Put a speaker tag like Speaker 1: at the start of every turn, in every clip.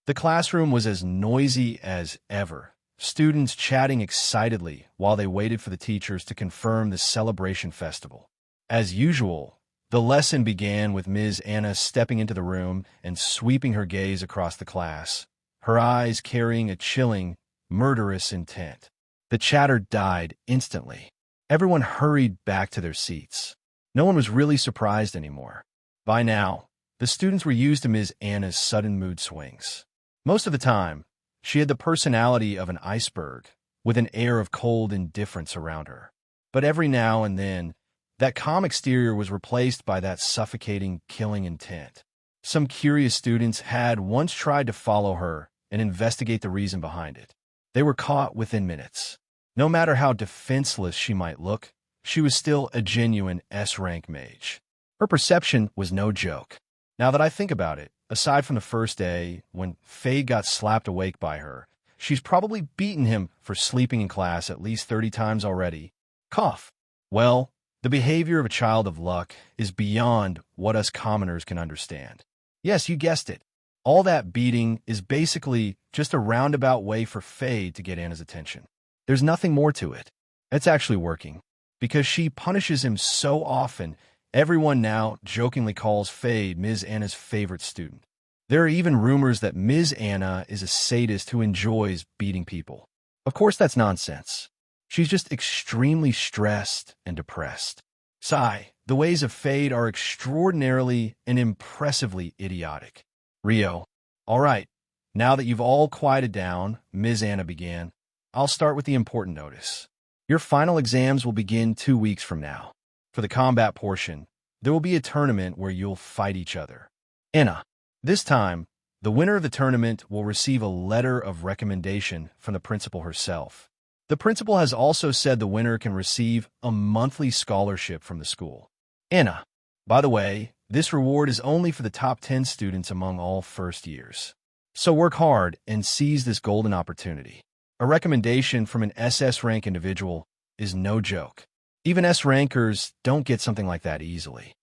Speaker 1: The classroom was as noisy as ever, students chatting excitedly while they waited for the teachers to confirm the celebration festival. As usual, the lesson began with Ms. Anna stepping into the room and sweeping her gaze across the class, her eyes carrying a chilling, murderous intent. The chatter died instantly. Everyone hurried back to their seats. No one was really surprised anymore. By now, the students were used to Ms. Anna's sudden mood swings. Most of the time, she had the personality of an iceberg, with an air of cold indifference around her. But every now and then, that calm exterior was replaced by that suffocating, killing intent. Some curious students had once tried to follow her and investigate the reason behind it. They were caught within minutes. No matter how defenseless she might look, she was still a genuine S-rank mage. Her perception was no joke. Now that I think about it, aside from the first day, when Fade got slapped awake by her, she's probably beaten him for sleeping in class at least 30 times already. Cough. Well, the behavior of a child of luck is beyond what us commoners can understand. Yes, you guessed it. All that beating is basically just a roundabout way for Fade to get Anna's attention. There's nothing more to it. It's actually working. Because she punishes him so often, everyone now jokingly calls Fade Ms. Anna's favorite student. There are even rumors that Ms. Anna is a sadist who enjoys beating people. Of course, that's nonsense. She's just extremely stressed and depressed. Sigh, the ways of Fade are extraordinarily and impressively idiotic. Rio. All right, now that you've all quieted down, Ms. Anna began, I'll start with the important notice. Your final exams will begin 2 weeks from now. For the combat portion, there will be a tournament where you'll fight each other. Anna. This time, the winner of the tournament will receive a letter of recommendation from the principal herself. The principal has also said the winner can receive a monthly scholarship from the school. Anna. By the way, this reward is only for the top 10 students among all first years. So work hard and seize this golden opportunity. A recommendation from an SS rank individual is no joke. Even S-rankers don't get something like that easily.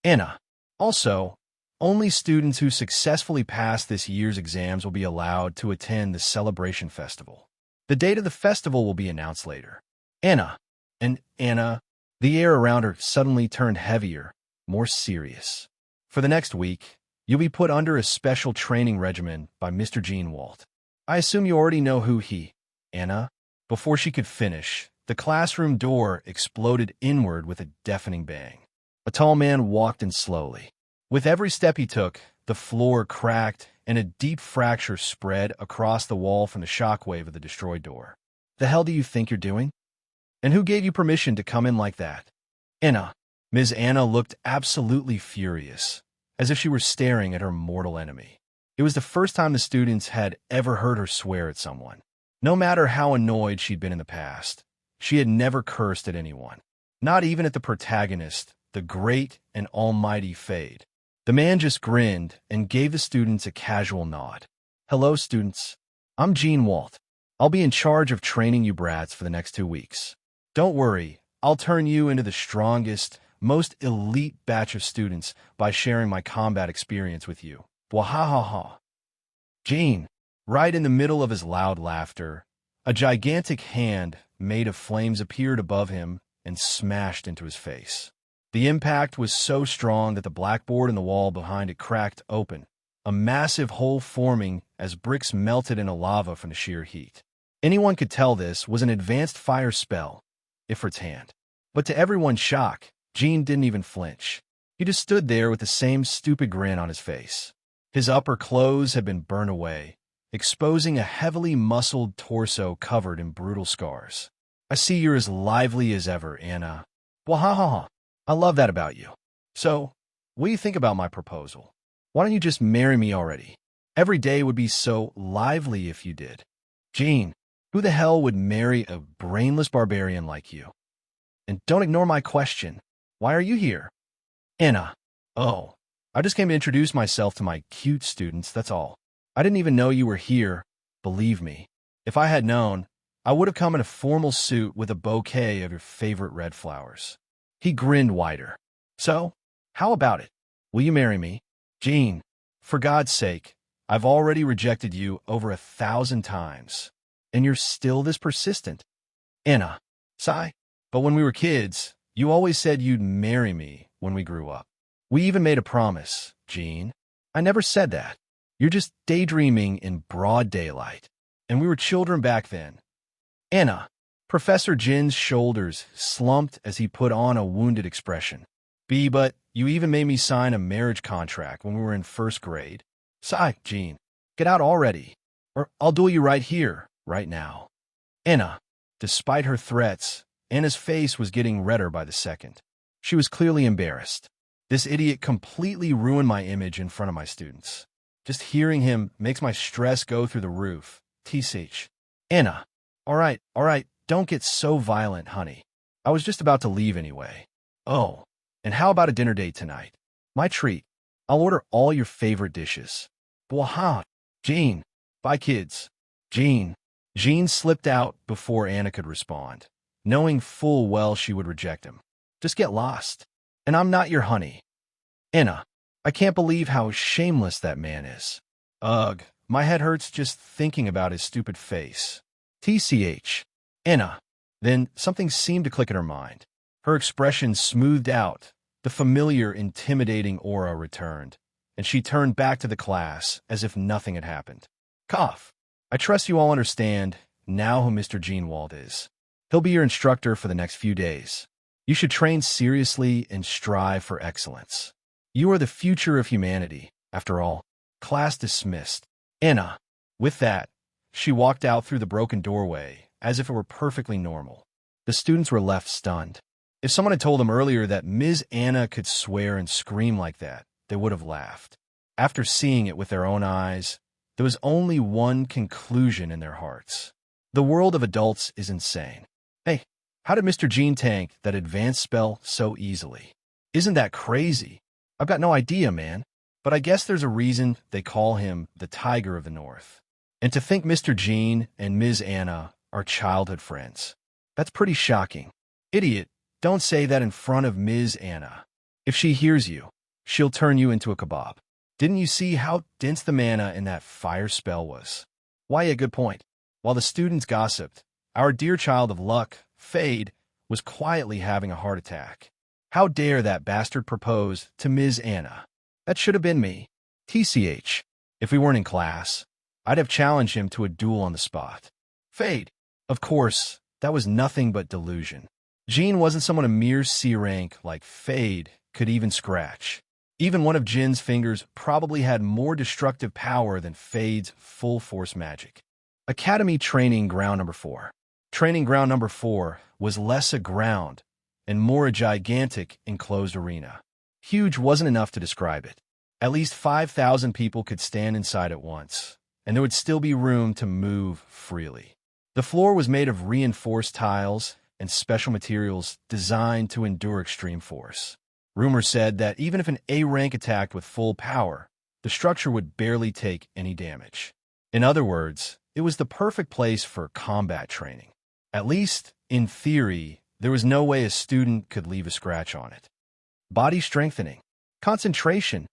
Speaker 1: Anna. Also, only students who successfully pass this year's exams will be allowed to attend the celebration festival. The date of the festival will be announced later. Anna. And Anna, the air around her suddenly turned heavier, more serious. For the next week, you'll be put under a special training regimen by Mr. Gene Walt. I assume you already know who he, Anna. Before she could finish, the classroom door exploded inward with a deafening bang. A tall man walked in slowly. With every step he took, the floor cracked and a deep fracture spread across the wall from the shockwave of the destroyed door. The hell do you think you're doing? And who gave you permission to come in like that? Anna. Ms. Anna looked absolutely furious, as if she were staring at her mortal enemy. It was the first time the students had ever heard her swear at someone. No matter how annoyed she'd been in the past, she had never cursed at anyone. Not even at the protagonist, the great and almighty Fade. The man just grinned and gave the students a casual nod. Hello, students. I'm Gene Walt. I'll be in charge of training you brats for the next 2 weeks. Don't worry, I'll turn you into the strongest, most elite batch of students by sharing my combat experience with you. Wahahaha. Gene, right in the middle of his loud laughter, a gigantic hand made of flames appeared above him and smashed into his face. The impact was so strong that the blackboard in the wall behind it cracked open, a massive hole forming as bricks melted into lava from the sheer heat. Anyone could tell this was an advanced fire spell, Ifrit's hand. But to everyone's shock, Gene didn't even flinch. He just stood there with the same stupid grin on his face. His upper clothes had been burned away, exposing a heavily muscled torso covered in brutal scars. I see you're as lively as ever, Anna. Wahahaha. I love that about you. So, what do you think about my proposal? Why don't you just marry me already? Every day would be so lively if you did. Gene, who the hell would marry a brainless barbarian like you? And don't ignore my question. Why are you here? Anna. Oh, I just came to introduce myself to my cute students, that's all. I didn't even know you were here, believe me. If I had known, I would have come in a formal suit with a bouquet of your favorite red flowers. He grinned wider. So, how about it? Will you marry me? Gene, for God's sake, I've already rejected you over 1,000 times, and you're still this persistent. Anna, sigh. But when we were kids, you always said you'd marry me when we grew up. We even made a promise, Jean. I never said that. You're just daydreaming in broad daylight. And we were children back then. Anna. Professor Jin's shoulders slumped as he put on a wounded expression. But you even made me sign a marriage contract when we were in first grade. Sigh, Jean. Get out already, or I'll duel you right here, right now. Anna. Despite her threats, Anna's face was getting redder by the second. She was clearly embarrassed. This idiot completely ruined my image in front of my students. Just hearing him makes my stress go through the roof. TCH. Anna. All right, don't get so violent, honey. I was just about to leave anyway. Oh, and how about a dinner date tonight? My treat. I'll order all your favorite dishes. Bwaha. Jean. Bye, kids. Jean. Jean slipped out before Anna could respond, knowing full well she would reject him. Just get lost. And I'm not your honey. Anna. I can't believe how shameless that man is. Ugh, my head hurts just thinking about his stupid face. TCH. Anna. Then something seemed to click in her mind. Her expression smoothed out. The familiar, intimidating aura returned, and she turned back to the class as if nothing had happened. Cough. I trust you all understand now who Mr. Greenwald is. He'll be your instructor for the next few days. You should train seriously and strive for excellence. You are the future of humanity, after all. Class dismissed. Anna. With that, she walked out through the broken doorway as if it were perfectly normal. The students were left stunned. If someone had told them earlier that Ms. Anna could swear and scream like that, they would have laughed. After seeing it with their own eyes, there was only one conclusion in their hearts. The world of adults is insane. Hey, how did Mr. Jean tank that advanced spell so easily? Isn't that crazy? I've got no idea, man. But I guess there's a reason they call him the Tiger of the North. And to think Mr. Jean and Ms. Anna are childhood friends. That's pretty shocking. Idiot, don't say that in front of Ms. Anna. If she hears you, she'll turn you into a kebab. Didn't you see how dense the mana in that fire spell was? Why, a good point. While the students gossiped, our dear child of luck, Fade, was quietly having a heart attack. How dare that bastard propose to Ms. Anna? That should have been me. TCH. If we weren't in class, I'd have challenged him to a duel on the spot. Fade. Of course, that was nothing but delusion. Jean wasn't someone a mere C rank like Fade could even scratch. Even one of Jin's fingers probably had more destructive power than Fade's full-force magic. Academy Training Ground Number 4. Training Ground Number 4 was less a ground and more a gigantic enclosed arena. Huge wasn't enough to describe it. At least 5,000 people could stand inside at once, and there would still be room to move freely. The floor was made of reinforced tiles and special materials designed to endure extreme force. Rumor said that even if an A-rank attacked with full power, the structure would barely take any damage. In other words, it was the perfect place for combat training. At least, in theory, there was no way a student could leave a scratch on it. Body strengthening, concentration,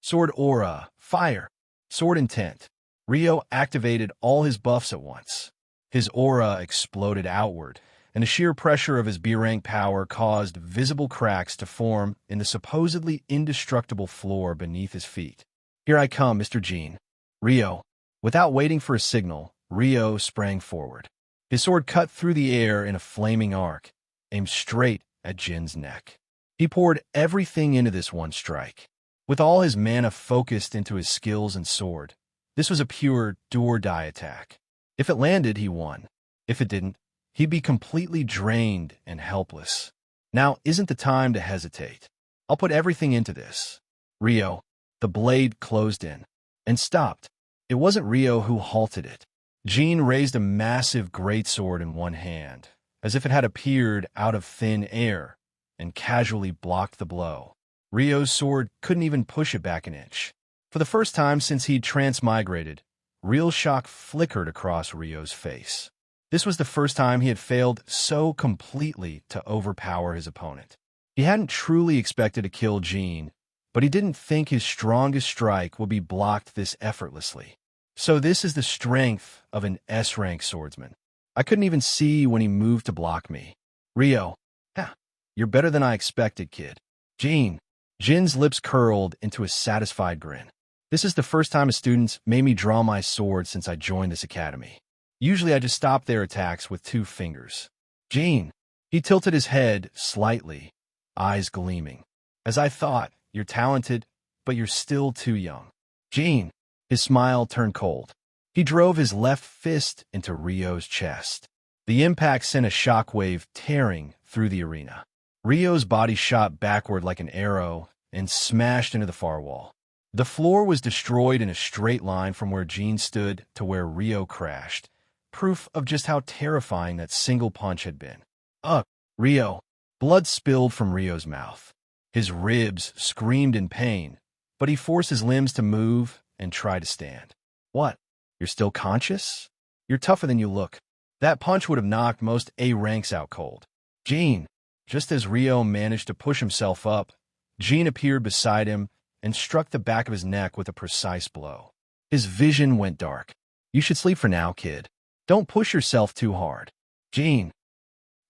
Speaker 1: sword aura, fire, sword intent. Rio activated all his buffs at once. His aura exploded outward, and the sheer pressure of his B-rank power caused visible cracks to form in the supposedly indestructible floor beneath his feet. Here I come, Mr. Jean. Rio. Without waiting for a signal, Rio sprang forward. His sword cut through the air in a flaming arc, aimed straight at Jin's neck. He poured everything into this one strike. With all his mana focused into his skills and sword, this was a pure do-or-die attack. If it landed, he won. If it didn't, he'd be completely drained and helpless. Now isn't the time to hesitate. I'll put everything into this. Rio. The blade closed in and stopped. It wasn't Rio who halted it. Jean raised a massive greatsword in one hand, as if it had appeared out of thin air, and casually blocked the blow. Rio's sword couldn't even push it back an inch. For the first time since he'd transmigrated, real shock flickered across Rio's face. This was the first time he had failed so completely to overpower his opponent. He hadn't truly expected to kill Jean, but he didn't think his strongest strike would be blocked this effortlessly. So this is the strength of an S-rank swordsman. I couldn't even see when he moved to block me. Rio, yeah, you're better than I expected, kid. Jin's lips curled into a satisfied grin. This is the first time a student's made me draw my sword since I joined this academy. Usually I just stop their attacks with 2 fingers. Jin, he tilted his head slightly, eyes gleaming. As I thought, you're talented, but you're still too young. Jin, his smile turned cold. He drove his left fist into Rio's chest. The impact sent a shockwave tearing through the arena. Rio's body shot backward like an arrow and smashed into the far wall. The floor was destroyed in a straight line from where Jin stood to where Rio crashed, proof of just how terrifying that single punch had been. Ugh, Rio. Blood spilled from Rio's mouth. His ribs screamed in pain, but he forced his limbs to move and try to stand. What? You're still conscious? You're tougher than you look. That punch would have knocked most A ranks out cold. Jin. Just as Rio managed to push himself up, Jin appeared beside him and struck the back of his neck with a precise blow. His vision went dark. You should sleep for now, kid. Don't push yourself too hard. Jin.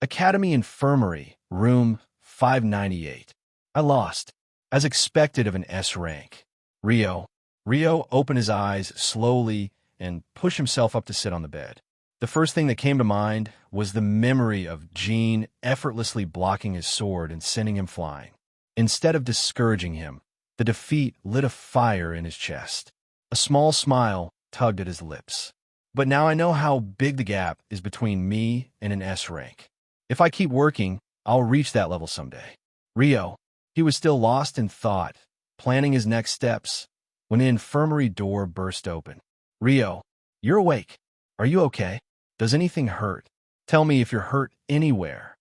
Speaker 1: Academy Infirmary, room 598. I lost, as expected of an S rank. Rio opened his eyes slowly and pushed himself up to sit on the bed. The first thing that came to mind was the memory of Jin effortlessly blocking his sword and sending him flying. Instead of discouraging him, the defeat lit a fire in his chest. A small smile tugged at his lips. But now I know how big the gap is between me and an S rank. If I keep working, I'll reach that level someday. Rio, he was still lost in thought, planning his next steps, when the infirmary door burst open. Rio, you're awake. Are you okay? Does anything hurt? Tell me if you're hurt anywhere.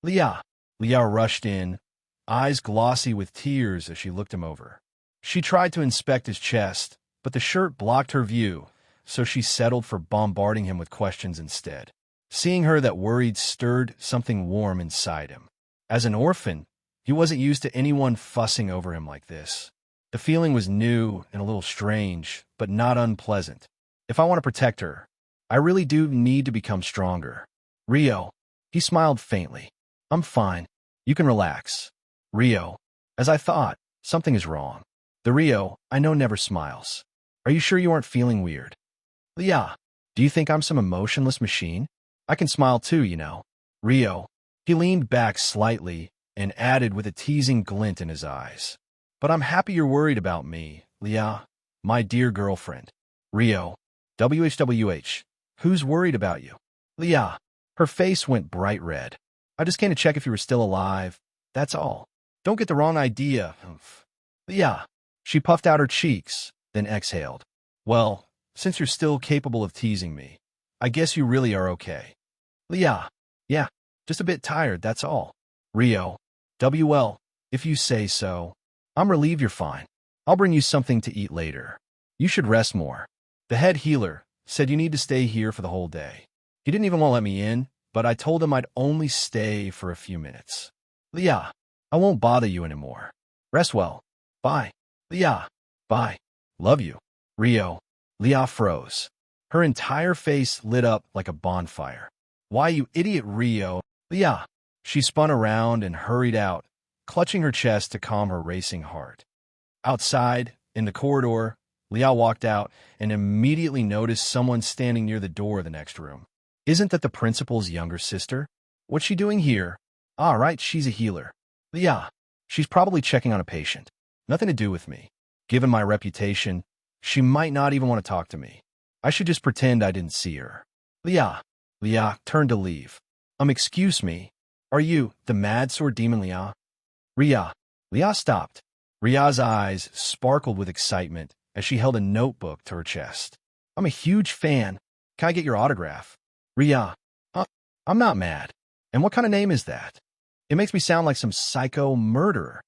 Speaker 1: Leah rushed in, eyes glossy with tears as she looked him over. She tried to inspect his chest, but the shirt blocked her view, so she settled for bombarding him with questions instead. Seeing her that worried stirred something warm inside him. As an orphan, he wasn't used to anyone fussing over him like this. The feeling was new and a little strange, but not unpleasant. If I want to protect her, I really do need to become stronger. Rio, he smiled faintly. I'm fine. You can relax. Rio, as I thought, something is wrong. The Rio I know never smiles. Are you sure you aren't feeling weird? Leah, do you think I'm some emotionless machine? I can smile too, you know. Rio, he leaned back slightly and added with a teasing glint in his eyes. But I'm happy you're worried about me, Leah, my dear girlfriend. Rio, WHWH, who's worried about you? Leah, her face went bright red. I just came to check if you were still alive. That's all. Don't get the wrong idea. Leah, she puffed out her cheeks, then exhaled. Well, since you're still capable of teasing me, I guess you really are okay. Leah, yeah, just a bit tired, that's all. Rio, WL, if you say so. I'm relieved you're fine. I'll bring you something to eat later. You should rest more. The head healer said you need to stay here for the whole day. He didn't even want to let me in, but I told him I'd only stay for a few minutes. Leah, I won't bother you anymore. Rest well. Bye. Leah, bye. Love you. Rio, Leah froze. Her entire face lit up like a bonfire. Why, you idiot, Rio. Leah. She spun around and hurried out, clutching her chest to calm her racing heart. Outside, in the corridor, Leah walked out and immediately noticed someone standing near the door of the next room. Isn't that the principal's younger sister? What's she doing here? Ah, right, she's a healer. Leah, she's probably checking on a patient. Nothing to do with me. Given my reputation, she might not even want to talk to me. I should just pretend I didn't see her. Leah turned to leave. Excuse me. Are you the mad sword demon Leah? Leah stopped. Ria's eyes sparkled with excitement as she held a notebook to her chest. I'm a huge fan. Can I get your autograph? Ria, I'm not mad. And what kind of name is that? It makes me sound like some psycho murderer.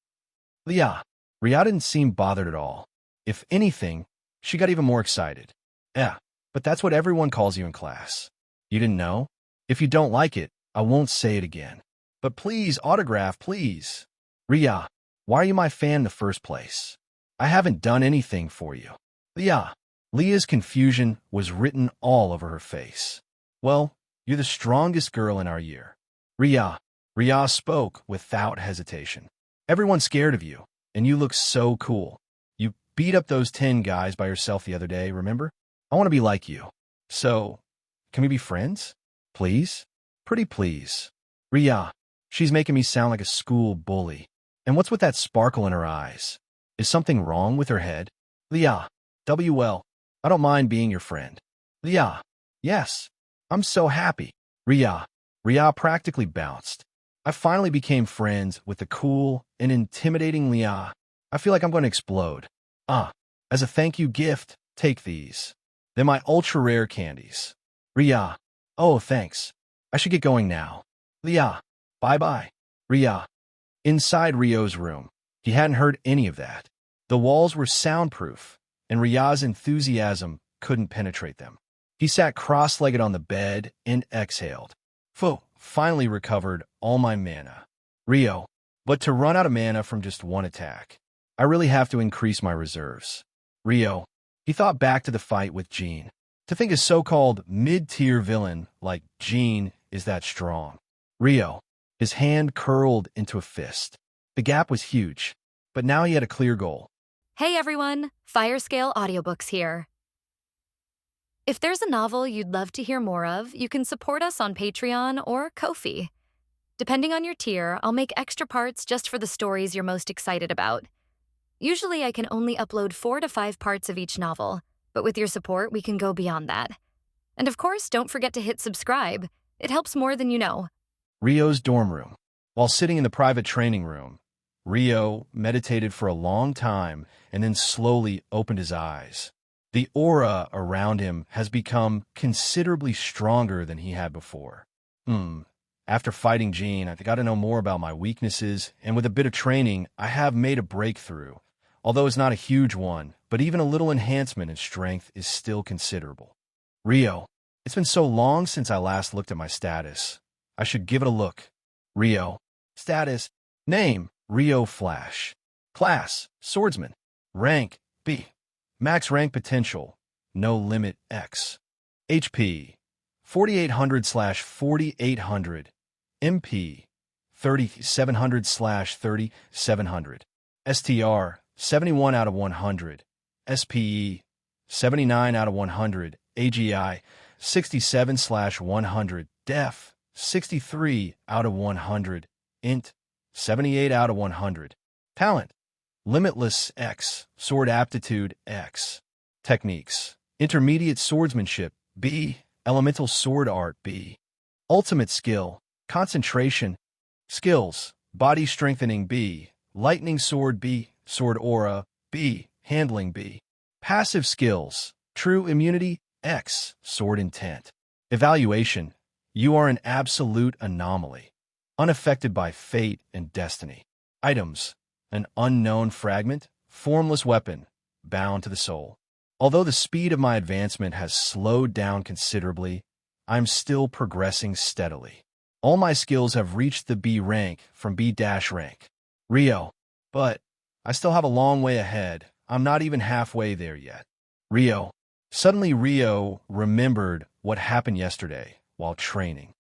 Speaker 1: Ria didn't seem bothered at all. If anything, she got even more excited. Yeah, but that's what everyone calls you in class. You didn't know? If you don't like it, I won't say it again. But please, autograph, please. Ria, Why are you my fan in the first place? I haven't done anything for you. Leah. Leah's confusion was written all over her face. Well, you're the strongest girl in our year. Ria. Ria spoke without hesitation. Everyone's scared of you, and you look so cool. You beat up those 10 guys by yourself the other day, remember? I want to be like you. So, can we be friends? Please? Pretty please. Ria. She's making me sound like a school bully. And what's with that sparkle in her eyes? Is something wrong with her head? Leah. WL. I don't mind being your friend. Leah. Yes. I'm so happy. Ria. Ria practically bounced. I finally became friends with the cool and intimidating Leah. I feel like I'm going to explode. As a thank you gift, take these. They're my ultra-rare candies. Ria. Oh, thanks. I should get going now. Leah. Bye-bye. Ria. Inside Rio's room, he hadn't heard any of that. The walls were soundproof, and Ria's enthusiasm couldn't penetrate them. He sat cross-legged on the bed and exhaled. Finally recovered all my mana. Rio. But to run out of mana from just one attack, I really have to increase my reserves. Rio. He thought back to the fight with Jean. To think a so-called mid-tier villain like Jean is that strong. Rio. His hand curled into a fist. The gap was huge, but now he had a clear goal.
Speaker 2: Hey everyone, Firescale Audiobooks here. If there's a novel you'd love to hear more of, you can support us on Patreon or Ko-fi. Depending on your tier, I'll make extra parts just for the stories you're most excited about. Usually I can only upload 4 to 5 parts of each novel, but with your support, we can go beyond that. And of course, don't forget to hit subscribe. It helps more than you know.
Speaker 1: Rio's dorm room. While sitting in the private training room, Rio meditated for a long time and then slowly opened his eyes. The aura around him has become considerably stronger than he had before. After fighting Jean, I got to know more about my weaknesses, and with a bit of training, I have made a breakthrough. Although it's not a huge one, but even a little enhancement in strength is still considerable. Rio. It's been so long since I last looked at my status. I should give it a look. Rio. Status. Name. Rio Flash. Class. Swordsman. Rank. B. Max rank potential. No limit X. HP. 4800/4800. MP. 3700/3700. STR. 71 out of 100. SPE. 79 out of 100. AGI. 67/100. Def. 63 out of 100. Int. 78 out of 100. Talent. Limitless X. Sword aptitude X. Techniques. Intermediate swordsmanship B. Elemental sword art B. Ultimate skill. Concentration. Skills. Body strengthening B. Lightning sword B. Sword aura B. Handling B. Passive skills. True immunity X. Sword intent. Evaluation. You are an absolute anomaly, unaffected by fate and destiny. Items. An unknown fragment, formless weapon, bound to the soul. Although the speed of my advancement has slowed down considerably, I'm still progressing steadily. All my skills have reached the B rank from B- rank. Rio. But I still have a long way ahead. I'm not even halfway there yet. Rio. Suddenly Rio remembered what happened yesterday while training.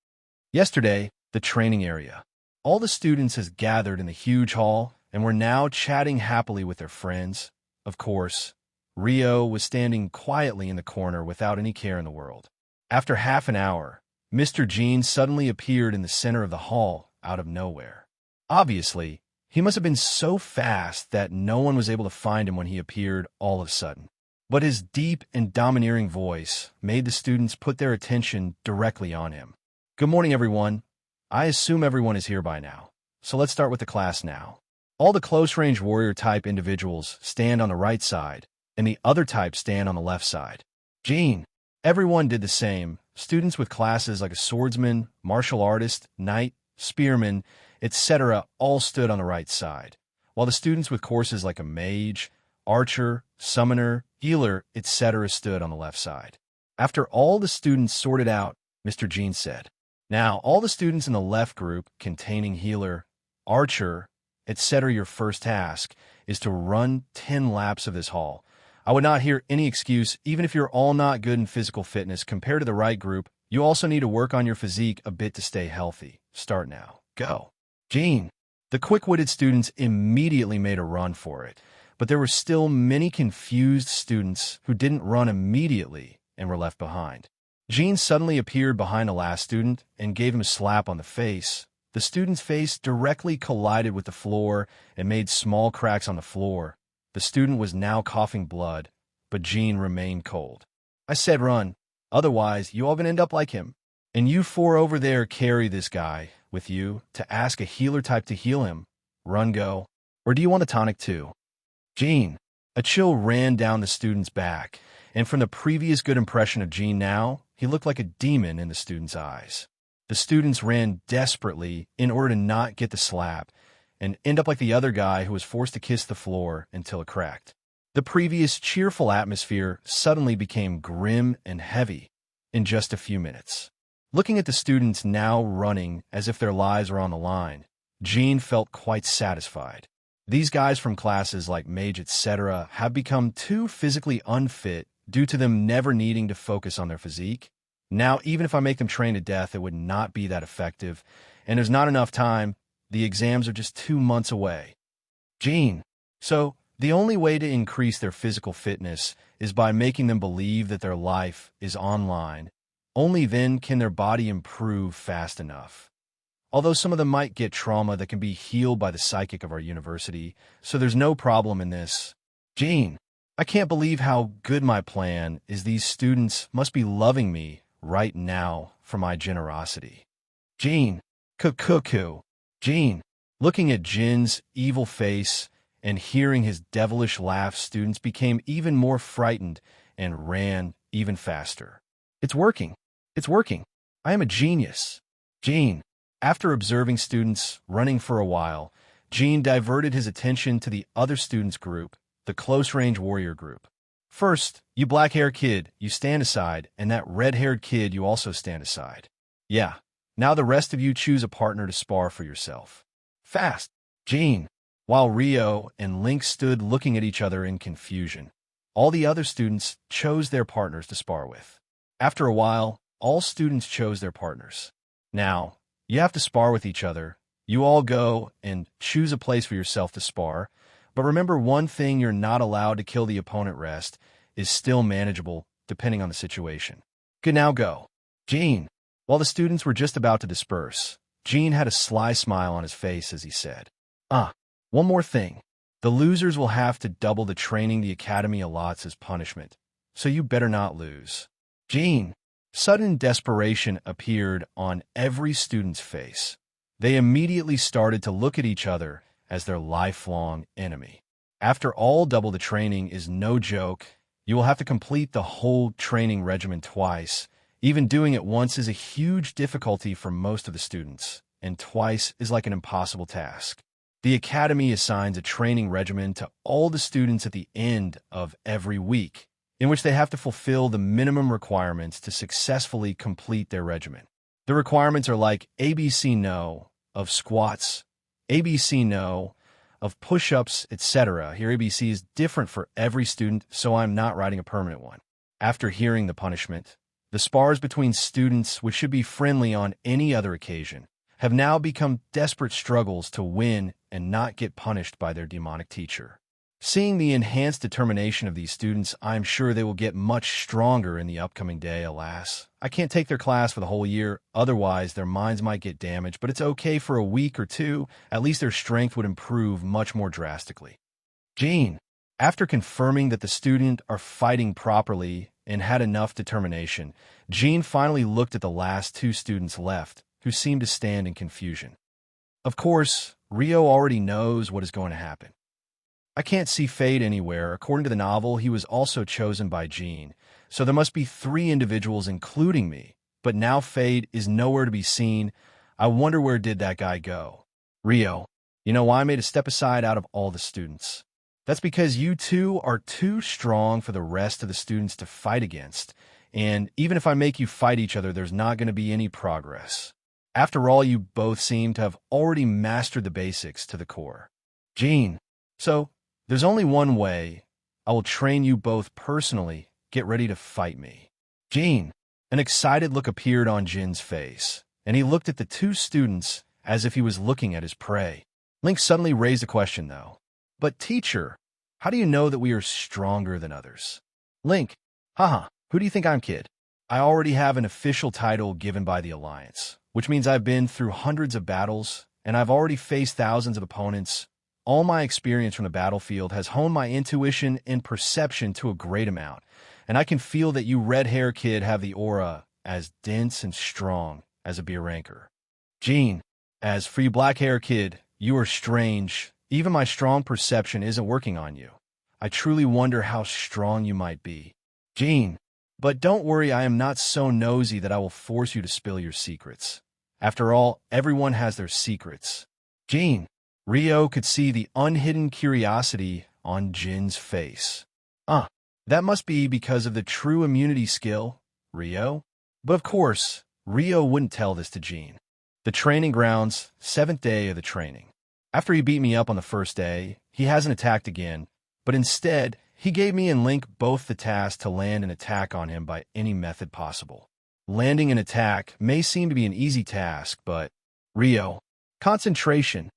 Speaker 1: Yesterday, the training area. All the students has gathered in the huge hall and were now chatting happily with their friends. Of course, Rio was standing quietly in the corner without any care in the world. After half an hour, Mr. Jean suddenly appeared in the center of the hall out of nowhere. Obviously, he must have been so fast that no one was able to find him when he appeared all of a sudden. But his deep and domineering voice made the students put their attention directly on him. Good morning, everyone. I assume everyone is here by now, so let's start with the class now. All the close-range warrior-type individuals stand on the right side, and the other types stand on the left side. Jean. Everyone did the same. Students with classes like a swordsman, martial artist, knight, spearman, etc. all stood on the right side, while the students with courses like a mage, archer, summoner, healer, etc. stood on the left side. After all the students sorted out, Mr. Jean said, "Now, all the students in the left group containing healer, archer, etc. Your first task is to run 10 laps of this hall. I would not hear any excuse, even if you're all not good in physical fitness compared to the right group. You also need to work on your physique a bit to stay healthy. Start now. Go. Gene. The quick-witted students immediately made a run for it, but there were still many confused students who didn't run immediately and were left behind. Gene suddenly appeared behind the last student and gave him a slap on the face. The student's face directly collided with the floor and made small cracks on the floor. The student was now coughing blood, but Gene remained cold. I said run, otherwise you all gonna end up like him. And you four over there carry this guy with you to ask a healer type to heal him. Run, go. Or do you want a tonic too? Gene. A chill ran down the student's back, and from the previous good impression of Gene now, he looked like a demon in the student's eyes. The students ran desperately in order to not get the slap and end up like the other guy who was forced to kiss the floor until it cracked. The previous cheerful atmosphere suddenly became grim and heavy in just a few minutes. Looking at the students now running as if their lives were on the line, Gene felt quite satisfied. These guys from classes like Mage, etc. have become too physically unfit due to them never needing to focus on their physique. Now, even if I make them train to death, it would not be that effective, and there's not enough time. The exams are just 2 months away. Gene. So, the only way to increase their physical fitness is by making them believe that their life is online. Only then can their body improve fast enough. Although some of them might get trauma that can be healed by the psychic of our university, so there's no problem in this. Gene. I can't believe how good my plan is. These students must be loving me right now for my generosity. Gene. Cuckoo. Gene. Looking at Jin's evil face and hearing his devilish laugh, students became even more frightened and ran even faster. It's working. It's working. I am a genius. Gene. After observing students running for a while, Gene diverted his attention to the other students' group, the close-range warrior group. First, you black-haired kid, you stand aside, and that red-haired kid, you also stand aside. Yeah. Now the rest of you choose a partner to spar for yourself. Fast. Gene. While Rio and Link stood looking at each other in confusion, all the other students chose their partners to spar with. After a while, all students chose their partners. Now, you have to spar with each other. You all go and choose a place for yourself to spar. But remember one thing, you're not allowed to kill the opponent. Rest is still manageable depending on the situation. Good, now go. Gene. While the students were just about to disperse, Gene had a sly smile on his face as he said, one more thing. The losers will have to double the training the academy allots as punishment, so you better not lose. Gene. Sudden desperation appeared on every student's face. They immediately started to look at each other as their lifelong enemy. After all, double the training is no joke. You will have to complete the whole training regimen twice. Even doing it once is a huge difficulty for most of the students, and twice is like an impossible task. The academy assigns a training regimen to all the students at the end of every week, in which they have to fulfill the minimum requirements to successfully complete their regimen. The requirements are like ABC no of squats, ABC no of push-ups, etc. Here ABC is different for every student, so I'm not writing a permanent one. After hearing the punishment, the spars between students, which should be friendly on any other occasion, have now become desperate struggles to win and not get punished by their demonic teacher. Seeing the enhanced determination of these students, I'm sure they will get much stronger in the upcoming day. Alas, I can't take their class for the whole year, otherwise their minds might get damaged, but it's okay for a week or two. At least their strength would improve much more drastically. Gene. After confirming that the students are fighting properly and had enough determination, Gene finally looked at the last 2 students left, who seemed to stand in confusion. Of course, Rio already knows what is going to happen. I can't see Fade anywhere. According to the novel, he was also chosen by Gene, so there must be 3 individuals including me, but now Fade is nowhere to be seen. I wonder where did that guy go? Rio. You know why I made a step aside out of all the students? That's because you two are too strong for the rest of the students to fight against, and even if I make you fight each other, there's not going to be any progress. After all, you both seem to have already mastered the basics to the core. Jean, so there's only one way. I will train you both personally. Get ready to fight me. Jean, an excited look appeared on Jin's face, and he looked at the two students as if he was looking at his prey. Link suddenly raised a question, though. But teacher, how do you know that we are stronger than others? Link, haha, who do you think I'm, kid? I already have an official title given by the Alliance, which means I've been through hundreds of battles, and I've already faced thousands of opponents. All my experience from the battlefield has honed my intuition and perception to a great amount, and I can feel that you red-hair kid have the aura as dense and strong as a beer ranker. Jean, as for you black-hair kid, you are strange. Even my strong perception isn't working on you. I truly wonder how strong you might be. Jean, but don't worry, I am not so nosy that I will force you to spill your secrets. After all, everyone has their secrets. Jean, Rio could see the unhidden curiosity on Jin's face. That must be because of the true immunity skill, Rio. But of course, Rio wouldn't tell this to Jean. The training grounds, 7th day of the training. After he beat me up on the first day, he hasn't attacked again, but instead, he gave me and Link both the task to land an attack on him by any method possible. Landing an attack may seem to be an easy task, but Rio, concentration,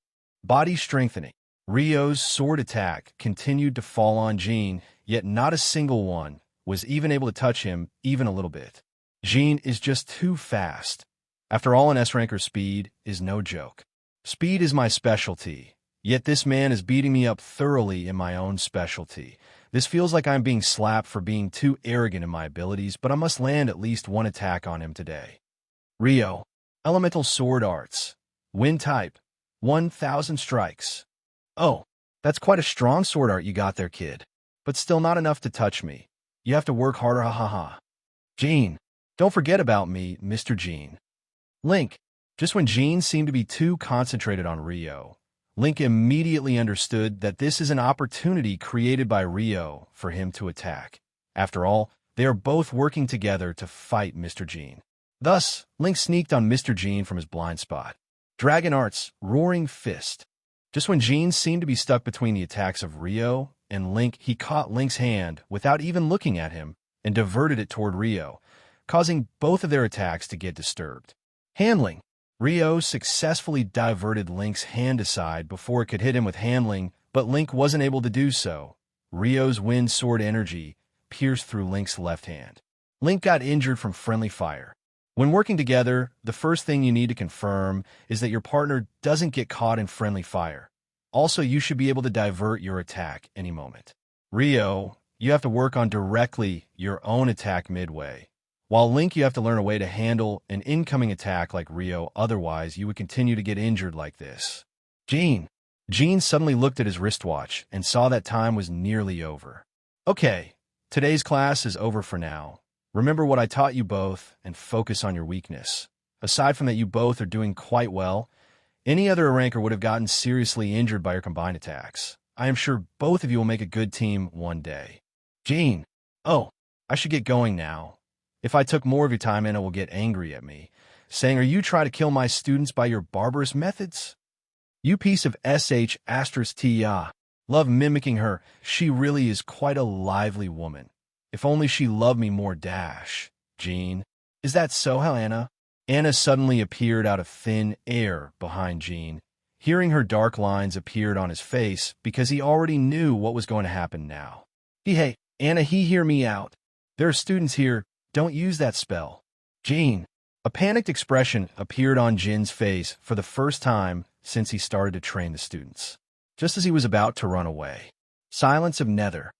Speaker 1: body strengthening. Rio's sword attack continued to fall on Jean, yet not a single one was even able to touch him even a little bit. Jean is just too fast. After all, an S-ranker's speed is no joke. Speed is my specialty, yet this man is beating me up thoroughly in my own specialty. This feels like I'm being slapped for being too arrogant in my abilities, but I must land at least one attack on him today. Rio, elemental sword arts, wind type, 1,000 strikes. Oh, that's quite a strong sword art you got there, kid. But still not enough to touch me. You have to work harder, ha ha ha. Jean, don't forget about me, Mr. Jean. Link, just when Jean seemed to be too concentrated on Rio, Link immediately understood that this is an opportunity created by Rio for him to attack. After all, they are both working together to fight Mr. Jean. Thus, Link sneaked on Mr. Jean from his blind spot. Dragon Arts, Roaring Fist. Just when Jean seemed to be stuck between the attacks of Rio and Link, he caught Link's hand without even looking at him and diverted it toward Rio, causing both of their attacks to get disturbed. Handling. Rio successfully diverted Link's hand aside before it could hit him with handling, but Link wasn't able to do so. Rio's wind sword energy pierced through Link's left hand. Link got injured from friendly fire. When working together, the first thing you need to confirm is that your partner doesn't get caught in friendly fire. Also, you should be able to divert your attack any moment. Rio, you have to work on directly your own attack midway. While Link, you have to learn a way to handle an incoming attack like Rio, otherwise you would continue to get injured like this. Jean suddenly looked at his wristwatch and saw that time was nearly over. Okay, today's class is over for now. Remember what I taught you both and focus on your weakness. Aside from that, you both are doing quite well. Any other ranker would have gotten seriously injured by your combined attacks. I am sure both of you will make a good team one day. Jean, oh, I should get going now. If I took more of your time, Anna will get angry at me, saying, "Are you trying to kill my students by your barbarous methods? You piece of sh*t*. Love mimicking her. She really is quite a lively woman. If only she loved me more dash." Jean, is that so, Anna? Anna suddenly appeared out of thin air behind Jean. Hearing her, dark lines appeared on his face because he already knew what was going to happen now. Hey, Anna, hear me out. There are students here. Don't use that spell. Jean, a panicked expression appeared on Jin's face for the first time since he started to train the students. Just as he was about to run away. Silence of Nether.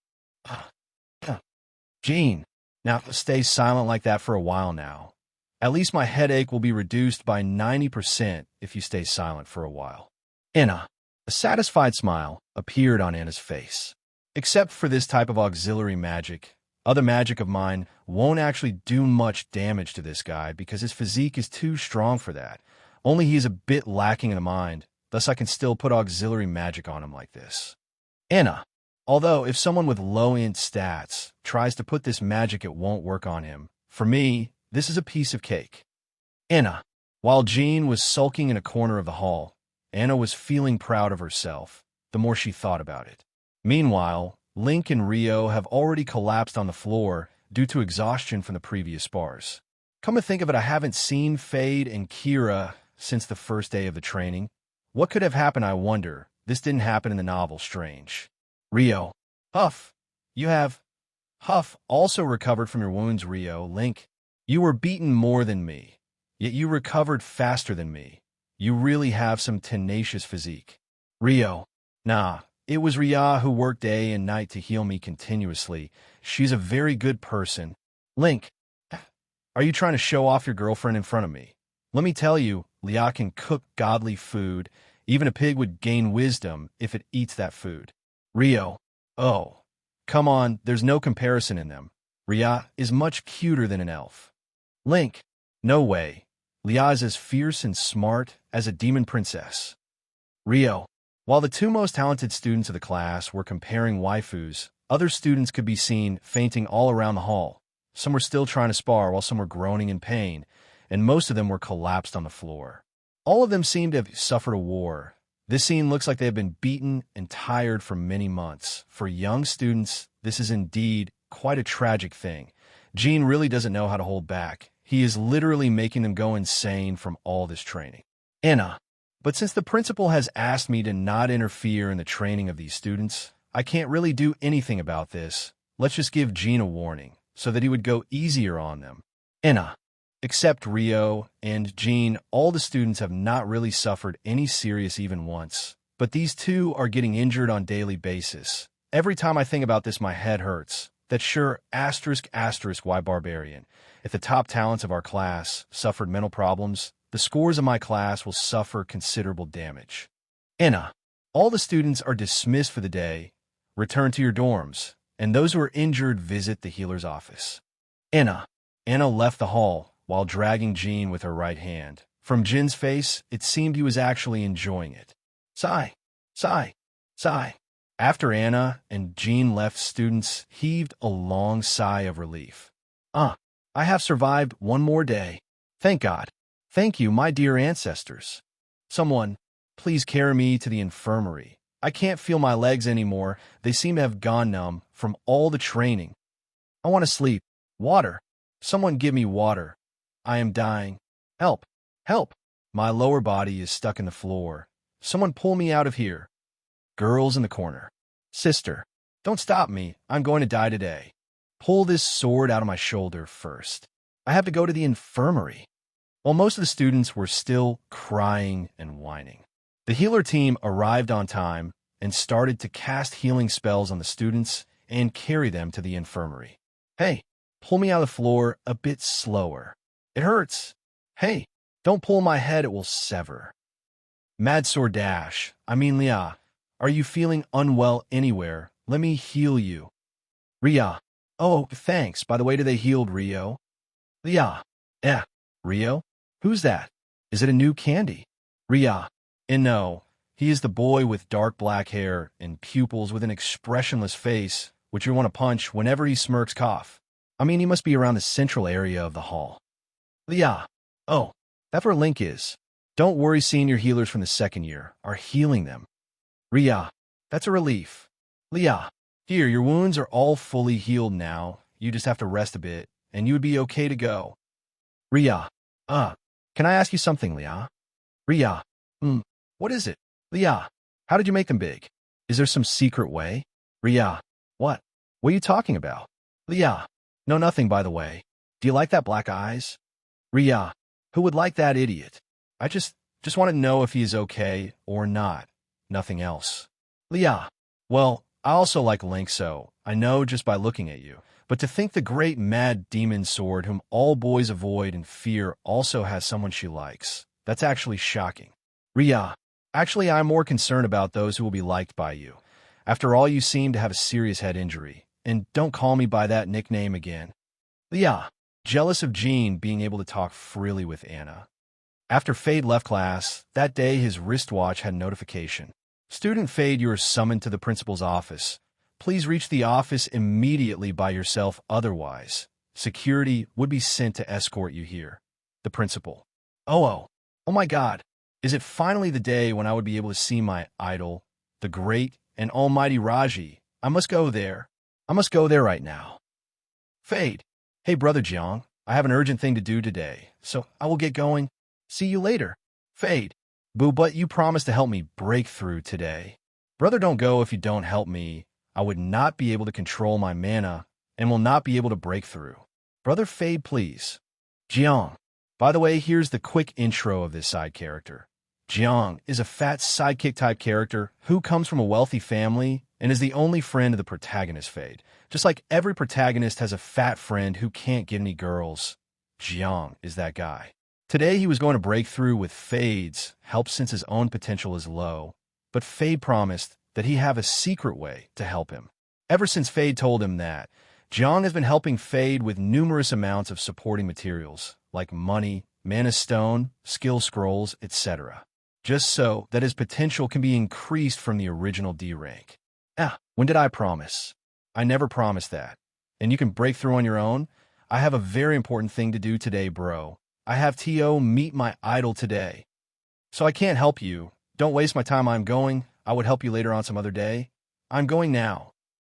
Speaker 1: Jean, now stay silent like that for a while now. At least my headache will be reduced by 90% if you stay silent for a while. Anna, a satisfied smile appeared on Anna's face. Except for this type of auxiliary magic, other magic of mine won't actually do much damage to this guy because his physique is too strong for that. Only he is a bit lacking in the mind, thus I can still put auxiliary magic on him like this. Anna, although if someone with low int stats tries to put this magic, it won't work on him. For me, this is a piece of cake. Anna, while Jean was sulking in a corner of the hall, Anna was feeling proud of herself. the more she thought about it. Meanwhile, Link and Rio have already collapsed on the floor due to exhaustion from the previous spars. Come to think of it, I haven't seen Fade and Kira since the first day of the training. What could have happened, I wonder? This didn't happen in the novel, strange. Rio. Huff. You have... Huff also recovered from your wounds, Rio. Link. You were beaten more than me, yet you recovered faster than me. You really have some tenacious physique. Rio. Nah, it was Ria who worked day and night to heal me continuously. She's a very good person. Link. Are you trying to show off your girlfriend in front of me? Let me tell you, Lia can cook godly food. Even a pig would gain wisdom if it eats that food. Rio. Oh. Come on, there's no comparison in them. Ria is much cuter than an elf. Link. No way. Lia is as fierce and smart as a demon princess. Rio. While the two most talented students of the class were comparing waifus, other students could be seen fainting all around the hall. Some were still trying to spar while some were groaning in pain, and most of them were collapsed on the floor. All of them seemed to have suffered a war. This scene looks like they have been beaten and tired for many months. For young students, this is indeed quite a tragic thing. Jean really doesn't know how to hold back. He is literally making them go insane from all this training. Anna. But since the principal has asked me to not interfere in the training of these students, I can't really do anything about this. Let's just give Jean a warning, so that he would go easier on them. Anna. Except Rio and Jean, all the students have not really suffered any serious even once. But these two are getting injured on a daily basis. Every time I think about this, my head hurts. That's sure, why barbarian. If the top talents of our class suffered mental problems, the scores of my class will suffer considerable damage. Anna. All the students are dismissed for the day. Return to your dorms, and those who are injured visit the healer's office. Anna. Anna left the hall while dragging Jean with her right hand. From Jin's face, it seemed he was actually enjoying it. Sigh, sigh, sigh. After Anna and Jean left, students heaved a long sigh of relief. I have survived one more day. Thank God. Thank you, my dear ancestors. Someone, please carry me to the infirmary. I can't feel my legs anymore. They seem to have gone numb from all the training. I want to sleep. Water. Someone give me water. I am dying. Help. Help. My lower body is stuck in the floor. Someone pull me out of here. Girls in the corner. Sister, don't stop me. I'm going to die today. Pull this sword out of my shoulder first. I have to go to the infirmary. While most of the students were still crying and whining, the healer team arrived on time and started to cast healing spells on the students and carry them to the infirmary. Hey, pull me out of the floor a bit slower. It hurts. Hey, don't pull my head, it will sever. Mad Sword Dash, Lia, are you feeling unwell anywhere? Let me heal you. Ria. Oh, thanks. By the way, do they healed Rio? Ria. Rio? Who's that? Is it a new candy? Ria. And no, he is the boy with dark black hair and pupils with an expressionless face, which you want to punch whenever he smirks cough. He must be around the central area of the hall. Lia. Oh, that's where Link is. Don't worry, senior healers from the second year are healing them. Ria. That's a relief. Lia. Here, your wounds are all fully healed now. You just have to rest a bit, and you would be okay to go. Ria. Can I ask you something, Lia? Ria. What is it? Lia. How did you make them big? Is there some secret way? Ria. What? What are you talking about? Lia. No, nothing, by the way. Do you like that black eyes? Ria. Who would like that idiot? I just want to know if he is okay or not. Nothing else. Lia. Well, I also like Link, so I know just by looking at you. But to think the great mad demon sword whom all boys avoid and fear also has someone she likes, that's actually shocking. Ria. Actually, I'm more concerned about those who will be liked by you. After all, you seem to have a serious head injury. And don't call me by that nickname again. Lia. Jealous of Jean being able to talk freely with Anna. After Fade left class, that day his wristwatch had a notification. Student Fade, you are summoned to the principal's office. Please reach the office immediately by yourself, otherwise security would be sent to escort you here. The principal. Oh my God. Is it finally the day when I would be able to see my idol? the great and almighty Raji. I must go there. I must go there right now. Fade. Hey, Brother Jiang, I have an urgent thing to do today, so I will get going. See you later. Fade. Boo, but you promised to help me break through today. Brother, don't go if you don't help me. I would not be able to control my mana and will not be able to break through. Brother, fade, please. Jiang. By the way, here's the quick intro of this side character. Jiang is a fat sidekick-type character who comes from a wealthy family and is the only friend of the protagonist, Fade. Just like every protagonist has a fat friend who can't get any girls, Jiang is that guy. Today he was going to break through with Fade's help since his own potential is low, but Fade promised that he have a secret way to help him. Ever since Fade told him that, Jiang has been helping Fade with numerous amounts of supporting materials, like money, mana stone, skill scrolls, etc., just so that his potential can be increased from the original D rank. When did I promise? I never promised that. And you can break through on your own? I have a very important thing to do today, bro. I have TO meet my idol today. So I can't help you. Don't waste my time. I'm going. I would help you later on some other day. I'm going now.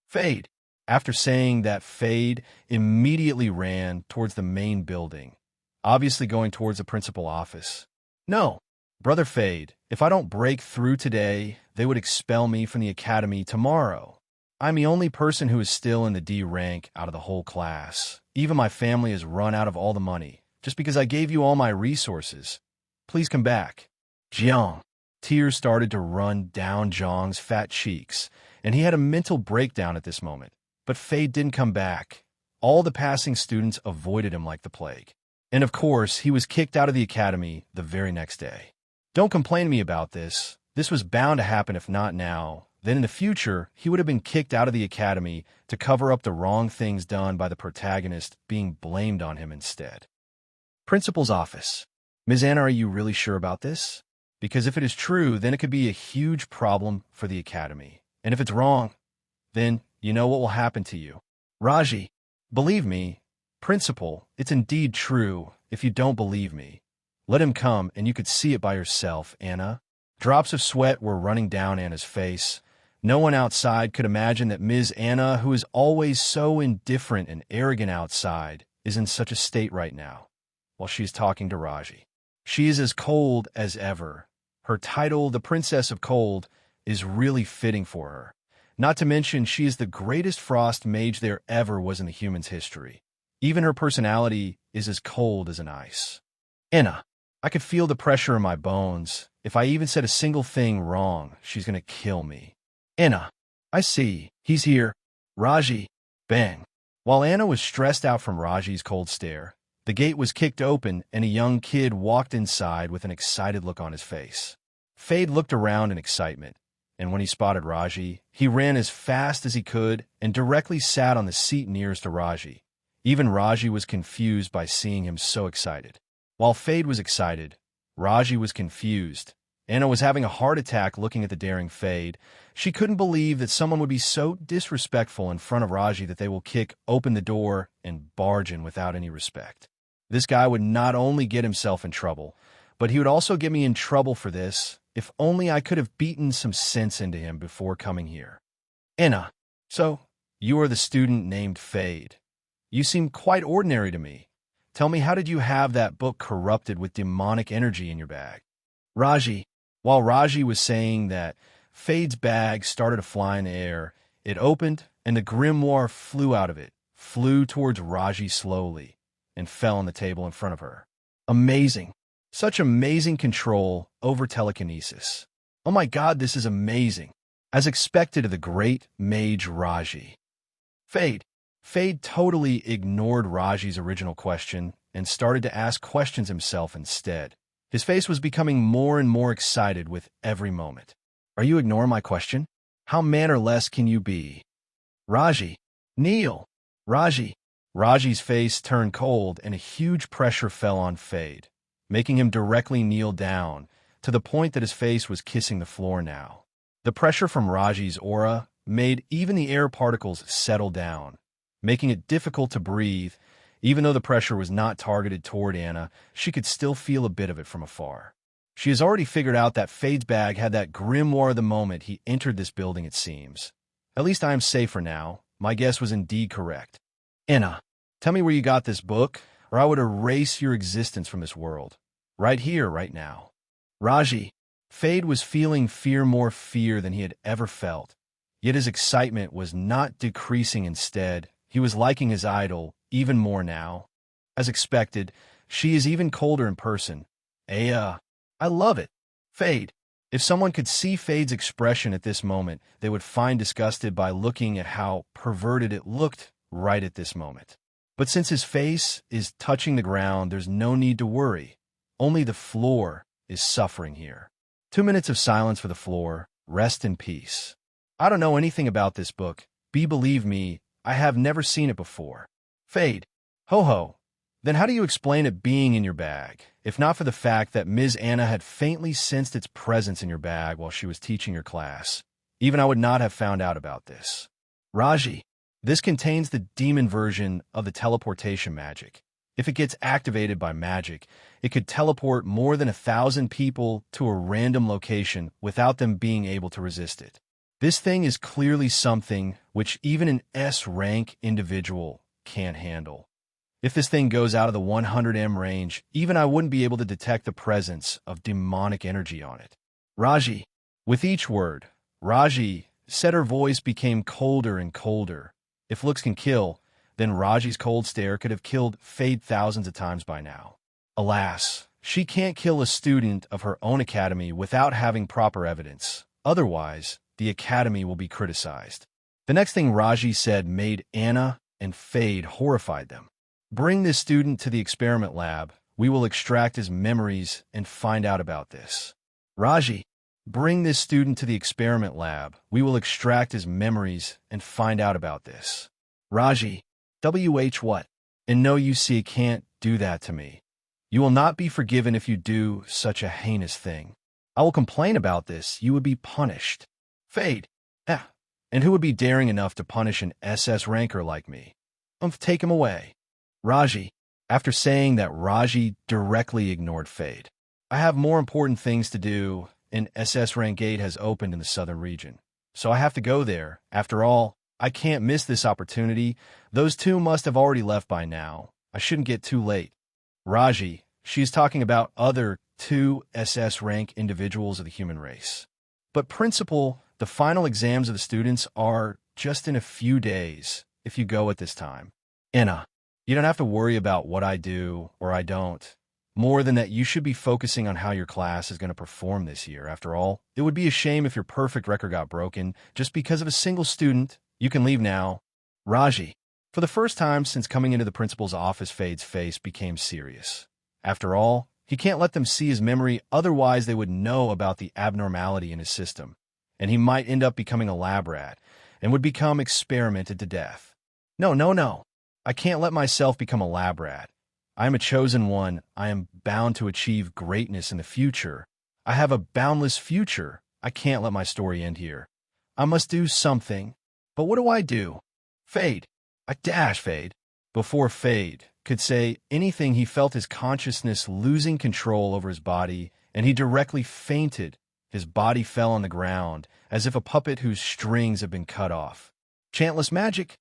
Speaker 1: Fade. After saying that, Fade immediately ran towards the main building, obviously going towards the principal office. No, Brother Fade, if I don't break through today, they would expel me from the academy tomorrow. I'm the only person who is still in the D rank out of the whole class. Even my family has run out of all the money, just because I gave you all my resources. Please come back. Jiang. Tears started to run down Jiang's fat cheeks, and he had a mental breakdown at this moment. But Fade didn't come back. All the passing students avoided him like the plague. And of course, he was kicked out of the academy the very next day. Don't complain to me about this. This was bound to happen. If not now, then in the future, he would have been kicked out of the academy to cover up the wrong things done by the protagonist being blamed on him instead. Principal's office. Ms. Anna, are you really sure about this? Because if it is true, then it could be a huge problem for the academy. And if it's wrong, then you know what will happen to you. Raji, believe me, Principal, it's indeed true. If you don't believe me, let him come and you could see it by yourself, Anna. Drops of sweat were running down Anna's face. No one outside could imagine that Ms. Anna, who is always so indifferent and arrogant outside, is in such a state right now, while she is talking to Raji. She is as cold as ever. Her title, the Princess of Cold, is really fitting for her. Not to mention, she is the greatest frost mage there ever was in the human's history. Even her personality is as cold as an ice. Anna, I could feel the pressure in my bones. If I even said a single thing wrong, she's going to kill me. Anna, I see. He's here. Raji. Bang. While Anna was stressed out from Raji's cold stare, the gate was kicked open and a young kid walked inside with an excited look on his face. Fade looked around in excitement, and when he spotted Raji, he ran as fast as he could and directly sat on the seat nearest to Raji. Even Raji was confused by seeing him so excited. While Fade was excited, Raji was confused. Anna was having a heart attack looking at the daring Fade. She couldn't believe that someone would be so disrespectful in front of Raji that they will kick open the door and barge in without any respect. This guy would not only get himself in trouble, but he would also get me in trouble for this. If only I could have beaten some sense into him before coming here. Anna, so you are the student named Fade. You seem quite ordinary to me. Tell me, how did you have that book corrupted with demonic energy in your bag? Raji. While Raji was saying that, Fade's bag started to fly in the air. It opened, and the grimoire flew out of it, flew towards Raji slowly, and fell on the table in front of her. Amazing. Such amazing control over telekinesis. Oh my god, this is amazing. As expected of the great mage Raji. Fade. Fade totally ignored Raji's original question and started to ask questions himself instead. His face was becoming more and more excited with every moment. Are you ignoring my question? How mannerless can you be? Raji. Kneel. Raji. Raji's face turned cold and a huge pressure fell on Fade, making him directly kneel down, to the point that his face was kissing the floor now. The pressure from Raji's aura made even the air particles settle down, making it difficult to breathe. Even though the pressure was not targeted toward Anna, she could still feel a bit of it from afar. She has already figured out that Fade's bag had that grimoire the moment he entered this building, it seems. At least I am safe for now. My guess was indeed correct. Anna, tell me where you got this book, or I would erase your existence from this world. Right here, right now. Raji. Fade was feeling more fear than he had ever felt. Yet his excitement was not decreasing. Instead, he was liking his idol even more now. As expected, she is even colder in person. I love it. Fade. If someone could see Fade's expression at this moment, they would find disgusted by looking at how perverted it looked right at this moment. But since his face is touching the ground, there's no need to worry. Only the floor is suffering here. 2 minutes of silence for the floor. Rest in peace. I don't know anything about this book. Believe me, I have never seen it before. Fade. Ho. Then how do you explain it being in your bag, if not for the fact that Ms. Anna had faintly sensed its presence in your bag while she was teaching your class? Even I would not have found out about this. Raji. This contains the demon version of the teleportation magic. If it gets activated by magic, it could teleport more than 1,000 people to a random location without them being able to resist it. This thing is clearly something which even an S-rank individual can't handle. If this thing goes out of the 100M range, even I wouldn't be able to detect the presence of demonic energy on it. Raji. With each word, Raji said, her voice became colder and colder. If looks can kill, then Raji's cold stare could have killed Fade thousands of times by now. Alas, she can't kill a student of her own academy without having proper evidence. Otherwise, the academy will be criticized. The next thing Raji said made Anna and Fade horrified them. Bring this student to the experiment lab. We will extract his memories and find out about this. Raji. Bring this student to the experiment lab. We will extract his memories and find out about this. Raji. What? And no, you see, can't do that to me. You will not be forgiven if you do such a heinous thing. I will complain about this. You would be punished. Fade. And who would be daring enough to punish an SS ranker like me? Take him away. Raji. After saying that, Raji directly ignored Fade. I have more important things to do. An SS rank gate has opened in the southern region, so I have to go there. After all, I can't miss this opportunity. Those two must have already left by now. I shouldn't get too late. Raji. She is talking about other 2 SS rank individuals of the human race. But principal, the final exams of the students are just in a few days if you go at this time. Anna. You don't have to worry about what I do or I don't. More than that, you should be focusing on how your class is going to perform this year. After all, it would be a shame if your perfect record got broken just because of a single student. You can leave now. Raji. For the first time since coming into the principal's office, Fade's face became serious. After all, he can't let them see his memory, otherwise they would know about the abnormality in his system, and he might end up becoming a lab rat and would become experimented to death. No. I can't let myself become a lab rat. I am a chosen one. I am bound to achieve greatness in the future. I have a boundless future. I can't let my story end here. I must do something. But what do I do? Fade. I dash Fade. Before Fade could say anything, he felt his consciousness losing control over his body, and he directly fainted. His body fell on the ground, as if a puppet whose strings have been cut off. Chantless magic.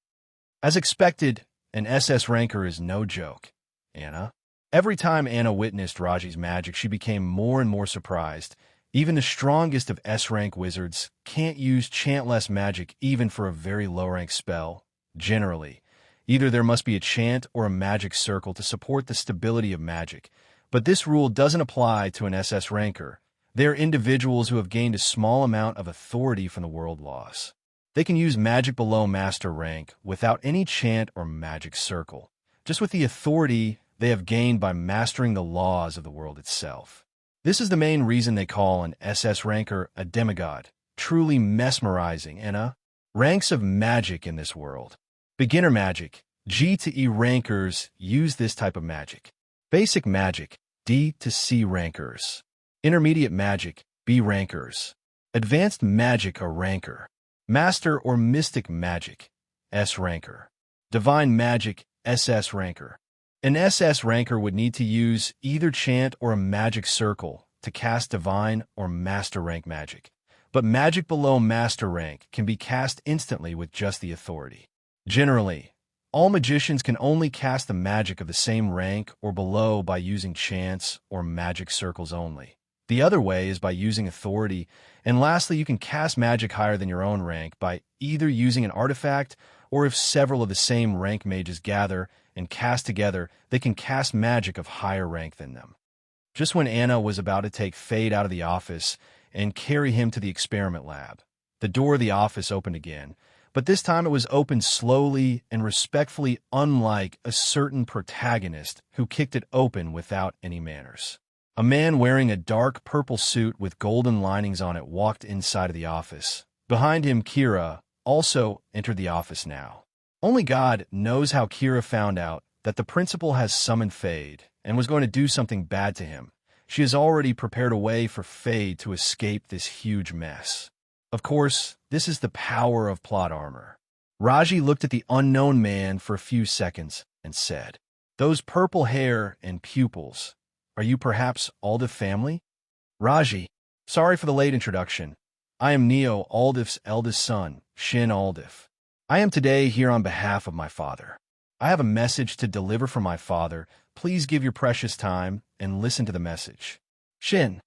Speaker 1: As expected, an SS ranker is no joke. Anna. Every time Anna witnessed Raji's magic, she became more and more surprised. Even the strongest of S-rank wizards can't use chantless magic even for a very low-rank spell. Generally, either there must be a chant or a magic circle to support the stability of magic, but this rule doesn't apply to an SS ranker. They are individuals who have gained a small amount of authority from the world laws. They can use magic below master rank without any chant or magic circle, just with the authority they have gained by mastering the laws of the world itself. This is the main reason they call an SS ranker a demigod, truly mesmerizing, Anna. Ranks of magic in this world. Beginner magic, G to E rankers use this type of magic. Basic magic, D to C rankers. Intermediate magic, B rankers. Advanced magic, a ranker. Master or mystic magic, S ranker. Divine magic, SS ranker. An SS ranker would need to use either chant or a magic circle to cast divine or master rank magic. But magic below master rank can be cast instantly with just the authority. Generally, all magicians can only cast the magic of the same rank or below by using chants or magic circles only. The other way is by using authority, and lastly, you can cast magic higher than your own rank by either using an artifact, or if several of the same rank mages gather and cast together, they can cast magic of higher rank than them. Just when Anna was about to take Fade out of the office and carry him to the experiment lab, the door of the office opened again, but this time it was opened slowly and respectfully, unlike a certain protagonist who kicked it open without any manners. A man wearing a dark purple suit with golden linings on it walked inside of the office. Behind him, Kira also entered the office now. Only God knows how Kira found out that the principal has summoned Fade and was going to do something bad to him. She has already prepared a way for Fade to escape this huge mess. Of course, this is the power of plot armor. Raji looked at the unknown man for a few seconds and said, "Those purple hair and pupils, are you perhaps Aldif family?" Raji, sorry for the late introduction. I am Neo Aldif's eldest son, Shin Aldif. I am today here on behalf of my father. I have a message to deliver from my father. Please give your precious time and listen to the message. Shin.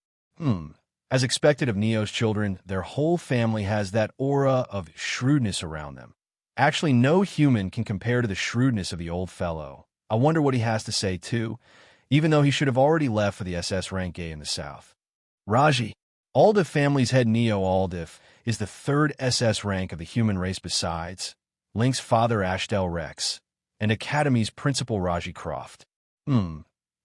Speaker 1: As expected of Neo's children, their whole family has that aura of shrewdness around them. Actually, no human can compare to the shrewdness of the old fellow. I wonder what he has to say, too, even though he should have already left for the SS rank A in the south. Raji. Aldif family's head Neo Aldif is the third SS rank of the human race besides Link's father Ashdel Rex and Academy's principal Raji Croft.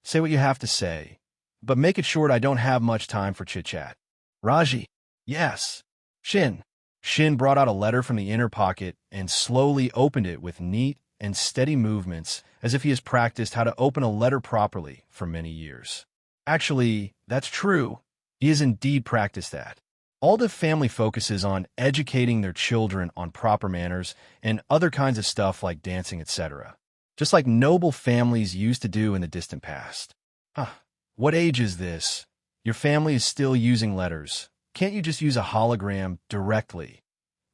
Speaker 1: Say what you have to say, but make it short. I don't have much time for chit-chat. Raji. Yes. Shin. Shin brought out a letter from the inner pocket and slowly opened it with neat and steady movements as if he has practiced how to open a letter properly for many years. Actually, that's true. He has indeed practiced that. Aldif family focuses on educating their children on proper manners and other kinds of stuff like dancing, etc. Just like noble families used to do in the distant past. What age is this? Your family is still using letters. Can't you just use a hologram directly?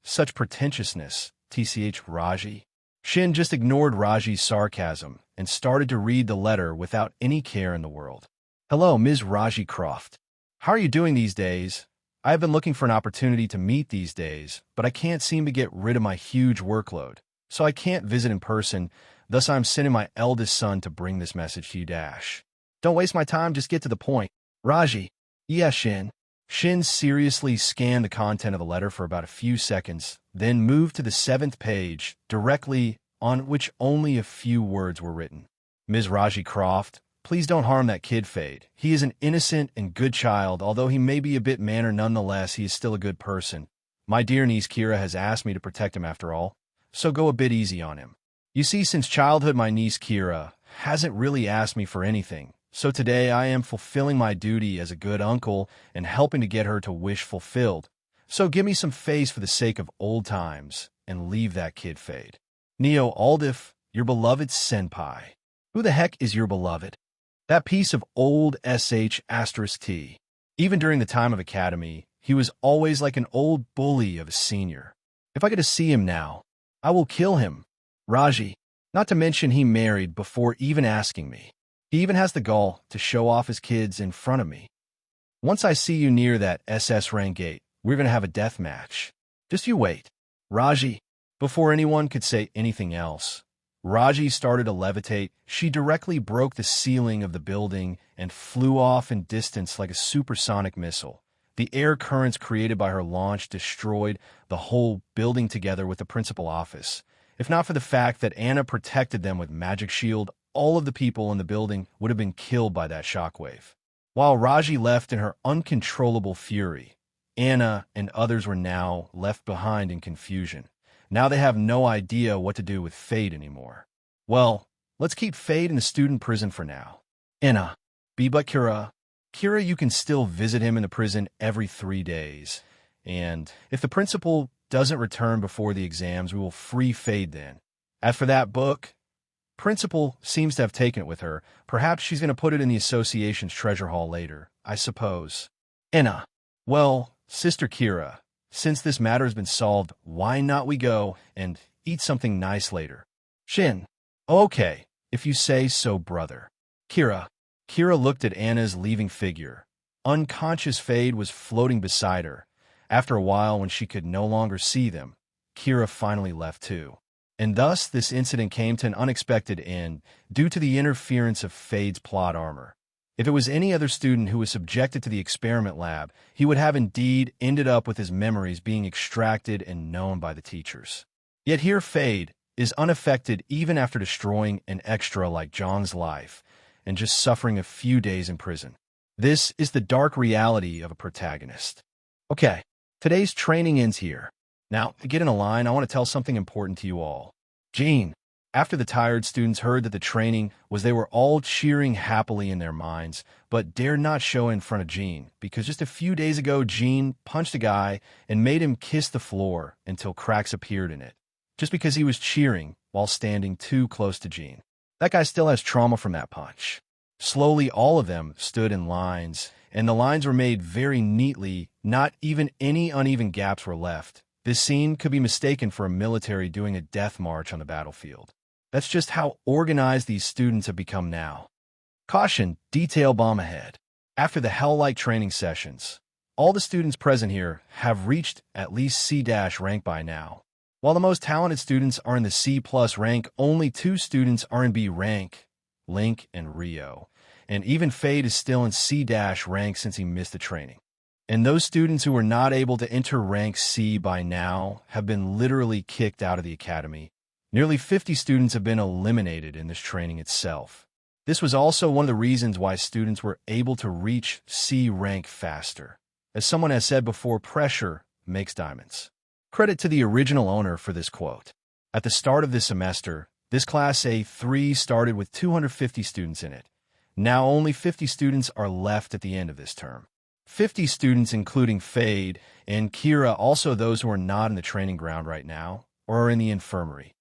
Speaker 1: Such pretentiousness, TCH Raji. Shin just ignored Raji's sarcasm and started to read the letter without any care in the world. Hello, Ms. Raji Croft. How are you doing these days? I have been looking for an opportunity to meet these days, but I can't seem to get rid of my huge workload, so I can't visit in person. Thus, I'm sending my eldest son to bring this message to you. Don't waste my time, just get to the point. Raji. Yes, Shin. Shin seriously scanned the content of the letter for about a few seconds, then moved to the 7th page, directly on which only a few words were written. Ms. Raji Croft, please don't harm that kid Fade. He is an innocent and good child, although he may be a bit mannered nonetheless, he is still a good person. My dear niece Kira has asked me to protect him after all, so go a bit easy on him. You see, since childhood my niece Kira hasn't really asked me for anything, so today I am fulfilling my duty as a good uncle and helping to get her to wish fulfilled. So give me some face for the sake of old times and leave that kid Fade. Neo Aldif, your beloved senpai. Who the heck is your beloved? That piece of old sh*t. Even during the time of Academy, he was always like an old bully of a senior. If I get to see him now, I will kill him. Raji. Not to mention he married before even asking me. He even has the gall to show off his kids in front of me. Once I see you near that SS rank gate, we're going to have a death match. Just you wait. Raji. Before anyone could say anything else, Raji started to levitate. She directly broke the ceiling of the building and flew off in distance like a supersonic missile. The air currents created by her launch destroyed the whole building together with the principal office. If not for the fact that Anna protected them with magic shield, all of the people in the building would have been killed by that shockwave. While Raji left in her uncontrollable fury, Anna and others were now left behind in confusion. Now they have no idea what to do with Fade anymore. Well, let's keep Fade in the student prison for now. Anna, but Kira. Kira, you can still visit him in the prison every 3 days. And if the principal doesn't return before the exams, we will free Fade then. As for that book, Principal seems to have taken it with her. Perhaps she's going to put it in the association's treasure hall later, I suppose. Enna. Well, Sister Kira, since this matter has been solved, why not we go and eat something nice later? Shin. Okay, if you say so, brother. Kira. Kira looked at Anna's leaving figure. Unconscious Fade was floating beside her. After a while, when she could no longer see them, Kira finally left too. And thus this incident came to an unexpected end due to the interference of Fade's plot armor. If it was any other student who was subjected to the experiment lab, he would have indeed ended up with his memories being extracted and known by the teachers. Yet here Fade is unaffected even after destroying an extra like John's life and just suffering a few days in prison. This is the dark reality of a protagonist. Okay, today's training ends here. Now, to get in a line, I want to tell something important to you all. Jean. After the tired students heard that the training was, they were all cheering happily in their minds, but dared not show in front of Jean, because just a few days ago, Jean punched a guy and made him kiss the floor until cracks appeared in it, just because he was cheering while standing too close to Jean. That guy still has trauma from that punch. Slowly, all of them stood in lines, and the lines were made very neatly. Not even any uneven gaps were left. This scene could be mistaken for a military doing a death march on the battlefield. That's just how organized these students have become now. Caution, detail bomb ahead. After the hell-like training sessions, all the students present here have reached at least C- rank by now. While the most talented students are in the C+ rank, only 2 students are in B rank, Link and Rio. And even Fade is still in C- rank since he missed the training. And those students who were not able to enter rank C by now have been literally kicked out of the academy. Nearly 50 students have been eliminated in this training itself. This was also one of the reasons why students were able to reach C rank faster. As someone has said before, pressure makes diamonds. Credit to the original owner for this quote. At the start of this semester, this Class A3 started with 250 students in it. Now only 50 students are left at the end of this term. 50 students including Fade and Kira, also those who are not in the training ground right now or are in the infirmary.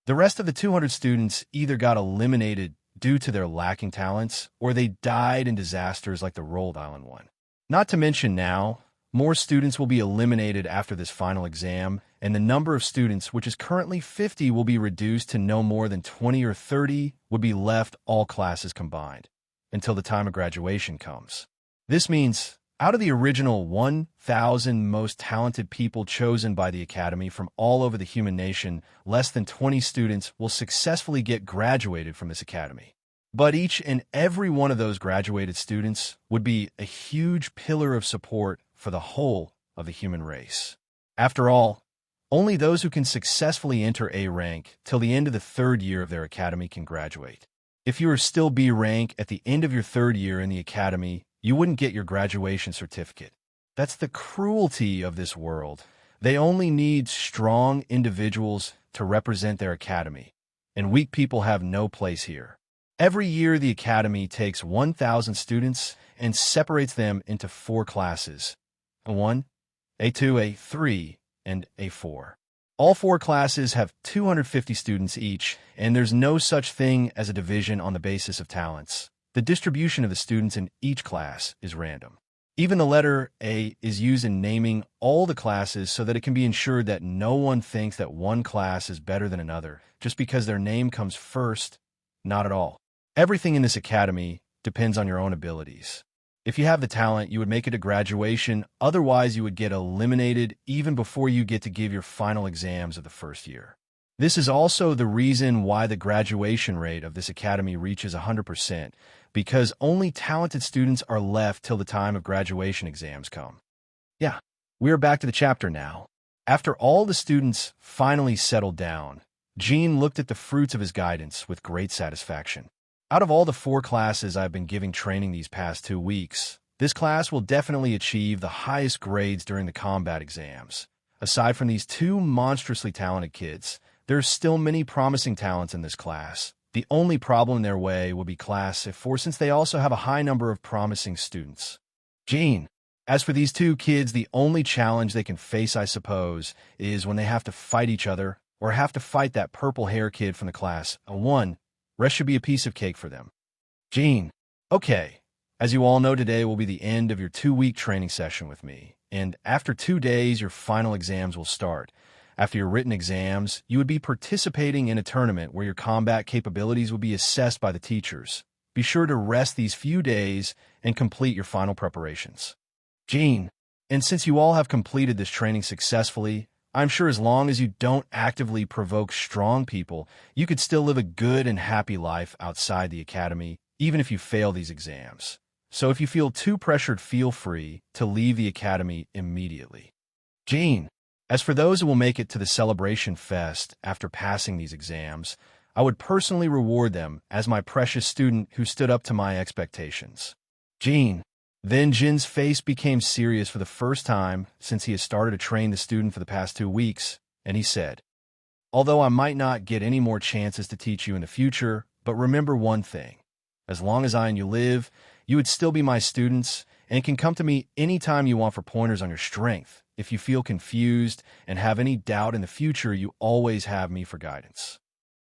Speaker 1: The rest of the 200 students either got eliminated due to their lacking talents or they died in disasters like the Rhode Island one. Not to mention now, more students will be eliminated after this final exam, and the number of students, which is currently 50, will be reduced to no more than 20 or 30 would be left, all classes combined, until the time of graduation comes. This means out of the original 1,000 most talented people chosen by the Academy from all over the human nation, less than 20 students will successfully get graduated from this Academy. But each and every one of those graduated students would be a huge pillar of support for the whole of the human race. After all, only those who can successfully enter A rank till the end of the 3rd year of their Academy can graduate. If you are still B rank at the end of your 3rd year in the Academy, you wouldn't get your graduation certificate. That's the cruelty of this world. They only need strong individuals to represent their academy, and weak people have no place here. Every year, the academy takes 1,000 students and separates them into 4 classes: A1, A2, A3, and A4. All 4 classes have 250 students each, and there's no such thing as a division on the basis of talents. The distribution of the students in each class is random. Even the letter A is used in naming all the classes so that it can be ensured that no one thinks that one class is better than another just because their name comes first. Not at all. Everything in this academy depends on your own abilities. If you have the talent, you would make it to graduation. Otherwise, you would get eliminated even before you get to give your final exams of the 1st year. This is also the reason why the graduation rate of this academy reaches 100%, because only talented students are left till the time of graduation exams come. Yeah, we are back to the chapter now. After all the students finally settled down, Gene looked at the fruits of his guidance with great satisfaction. Out of all the 4 classes I've been giving training these past 2 weeks, this class will definitely achieve the highest grades during the combat exams. Aside from these 2 monstrously talented kids, there's still many promising talents in this class. The only problem in their way would be Class A4, since they also have a high number of promising students. Gene. As for these 2 kids, the only challenge they can face, I suppose, is when they have to fight each other or have to fight that purple hair kid from the class A1, Rest should be a piece of cake for them. Jean, okay. As you all know, today will be the end of your 2-week training session with me, and after 2 days, your final exams will start. After your written exams, you would be participating in a tournament where your combat capabilities would be assessed by the teachers. Be sure to rest these few days and complete your final preparations. Jean, and since you all have completed this training successfully, I'm sure as long as you don't actively provoke strong people, you could still live a good and happy life outside the academy, even if you fail these exams. So if you feel too pressured, feel free to leave the academy immediately. Jean, as for those who will make it to the celebration fest after passing these exams, I would personally reward them as my precious student who stood up to my expectations. Jean, then Jin's face became serious for the first time since he has started to train the student for the past 2 weeks, and he said, although I might not get any more chances to teach you in the future, but remember one thing. As long as I and you live, you would still be my students and can come to me anytime you want for pointers on your strength. If you feel confused and have any doubt in the future, you always have me for guidance.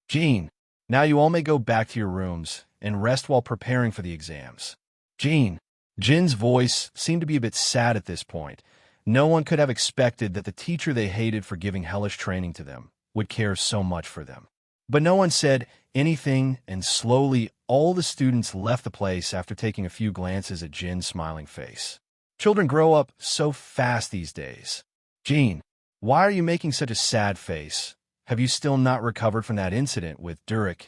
Speaker 1: Jean, now you all may go back to your rooms and rest while preparing for the exams. Jean, Jin's voice seemed to be a bit sad at this point. No one could have expected that the teacher they hated for giving hellish training to them would care so much for them. But no one said anything, and slowly all the students left the place after taking a few glances at Jin's smiling face. Children grow up so fast these days. Jean, why are you making such a sad face? Have you still not recovered from that incident with Durek?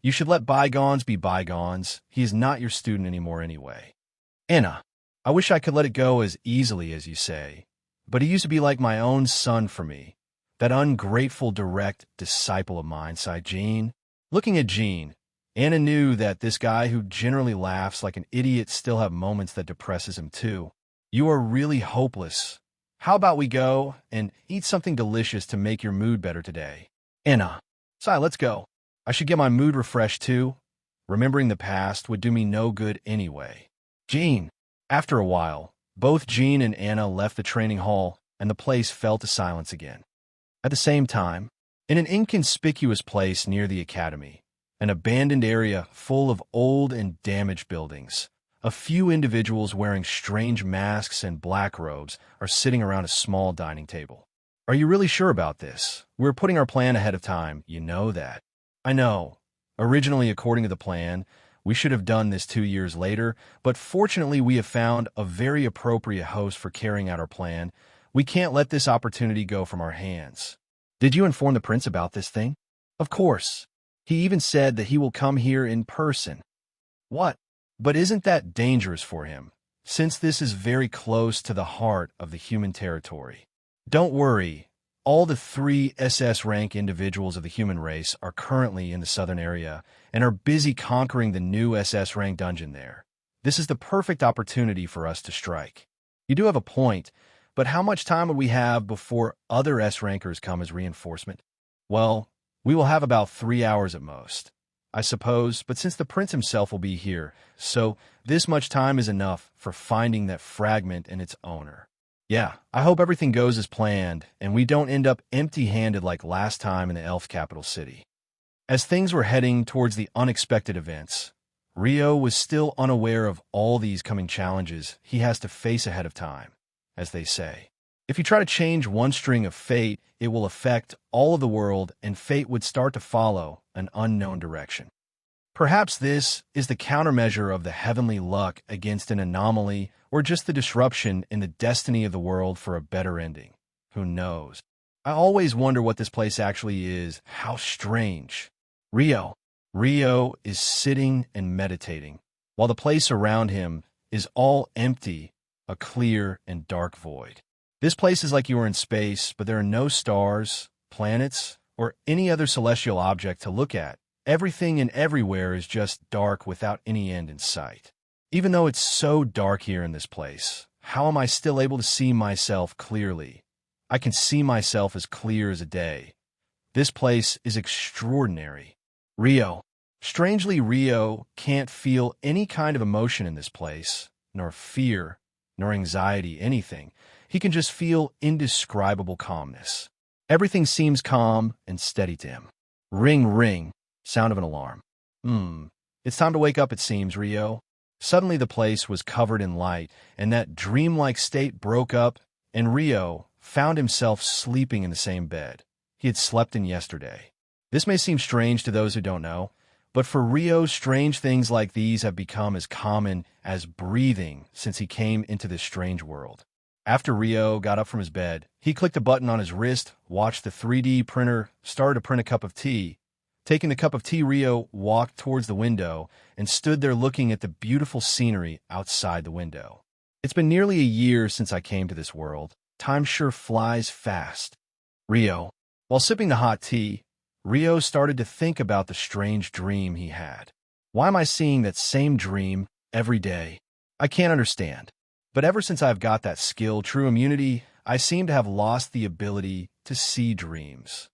Speaker 1: You should let bygones be bygones. He is not your student anymore anyway. Anna, I wish I could let it go as easily as you say, but he used to be like my own son for me. That ungrateful, direct disciple of mine, sighed Jean. Looking at Jean, Anna knew that this guy who generally laughs like an idiot still have moments that depresses him too. You are really hopeless. How about we go and eat something delicious to make your mood better today? Anna, Sai, let's go. I should get my mood refreshed too. Remembering the past would do me no good anyway. Jean, after a while, both Jean and Anna left the training hall, and the place fell to silence again. At the same time, in an inconspicuous place near the academy, an abandoned area full of old and damaged buildings, a few individuals wearing strange masks and black robes are sitting around a small dining table. Are you really sure about this? We're putting our plan ahead of time, you know that. I know. Originally, according to the plan, we should have done this 2 years later, but fortunately we have found a very appropriate host for carrying out our plan. We can't let this opportunity go from our hands. Did you inform the prince about this thing? Of course. He even said that he will come here in person. What? But isn't that dangerous for him, since this is very close to the heart of the human territory? Don't worry. All the 3 SS rank individuals of the human race are currently in the southern area and are busy conquering the new SS rank dungeon there. This is the perfect opportunity for us to strike. You do have a point, but how much time would we have before other S rankers come as reinforcement? Well, we will have about 3 hours at most, I suppose, but since the prince himself will be here, so this much time is enough for finding that fragment and its owner. Yeah, I hope everything goes as planned, and we don't end up empty-handed like last time in the elf capital city. As things were heading towards the unexpected events, Rio was still unaware of all these coming challenges he has to face ahead of time, as they say. If you try to change one string of fate, it will affect all of the world, and fate would start to follow an unknown direction. Perhaps this is the countermeasure of the heavenly luck against an anomaly, or just the disruption in the destiny of the world for a better ending. Who knows? I always wonder what this place actually is. How strange. Rio is sitting and meditating, while the place around him is all empty, a clear and dark void. This place is like you are in space, but there are no stars, planets, or any other celestial object to look at. Everything and everywhere is just dark without any end in sight. Even though it's so dark here in this place, how am I still able to see myself clearly? I can see myself as clear as a day. This place is extraordinary. Strangely, Rio can't feel any kind of emotion in this place, nor fear, nor anxiety, anything. He can just feel indescribable calmness. Everything seems calm and steady to him. Ring, ring, sound of an alarm. It's time to wake up, it seems, Rio. Suddenly the place was covered in light, and that dreamlike state broke up, and Rio found himself sleeping in the same bed he had slept in yesterday. This may seem strange to those who don't know, but for Rio, strange things like these have become as common as breathing since he came into this strange world. After Rio got up from his bed, he clicked a button on his wrist, watched the 3D printer start to print a cup of tea. Taking the cup of tea, Rio walked towards the window and stood there looking at the beautiful scenery outside the window. It's been nearly a year since I came to this world. Time sure flies fast. Rio. While sipping the hot tea, Rio started to think about the strange dream he had. Why am I seeing that same dream every day? I can't understand. But ever since I've got that skill, true immunity, I seem to have lost the ability to see dreams.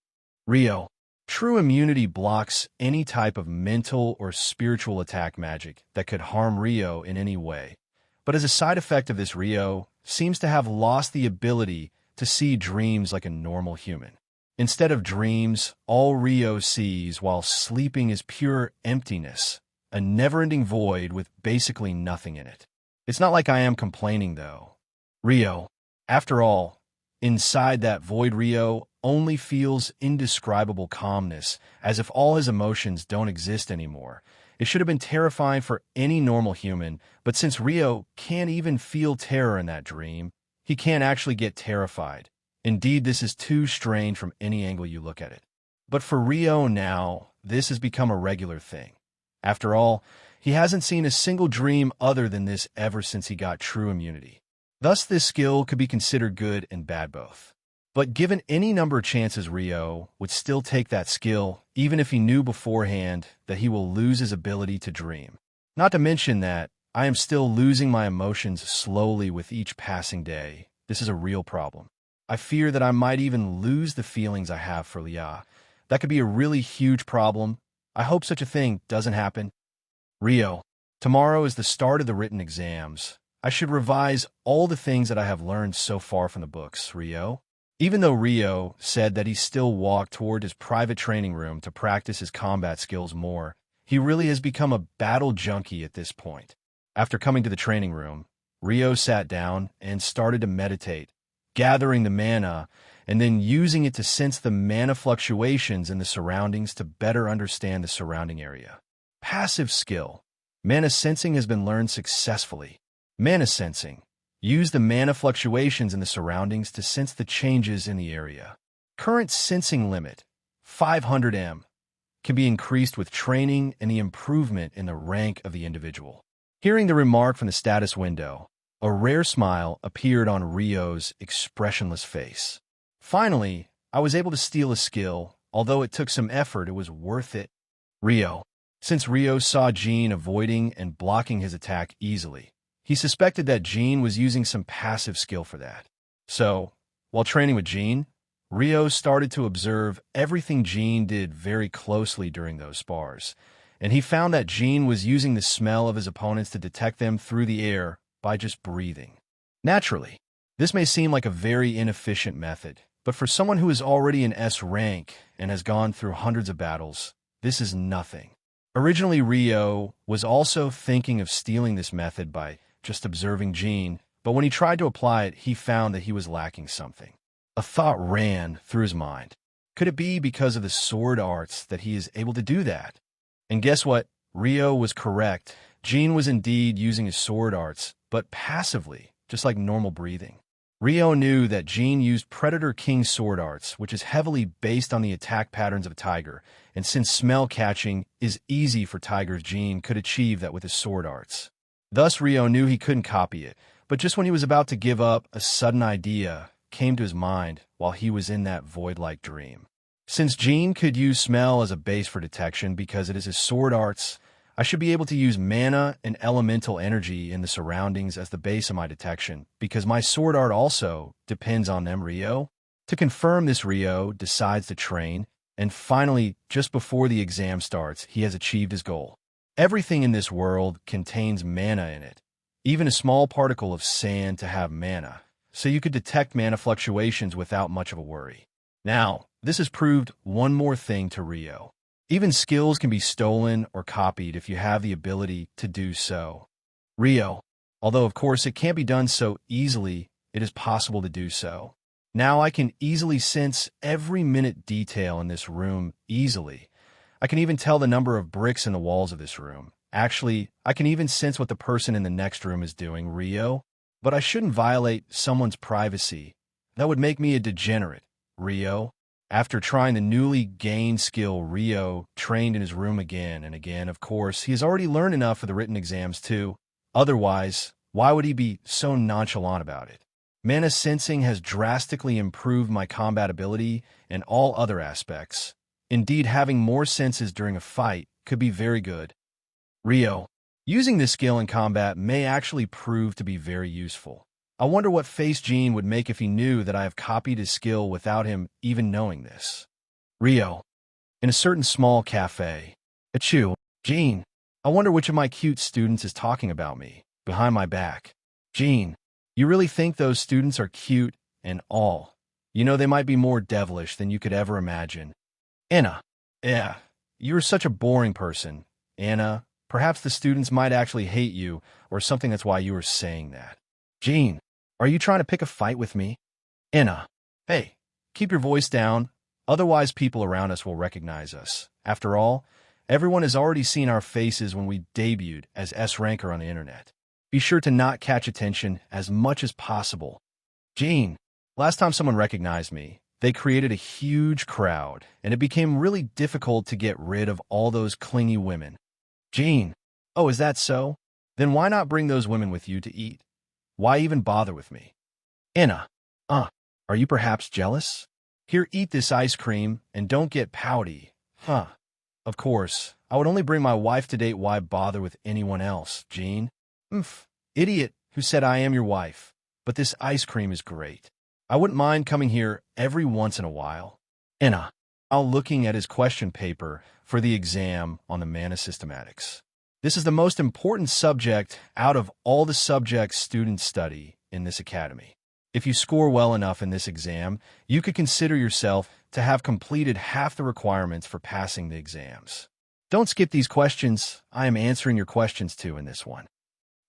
Speaker 1: Rio. True immunity blocks any type of mental or spiritual attack magic that could harm Rio in any way. But as a side effect of this, Rio seems to have lost the ability to see dreams like a normal human. Instead of dreams, all Rio sees while sleeping is pure emptiness, a never-ending void with basically nothing in it. It's not like I am complaining, though. Rio, after all, inside that void, Rio only feels indescribable calmness, as if all his emotions don't exist anymore. It should have been terrifying for any normal human, but since Rio can't even feel terror in that dream, he can't actually get terrified. Indeed, this is too strange from any angle you look at it. But for Rio now, this has become a regular thing. After all, he hasn't seen a single dream other than this ever since he got true immunity. Thus, this skill could be considered good and bad both. But given any number of chances, Rio would still take that skill, even if he knew beforehand that he will lose his ability to dream. Not to mention that I am still losing my emotions slowly with each passing day. This is a real problem. I fear that I might even lose the feelings I have for Leah. That could be a really huge problem. I hope such a thing doesn't happen. Rio, tomorrow is the start of the written exams. I should revise all the things that I have learned so far from the books, Rio. Even though Rio said that he still walked toward his private training room to practice his combat skills more, he really has become a battle junkie at this point. After coming to the training room, Rio sat down and started to meditate, gathering the mana, and then using it to sense the mana fluctuations in the surroundings to better understand the surrounding area. Passive skill. Mana sensing has been learned successfully. Mana sensing. Use the mana fluctuations in the surroundings to sense the changes in the area. Current sensing limit, 500 m, can be increased with training and the improvement in the rank of the individual. Hearing the remark from the status window, a rare smile appeared on Rio's expressionless face. Finally, I was able to steal a skill. Although it took some effort, it was worth it. Rio. Since Rio saw Jean avoiding and blocking his attack easily, he suspected that Jean was using some passive skill for that. So, while training with Jean, Rio started to observe everything Jean did very closely during those spars, and he found that Jean was using the smell of his opponents to detect them through the air by just breathing. Naturally, this may seem like a very inefficient method, but for someone who is already in S rank and has gone through hundreds of battles, this is nothing. Originally, Rio was also thinking of stealing this method by just observing Jean, but when he tried to apply it, he found that he was lacking something. A thought ran through his mind. Could it be because of the sword arts that he is able to do that? And guess what? Rio was correct. Jean was indeed using his sword arts, but passively, just like normal breathing. Rio knew that Jean used Predator King sword arts, which is heavily based on the attack patterns of a tiger, and since smell catching is easy for tigers, Jean could achieve that with his sword arts. Thus, Rio knew he couldn't copy it, but just when he was about to give up, a sudden idea came to his mind while he was in that void-like dream. Since Jean could use smell as a base for detection because it is his sword arts, I should be able to use mana and elemental energy in the surroundings as the base of my detection, because my sword art also depends on them, Rio. To confirm this, Rio decides to train, and finally, just before the exam starts, he has achieved his goal. Everything in this world contains mana in it, even a small particle of sand to have mana, so you could detect mana fluctuations without much of a worry. Now, this has proved one more thing to Rio. Even skills can be stolen or copied if you have the ability to do so. Rio. Although, of course, it can't be done so easily, it is possible to do so. Now I can easily sense every minute detail in this room easily. I can even tell the number of bricks in the walls of this room. Actually, I can even sense what the person in the next room is doing, Rio. But I shouldn't violate someone's privacy. That would make me a degenerate, Rio. After trying the newly gained skill, Rio trained in his room again and again. Of course, he has already learned enough for the written exams too. Otherwise, why would he be so nonchalant about it? Mana sensing has drastically improved my combat ability and all other aspects. Indeed, having more senses during a fight could be very good. Rio. Using this skill in combat may actually prove to be very useful. I wonder what face Gene would make if he knew that I have copied his skill without him even knowing this. Rio. In a certain small cafe. Achoo. Gene. I wonder which of my cute students is talking about me, behind my back. Gene. You really think those students are cute and all? You know, they might be more devilish than you could ever imagine. Anna. Yeah. You're such a boring person. Anna. Perhaps the students might actually hate you, or something. That's why you were saying that. Gene. Are you trying to pick a fight with me? Anna. Hey, keep your voice down, otherwise people around us will recognize us. After all, everyone has already seen our faces when we debuted as S-Ranker on the internet. Be sure to not catch attention as much as possible. Gene. Last time someone recognized me, they created a huge crowd, and it became really difficult to get rid of all those clingy women. Gene. Oh, is that so? Then why not bring those women with you to eat? Why even bother with me? Anna. Are you perhaps jealous? Here, eat this ice cream, and don't get pouty. Of course, I would only bring my wife to date. Why bother with anyone else, Gene? Idiot who said I am your wife. But this ice cream is great. I wouldn't mind coming here every once in a while. Anna. While looking at his question paper for the exam on the mana systematics. This is the most important subject out of all the subjects students study in this academy. If you score well enough in this exam, you could consider yourself to have completed half the requirements for passing the exams. Don't skip these questions. I am answering your questions too in this one.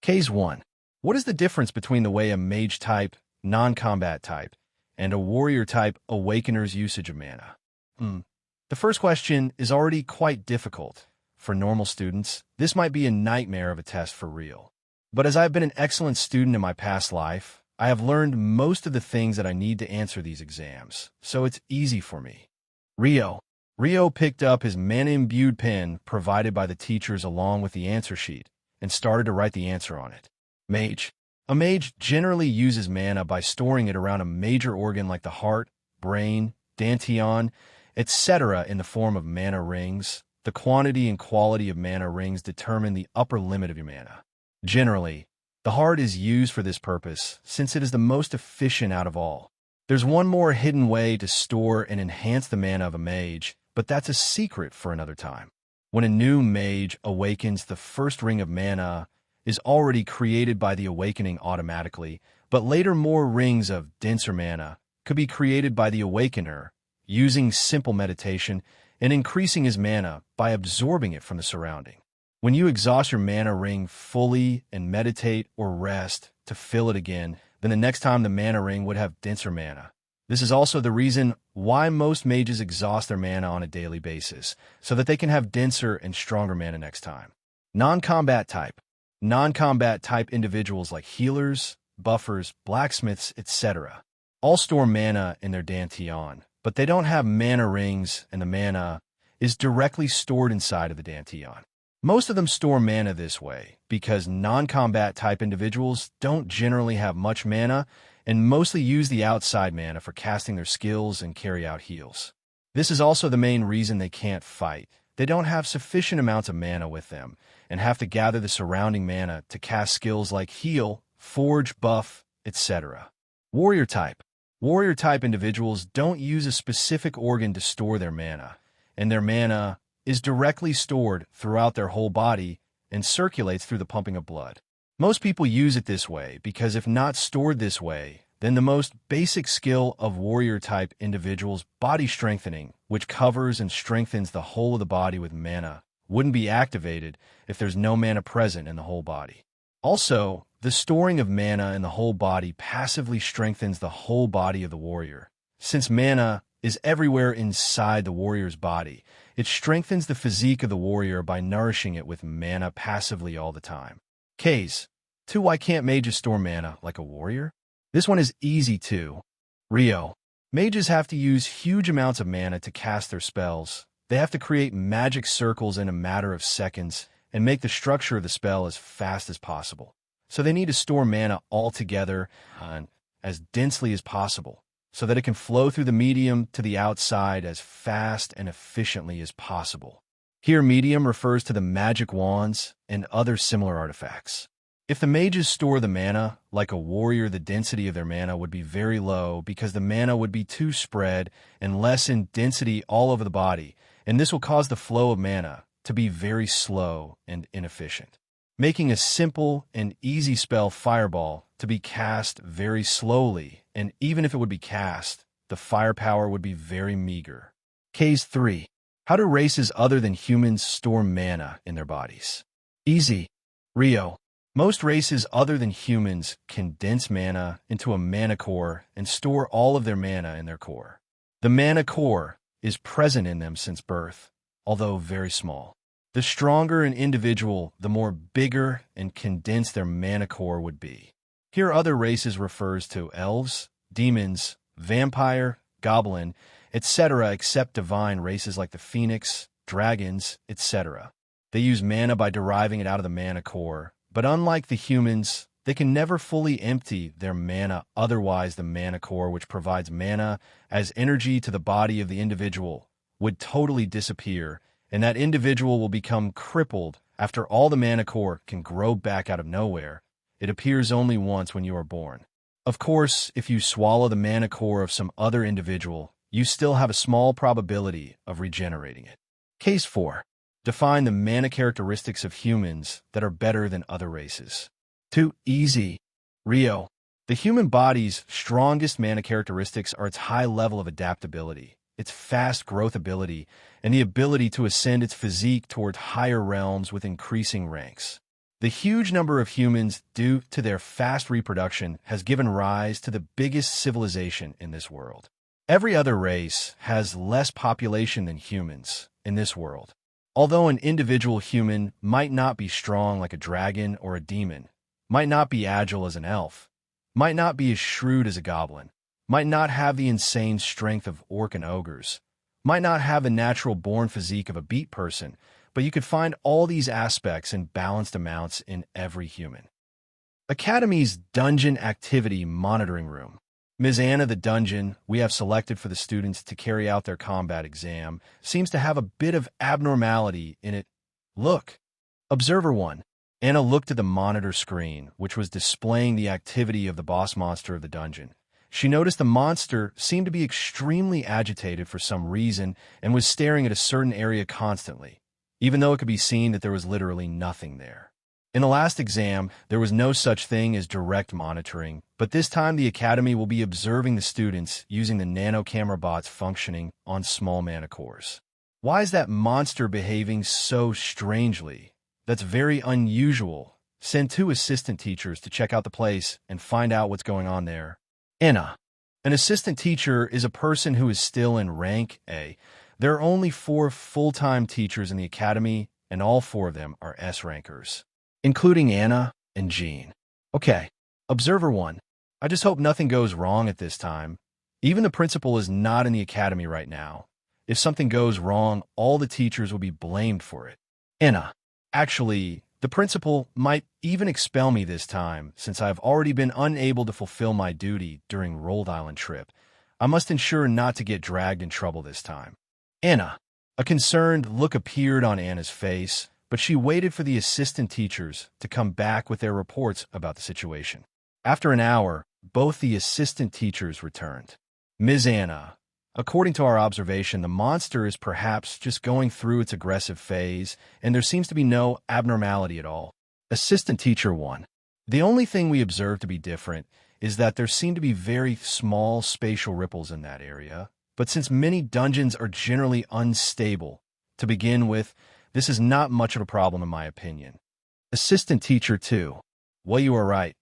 Speaker 1: Case 1. What is the difference between the way a mage type, non-combat type, and a warrior type awakener's usage of mana? The first question is already quite difficult. For normal students, this might be a nightmare of a test for real. But as I've been an excellent student in my past life, I have learned most of the things that I need to answer these exams, so it's easy for me. Rio. Rio picked up his mana-imbued pen provided by the teachers along with the answer sheet and started to write the answer on it. Mage. A mage generally uses mana by storing it around a major organ like the heart, brain, dantian, etc. in the form of mana rings. The quantity and quality of mana rings determine the upper limit of your mana. Generally, the heart is used for this purpose since it is the most efficient out of all. There's one more hidden way to store and enhance the mana of a mage, but that's a secret for another time. When a new mage awakens, the first ring of mana is already created by the awakening automatically, but later more rings of denser mana could be created by the awakener using simple meditation and increasing his mana by absorbing it from the surrounding. When you exhaust your mana ring fully and meditate or rest to fill it again, then the next time the mana ring would have denser mana. This is also the reason why most mages exhaust their mana on a daily basis, so that they can have denser and stronger mana next time. Non-combat type. Non-combat type individuals like healers, buffers, blacksmiths, etc. all store mana in their dantian, but they don't have mana rings, and the mana is directly stored inside of the dantian. Most of them store mana this way because non-combat type individuals don't generally have much mana and mostly use the outside mana for casting their skills and carry out heals. This is also the main reason they can't fight. They don't have sufficient amounts of mana with them and have to gather the surrounding mana to cast skills like heal, forge, buff, etc. Warrior type. Warrior type individuals don't use a specific organ to store their mana, and their mana is directly stored throughout their whole body and circulates through the pumping of blood. Most people use it this way because if not stored this way, then the most basic skill of warrior-type individuals, body strengthening, which covers and strengthens the whole of the body with mana, wouldn't be activated if there's no mana present in the whole body. Also, the storing of mana in the whole body passively strengthens the whole body of the warrior. Since mana is everywhere inside the warrior's body, it strengthens the physique of the warrior by nourishing it with mana passively all the time. Case 2. Why can't mages store mana like a warrior? This one is easy too. Rio. Mages have to use huge amounts of mana to cast their spells. They have to create magic circles in a matter of seconds and make the structure of the spell as fast as possible. So they need to store mana all together as densely as possible, so that it can flow through the medium to the outside as fast and efficiently as possible. Here, medium refers to the magic wands and other similar artifacts. If the mages store the mana like a warrior, the density of their mana would be very low because the mana would be too spread and less in density all over the body, and this will cause the flow of mana to be very slow and inefficient, making a simple and easy spell, Fireball, to be cast very slowly, and even if it would be cast, the firepower would be very meager. Case 3. How do races other than humans store mana in their bodies? Easy. Rio. Most races other than humans condense mana into a mana core and store all of their mana in their core. The mana core is present in them since birth, although very small. The stronger an individual, the more bigger and condensed their mana core would be. Here other races refers to elves, demons, vampire, goblin, etc., except divine races like the phoenix, dragons, etc. They use mana by deriving it out of the mana core, but unlike the humans, they can never fully empty their mana, otherwise the mana core, which provides mana as energy to the body of the individual, would totally disappear, and that individual will become crippled after all the mana core can grow back out of nowhere. It appears only once when you are born. Of course, if you swallow the mana core of some other individual, you still have a small probability of regenerating it. Case 4. Define the mana characteristics of humans that are better than other races. 2. Easy. Rio. The human body's strongest mana characteristics are its high level of adaptability, its fast growth ability, and the ability to ascend its physique toward higher realms with increasing ranks. The huge number of humans due to their fast reproduction has given rise to the biggest civilization in this world. Every other race has less population than humans in this world. Although an individual human might not be strong like a dragon or a demon, might not be agile as an elf, might not be as shrewd as a goblin, might not have the insane strength of orc and ogres, might not have the natural-born physique of a beat person, but you could find all these aspects in balanced amounts in every human. Academy's Dungeon Activity Monitoring Room. Ms. Anna, the dungeon we have selected for the students to carry out their combat exam, seems to have a bit of abnormality in it. Look. Observer 1. Anna looked at the monitor screen, which was displaying the activity of the boss monster of the dungeon. She noticed the monster seemed to be extremely agitated for some reason and was staring at a certain area constantly, even though it could be seen that there was literally nothing there. In the last exam, there was no such thing as direct monitoring, but this time the Academy will be observing the students using the nano camera bots functioning on small mana cores. Why is that monster behaving so strangely? That's very unusual. Send 2 assistant teachers to check out the place and find out what's going on there. Anna. An assistant teacher is a person who is still in rank A. There are only 4 full-time teachers in the Academy, and all 4 of them are S-rankers, including Anna and Jean. Okay. Observer 1. I just hope nothing goes wrong at this time. Even the principal is not in the Academy right now. If something goes wrong, all the teachers will be blamed for it. Anna. Actually, the principal might even expel me this time, since I have already been unable to fulfill my duty during Rhode Island trip. I must ensure not to get dragged in trouble this time. Anna. A concerned look appeared on Anna's face, but she waited for the assistant teachers to come back with their reports about the situation. After an hour, both the assistant teachers returned. Ms. Anna, according to our observation, the monster is perhaps just going through its aggressive phase, and there seems to be no abnormality at all. Assistant Teacher 1. The only thing we observe to be different is that there seem to be very small spatial ripples in that area, but since many dungeons are generally unstable to begin with, this is not much of a problem in my opinion. Assistant teacher 2. Well, you are right.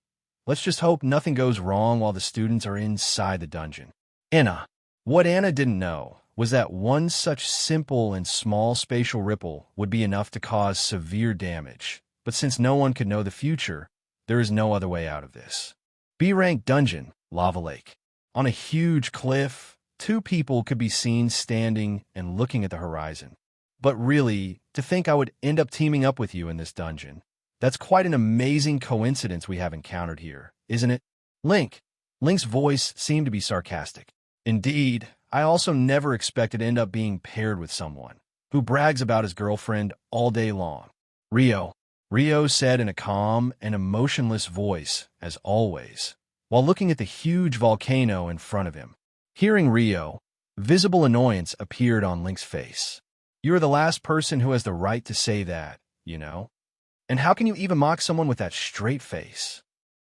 Speaker 1: Let's just hope nothing goes wrong while the students are inside the dungeon. Anna. What Anna didn't know was that one such simple and small spatial ripple would be enough to cause severe damage. But since no one could know the future, there is no other way out of this. B-rank dungeon, lava lake. On a huge cliff, 2 people could be seen standing and looking at the horizon. But really, to think I would end up teaming up with you in this dungeon, that's quite an amazing coincidence we have encountered here, isn't it? Link. Link's voice seemed to be sarcastic. Indeed, I also never expected to end up being paired with someone who brags about his girlfriend all day long. Rio. Rio said in a calm and emotionless voice, as always, while looking at the huge volcano in front of him. Hearing Rio, visible annoyance appeared on Link's face. You are the last person who has the right to say that, you know? And how can you even mock someone with that straight face?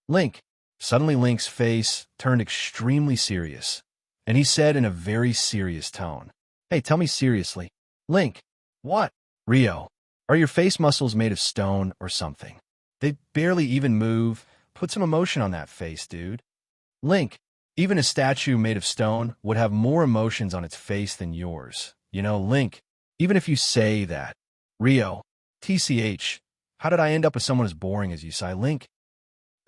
Speaker 1: Link. Suddenly Link's face turned extremely serious, and he said in a very serious tone, Hey, tell me seriously. Link. What? Rio. Are your face muscles made of stone or something? They barely even move. Put some emotion on that face, dude. Link. Even a statue made of stone would have more emotions on its face than yours. You know, Link, even if you say that. Rio. TCH. How did I end up with someone as boring as you, Sai? Link.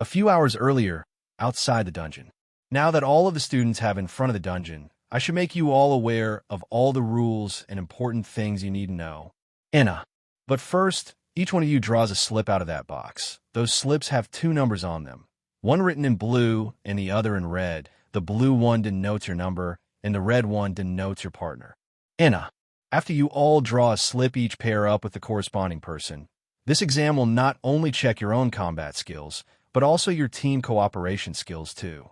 Speaker 1: A few hours earlier, outside the dungeon. Now that all of the students have in front of the dungeon, I should make you all aware of all the rules and important things you need to know. Anna. But first, each one of you draws a slip out of that box. Those slips have 2 numbers on them, one written in blue and the other in red. The blue one denotes your number, and the red one denotes your partner. Anna. After you all draw a slip, each pair up with the corresponding person. This exam will not only check your own combat skills, but also your team cooperation skills too.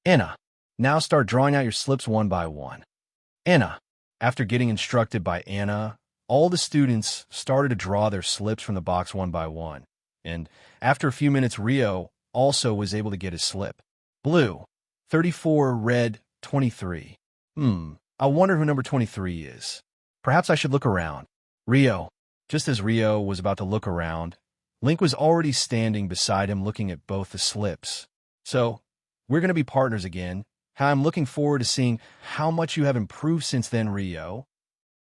Speaker 1: Anna. Now start drawing out your slips one by one. Anna. After getting instructed by Anna, all the students started to draw their slips from the box one by one, and after a few minutes, Rio also was able to get his slip. Blue, 34, red, 23. I wonder who number 23 is. Perhaps I should look around. Rio. Just as Rio was about to look around, Link was already standing beside him looking at both the slips. So, we're going to be partners again. I'm looking forward to seeing how much you have improved since then, Rio.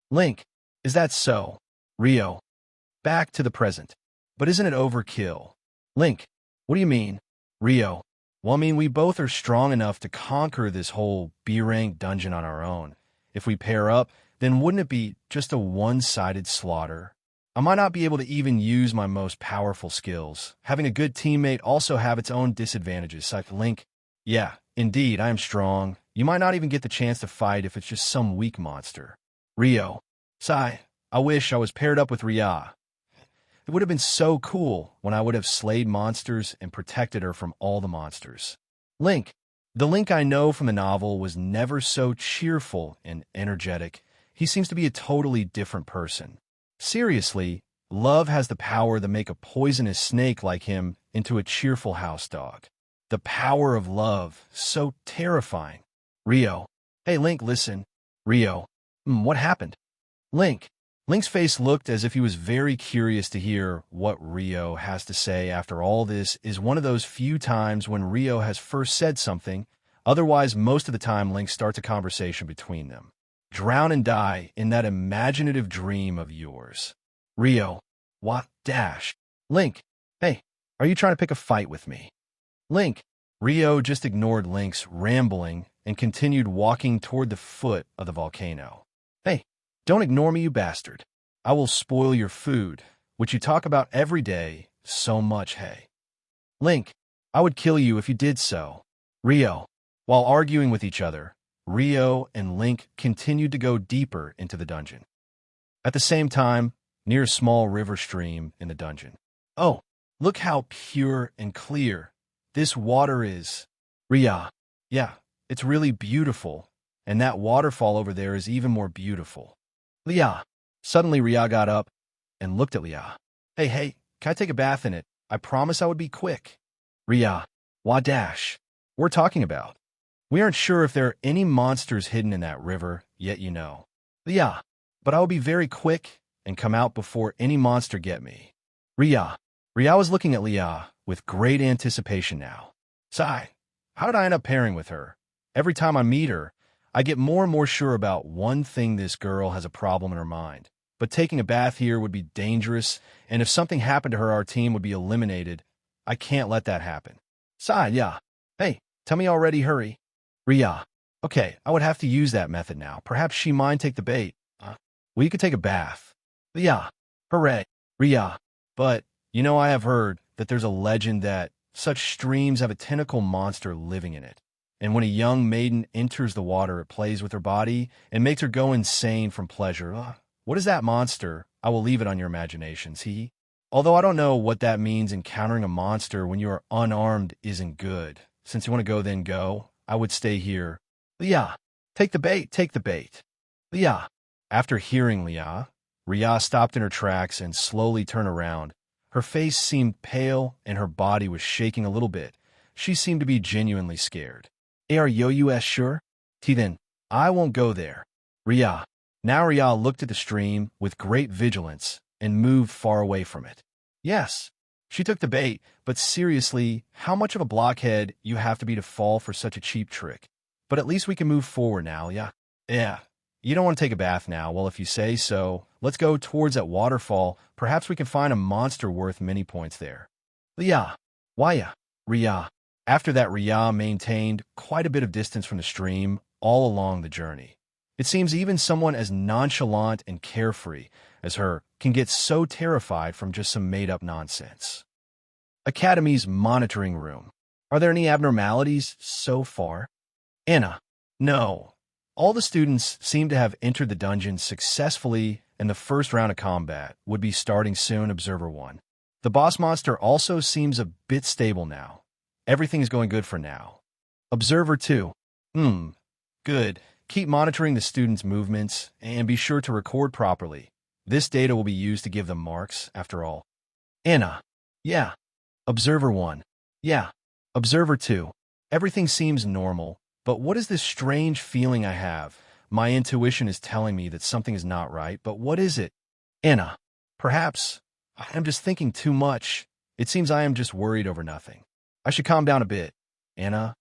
Speaker 1: Link. Is that so? Rio. Back to the present. But isn't it overkill? Link. What do you mean? Rio. Well, I mean, we both are strong enough to conquer this whole B-rank dungeon on our own. If we pair up, then wouldn't it be just a one-sided slaughter? I might not be able to even use my most powerful skills. Having a good teammate also have its own disadvantages. Like Link. Yeah, indeed, I am strong. You might not even get the chance to fight if it's just some weak monster. Rio. Sai, I wish I was paired up with Ria. It would have been so cool when I would have slayed monsters and protected her from all the monsters. Link. The Link I know from the novel was never so cheerful and energetic. He seems to be a totally different person. Seriously, love has the power to make a poisonous snake like him into a cheerful house dog. The power of love, so terrifying. Rio. Hey, Link, listen. Rio. What happened? Link. Link's face looked as if he was very curious to hear what Rio has to say. After all, this is one of those few times when Rio has first said something. Otherwise, most of the time, Link starts a conversation between them. Drown and die in that imaginative dream of yours. Rio. What? Dash. Link. Hey, are you trying to pick a fight with me? Link. Rio just ignored Link's rambling and continued walking toward the foot of the volcano. Hey. Don't ignore me, you bastard. I will spoil your food, which you talk about every day so much, hey. Link. I would kill you if you did so. Rio. While arguing with each other, Rio and Link continued to go deeper into the dungeon. At the same time, near a small river stream in the dungeon. Oh, look how pure and clear this water is. Ria. Yeah, it's really beautiful, and that waterfall over there is even more beautiful. Lia. Suddenly, Ria got up and looked at Lia. Hey, can I take a bath in it? I promise I would be quick. Ria. Wadash. we're talking about. We aren't sure if there are any monsters hidden in that river, yet you know. Yeah, but I will be very quick and come out before any monster get me. Ria. Ria was looking at Leah with great anticipation now. Sigh. How did I end up pairing with her? Every time I meet her, I get more and more sure about one thing: this girl has a problem in her mind. But taking a bath here would be dangerous, and if something happened to her, our team would be eliminated. I can't let that happen. Sigh, yeah. Hey, tell me already, hurry. Ria. Okay, I would have to use that method now. Perhaps she might take the bait. Well, you could take a bath. Yeah. Hooray. Ria. But, I have heard that there's a legend that such streams have a tentacle monster living in it. And when a young maiden enters the water, it plays with her body and makes her go insane from pleasure. What is that monster? I will leave it on your imaginations. Although I don't know what that means, encountering a monster when you are unarmed isn't good. Since you want to go, then go. I would stay here. Leah, take the bait, take the bait. Leah. After hearing Leah, Ria stopped in her tracks and slowly turned around. Her face seemed pale and her body was shaking a little bit. She seemed to be genuinely scared. Are you sure? Then, I won't go there. Ria. Now Ria looked at the stream with great vigilance and moved far away from it. Yes, she took the bait, but seriously, how much of a blockhead you have to be to fall for such a cheap trick? But at least we can move forward now, yeah? Yeah. You don't want to take a bath now. Well, if you say so, let's go towards that waterfall. Perhaps we can find a monster worth many points there. Ria. Why? Ria. After that, Ria maintained quite a bit of distance from the stream all along the journey. It seems even someone as nonchalant and carefree as her can get so terrified from just some made-up nonsense. Academy's monitoring room. Are there any abnormalities so far? Anna. No. All the students seem to have entered the dungeon successfully, and the first round of combat would be starting soon. Observer 1. The boss monster also seems a bit stable now. Everything is going good for now. Observer 2. Good. Keep monitoring the students' movements and be sure to record properly. This data will be used to give them marks, after all. Anna. Yeah. Observer 1. Yeah. Observer 2. Everything seems normal, but what is this strange feeling I have? My intuition is telling me that something is not right, but what is it? Anna. Perhaps I am just thinking too much. It seems I am just worried over nothing. I should calm down a bit. Anna.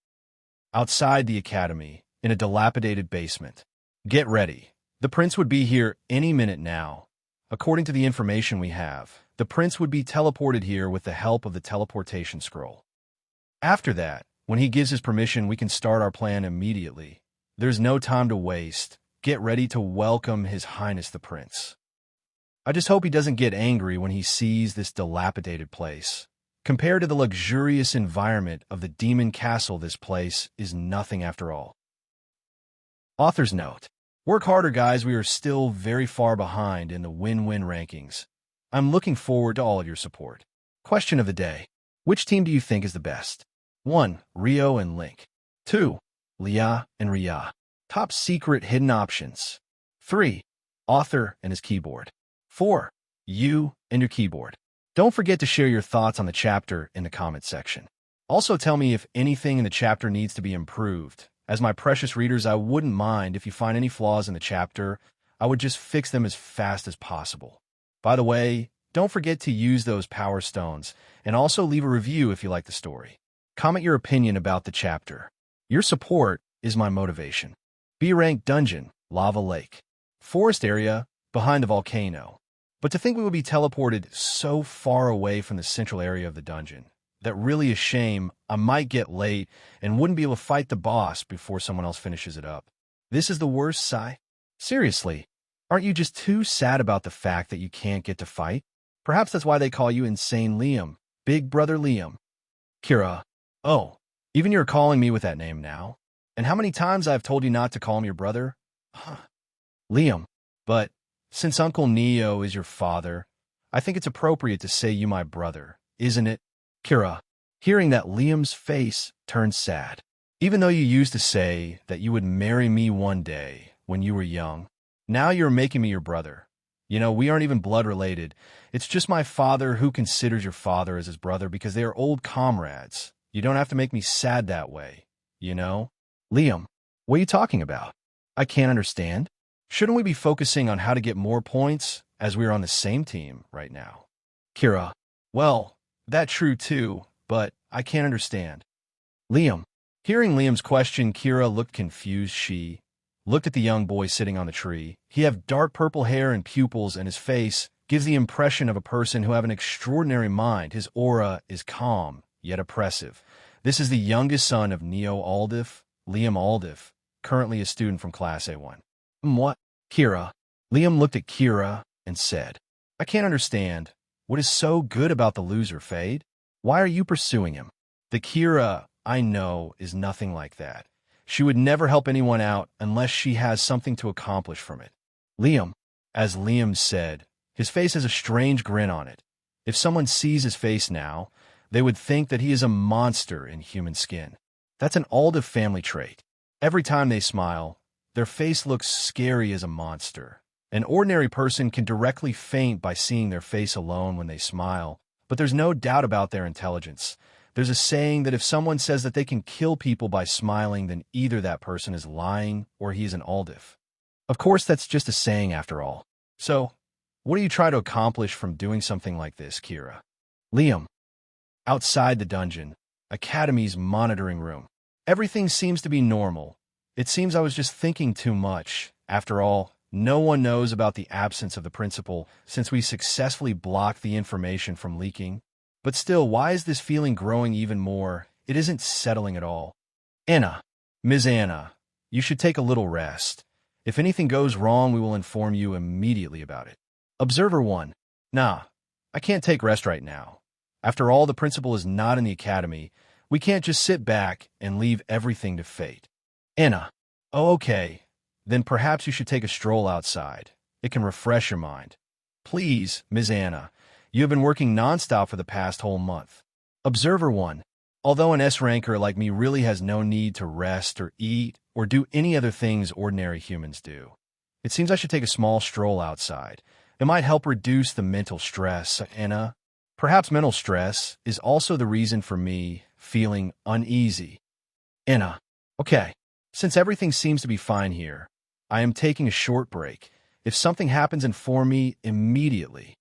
Speaker 1: Outside the academy, in a dilapidated basement. Get ready. The prince would be here any minute now. According to the information we have, the prince would be teleported here with the help of the teleportation scroll. After that, when he gives his permission, we can start our plan immediately. There's no time to waste. Get ready to welcome His Highness the Prince. I just hope he doesn't get angry when he sees this dilapidated place. Compared to the luxurious environment of the demon castle, this place is nothing after all. Author's note. Work harder, guys. We are still very far behind in the win-win rankings. I'm looking forward to all of your support. Question of the day. Which team do you think is the best? 1. Rio and Link. 2. Leah and Ria. Top secret hidden options. 3. Author and his keyboard. 4. You and your keyboard. Don't forget to share your thoughts on the chapter in the comment section. Also tell me if anything in the chapter needs to be improved. As my precious readers, I wouldn't mind if you find any flaws in the chapter. I would just fix them as fast as possible. By the way, don't forget to use those power stones, and also leave a review if you like the story. Comment your opinion about the chapter. Your support is my motivation. B-rank dungeon, lava lake. Forest area, behind the volcano. But to think we would be teleported so far away from the central area of the dungeon, that really a shame. I might get late and wouldn't be able to fight the boss before someone else finishes it up. This is the worst, Sigh. Seriously, aren't you just too sad about the fact that you can't get to fight? Perhaps that's why they call you Insane Liam, Big Brother Liam. Kira. Oh, even you're calling me with that name now? And how many times I've told you not to call me your brother? Liam. But since Uncle Neo is your father, I think it's appropriate to say you my brother, isn't it? Kira. Hearing that, Liam's face turned sad. Even though you used to say that you would marry me one day when you were young, now you're making me your brother. We aren't even blood related. It's just my father who considers your father as his brother because they are old comrades. You don't have to make me sad that way. you know? Liam, what are you talking about? I can't understand. Shouldn't we be focusing on how to get more points as we're on the same team right now? Kira, well, that's true too, but I can't understand. Liam. Hearing Liam's question, Kira looked confused. She looked at the young boy sitting on the tree. He had dark purple hair and pupils, and his face gives the impression of a person who have an extraordinary mind. His aura is calm, yet oppressive. This is the youngest son of Neo Aldif, Liam Aldif, currently a student from Class A1. What? Kira. Liam looked at Kira and said, I can't understand. What is so good about the loser, Fade? Why are you pursuing him? The Kira I know is nothing like that. She would never help anyone out unless she has something to accomplish from it. Liam, as Liam said, his face has a strange grin on it. If someone sees his face now, they would think that he is a monster in human skin. That's an Aldif family trait. Every time they smile, their face looks scary as a monster. An ordinary person can directly faint by seeing their face alone when they smile, but there's no doubt about their intelligence. There's a saying that if someone says that they can kill people by smiling, then either that person is lying or he's an Aldif. Of course, that's just a saying after all. So, what do you try to accomplish from doing something like this, Kira? Liam. Outside the dungeon, Academy's monitoring room. Everything seems to be normal. It seems I was just thinking too much. After all, no one knows about the absence of the principal since we successfully blocked the information from leaking. But still, why is this feeling growing even more? It isn't settling at all. Anna, Ms. Anna, you should take a little rest. If anything goes wrong, we will inform you immediately about it. Observer 1. Nah, I can't take rest right now. After all, the principal is not in the academy. We can't just sit back and leave everything to fate. Anna. Oh, okay. Then perhaps you should take a stroll outside. It can refresh your mind. Please, Ms. Anna. You have been working nonstop for the past whole month. Observer 1. Although an S-ranker like me really has no need to rest or eat or do any other things ordinary humans do, it seems I should take a small stroll outside. It might help reduce the mental stress, Anna. Perhaps mental stress is also the reason for me feeling uneasy. Anna. Okay. Since everything seems to be fine here, I am taking a short break. If something happens, inform me immediately.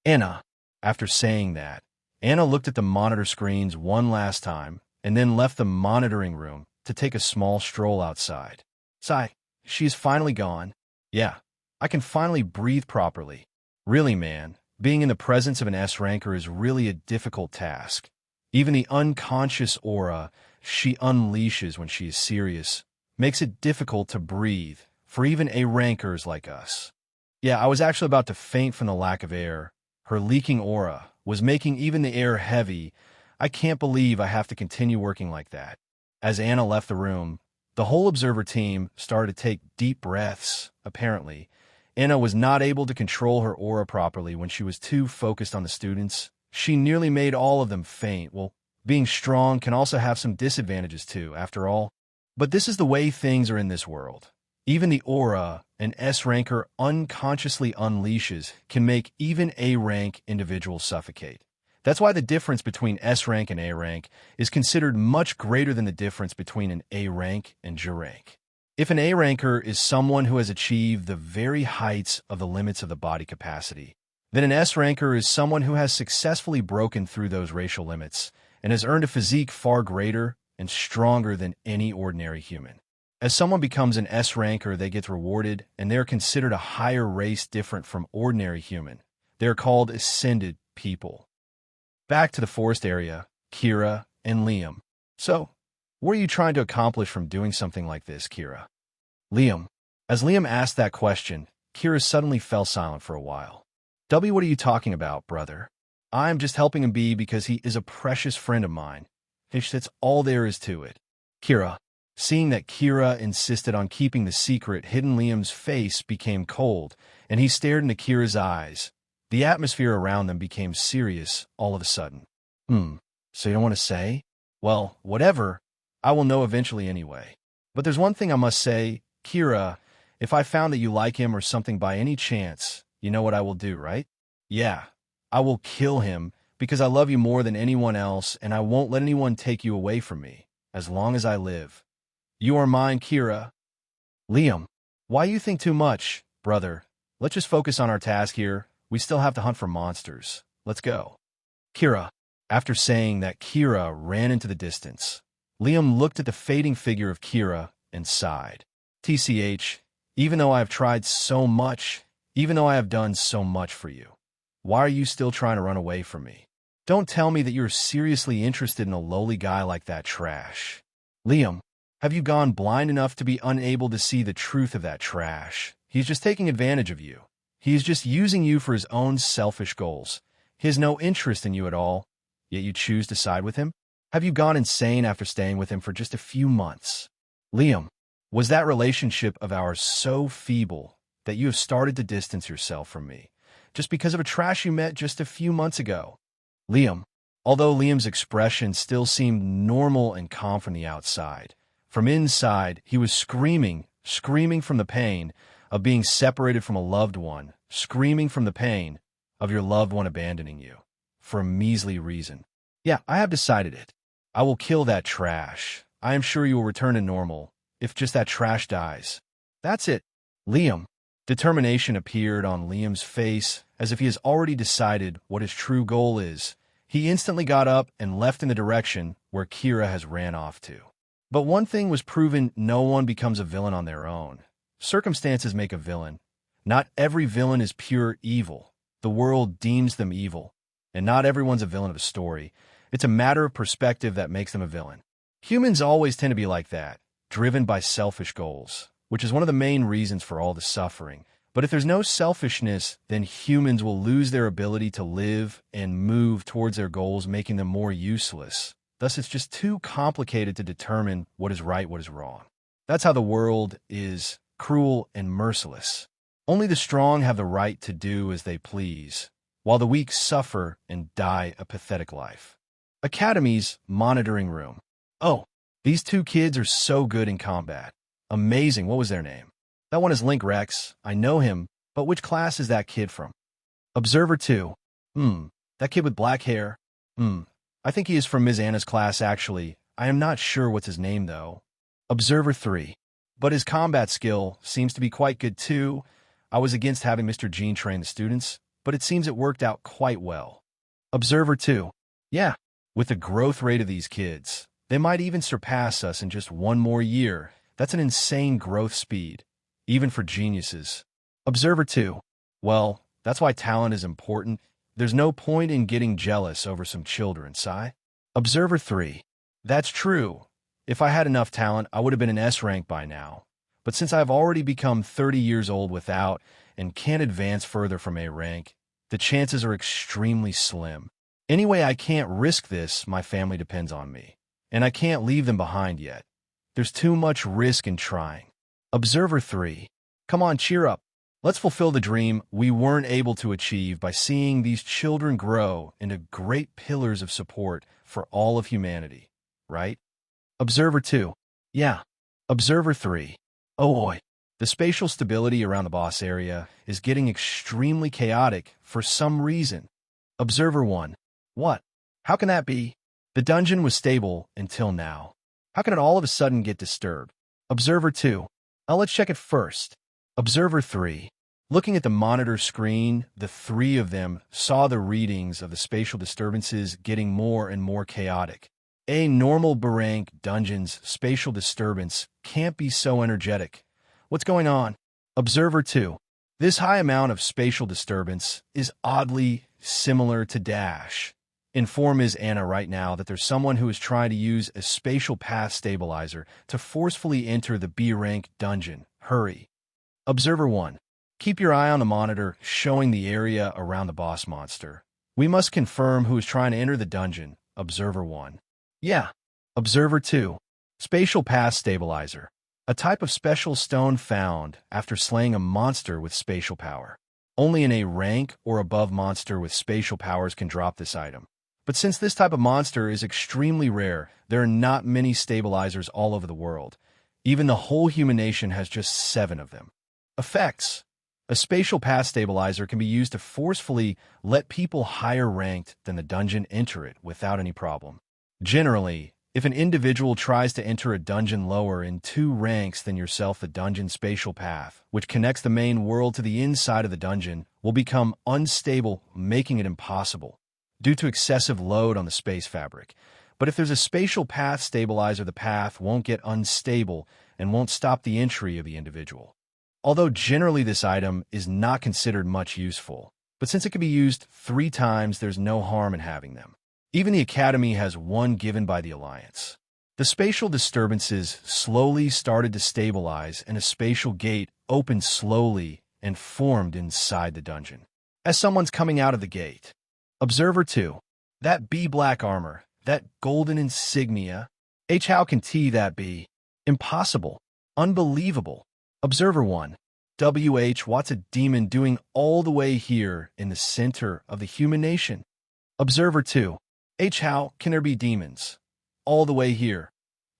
Speaker 1: Anna. After saying that, Anna looked at the monitor screens one last time and then left the monitoring room to take a small stroll outside. Sigh, she's finally gone. Yeah, I can finally breathe properly. Really, man, being in the presence of an S-ranker is really a difficult task. Even the unconscious aura she unleashes when she is serious makes it difficult to breathe for even A-rankers like us. Yeah, I was actually about to faint from the lack of air. Her leaking aura was making even the air heavy. I can't believe I have to continue working like that. As Anna left the room, the whole observer team started to take deep breaths. Apparently, Anna was not able to control her aura properly when she was too focused on the students. She nearly made all of them faint. Well, being strong can also have some disadvantages too, after all. But this is the way things are in this world. Even the aura an S-ranker unconsciously unleashes can make even A-rank individuals suffocate. That's why the difference between S-rank and A-rank is considered much greater than the difference between an A-rank and J-rank. If an A-ranker is someone who has achieved the very heights of the limits of the body capacity, then an S-ranker is someone who has successfully broken through those racial limits and has earned a physique far greater and stronger than any ordinary human. As someone becomes an S-ranker, they get rewarded, and they are considered a higher race different from ordinary human. They are called ascended people. Back to the forest area, Kira and Liam. So, what are you trying to accomplish from doing something like this, Kira? Liam. As Liam asked that question, Kira suddenly fell silent for a while. W, what are you talking about, brother? I'm just helping him be because he is a precious friend of mine. That's all there is to it. Kira. Seeing that Kira insisted on keeping the secret, hidden Liam's face became cold, and he stared into Kira's eyes. The atmosphere around them became serious all of a sudden. So you don't want to say? Well, whatever. I will know eventually anyway. But there's one thing I must say, Kira, if I found that you like him or something by any chance, you know what I will do, right? Yeah, I will kill him because I love you more than anyone else, and I won't let anyone take you away from me. as long as I live. You are mine, Kira. Liam, why you think too much, brother? Let's just focus on our task here. We still have to hunt for monsters. Let's go. Kira. After saying that, Kira ran into the distance. Liam looked at the fading figure of Kira and sighed. TCH, even though I have tried so much, even though I have done so much for you, why are you still trying to run away from me? Don't tell me that you're seriously interested in a lowly guy like that trash. Liam, have you gone blind enough to be unable to see the truth of that trash? He's just taking advantage of you. He's just using you for his own selfish goals. He has no interest in you at all, yet you choose to side with him? Have you gone insane after staying with him for just a few months? Liam, was that relationship of ours so feeble that you have started to distance yourself from me, just because of a trash you met just a few months ago? Liam, although Liam's expression still seemed normal and calm from the outside, from inside he was screaming from the pain of being separated from a loved one, screaming from the pain of your loved one abandoning you, for a measly reason. Yeah, I have decided it. I will kill that trash. I am sure you will return to normal, if just that trash dies. That's it. Liam. Determination appeared on Liam's face, as if he has already decided what his true goal is. He instantly got up and left in the direction where Kira has ran off to. But one thing was proven: no one becomes a villain on their own. Circumstances make a villain. Not every villain is pure evil. The world deems them evil. And not everyone's a villain of a story. It's a matter of perspective that makes them a villain. Humans always tend to be like that, driven by selfish goals, which is one of the main reasons for all the suffering. But if there's no selfishness, then humans will lose their ability to live and move towards their goals, making them more useless. Thus, it's just too complicated to determine what is right, what is wrong. That's how the world is cruel and merciless. Only the strong have the right to do as they please, while the weak suffer and die a pathetic life. Academy's monitoring room. Oh, these two kids are so good in combat. Amazing. What was their name? That one is Link Rex. I know him, but which class is that kid from? Observer 2. That kid with black hair. I think he is from Ms. Anna's class, actually. I am not sure what's his name, though. Observer 3. But his combat skill seems to be quite good, too. I was against having Mr. Jean train the students, but it seems it worked out quite well. Observer 2. Yeah, with the growth rate of these kids, they might even surpass us in just one more year. That's an insane growth speed, even for geniuses. Observer 2. Well, that's why talent is important. There's no point in getting jealous over some children, Sai. Observer 3. That's true. If I had enough talent, I would have been an S rank by now. But since I've already become 30 years old without and can't advance further from A rank, the chances are extremely slim. Anyway, I can't risk this. My family depends on me, and I can't leave them behind yet. There's too much risk in trying. Observer 3. Come on, cheer up. Let's fulfill the dream we weren't able to achieve by seeing these children grow into great pillars of support for all of humanity, right? Observer 2. Yeah. Observer 3. Oh boy. The spatial stability around the boss area is getting extremely chaotic for some reason. Observer 1. What? How can that be? The dungeon was stable until now. How can it all of a sudden get disturbed? Observer 2. Now let's check it first. Observer 3. Looking at the monitor screen, the three of them saw the readings of the spatial disturbances getting more and more chaotic. A normal B-rank dungeon's spatial disturbance can't be so energetic. What's going on? Observer 2. This high amount of spatial disturbance is oddly similar to Dash. Inform Ms. Anna right now that there's someone who is trying to use a spatial path stabilizer to forcefully enter the B-rank dungeon. Hurry. Observer 1. Keep your eye on the monitor showing the area around the boss monster. We must confirm who is trying to enter the dungeon. Observer 1. Yeah. Observer 2. Spatial path stabilizer. A type of special stone found after slaying a monster with spatial power. Only an A rank or above monster with spatial powers can drop this item. But since this type of monster is extremely rare, there are not many stabilizers all over the world. Even the whole human nation has just 7 of them. Effects. A spatial path stabilizer can be used to forcefully let people higher ranked than the dungeon enter it without any problem. Generally, If an individual tries to enter a dungeon lower in 2 ranks than yourself, the dungeon spatial path, which connects the main world to the inside of the dungeon, will become unstable, making it impossible due to excessive load on the space fabric. But if there's a spatial path stabilizer, the path won't get unstable and won't stop the entry of the individual. Although generally this item is not considered much useful, but since it can be used 3 times, there's no harm in having them. Even the Academy has one given by the Alliance. The spatial disturbances slowly started to stabilize, and a spatial gate opened slowly and formed inside the dungeon. As someone's coming out of the gate. Observer 2. That be black armor, that golden insignia. How can that be? Impossible. Unbelievable. Observer 1. What's a demon doing all the way here in the center of the human nation? Observer 2. How can there be demons all the way here?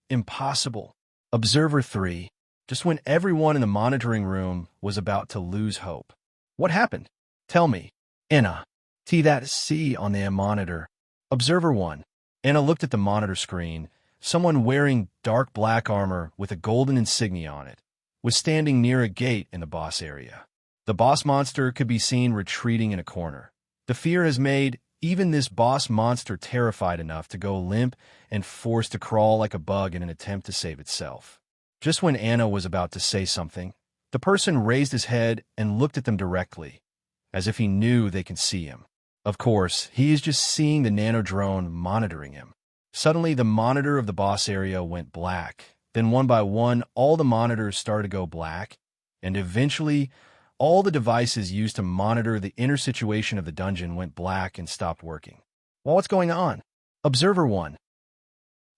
Speaker 1: Impossible. Observer 3. Just when everyone in the monitoring room was about to lose hope. What happened? Tell me. Anna. That C on the monitor. Observer 1. Anna looked at the monitor screen. Someone wearing dark black armor with a golden insignia on it was standing near a gate in the boss area. The boss monster could be seen retreating in a corner. The fear has made even this boss monster terrified enough to go limp and forced to crawl like a bug in an attempt to save itself. Just when Anna was about to say something, the person raised his head and looked at them directly, as if he knew they can see him. Of course, he is just seeing the nano-drone monitoring him. Suddenly, the monitor of the boss area went black. Then one by one, all the monitors started to go black, and eventually, all the devices used to monitor the inner situation of the dungeon went black and stopped working. Well, what's going on? Observer 1.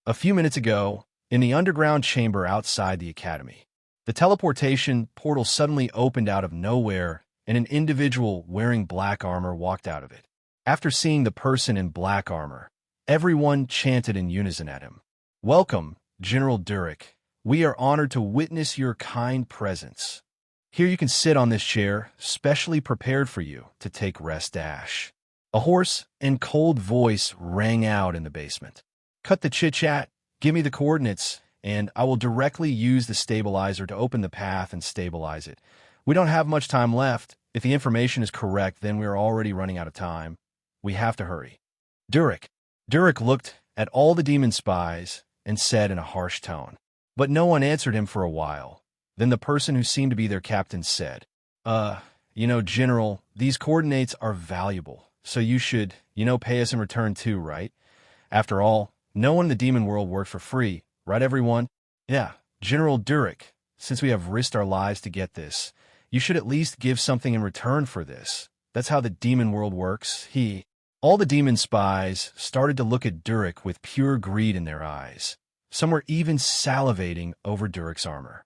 Speaker 1: A few minutes ago, in the underground chamber outside the Academy, the teleportation portal suddenly opened out of nowhere, and an individual wearing black armor walked out of it. After seeing the person in black armor, everyone chanted in unison at him. Welcome, General Durek. We are honored to witness your kind presence. Here you can sit on this chair, specially prepared for you to take rest. A hoarse and cold voice rang out in the basement. Cut the chit-chat, give me the coordinates, and I will directly use the stabilizer to open the path and stabilize it. We don't have much time left. If the information is correct, then we are already running out of time. We have to hurry. Durek. Durek looked at all the demon spies and said in a harsh tone. But no one answered him for a while. Then the person who seemed to be their captain said, General, these coordinates are valuable, so you should, pay us in return too, right? After all, no one in the demon world worked for free, right everyone? Yeah, General Durek, since we have risked our lives to get this, you should at least give something in return for this. That's how the demon world works. All the demon spies started to look at Durek with pure greed in their eyes. Some were even salivating over Durek's armor.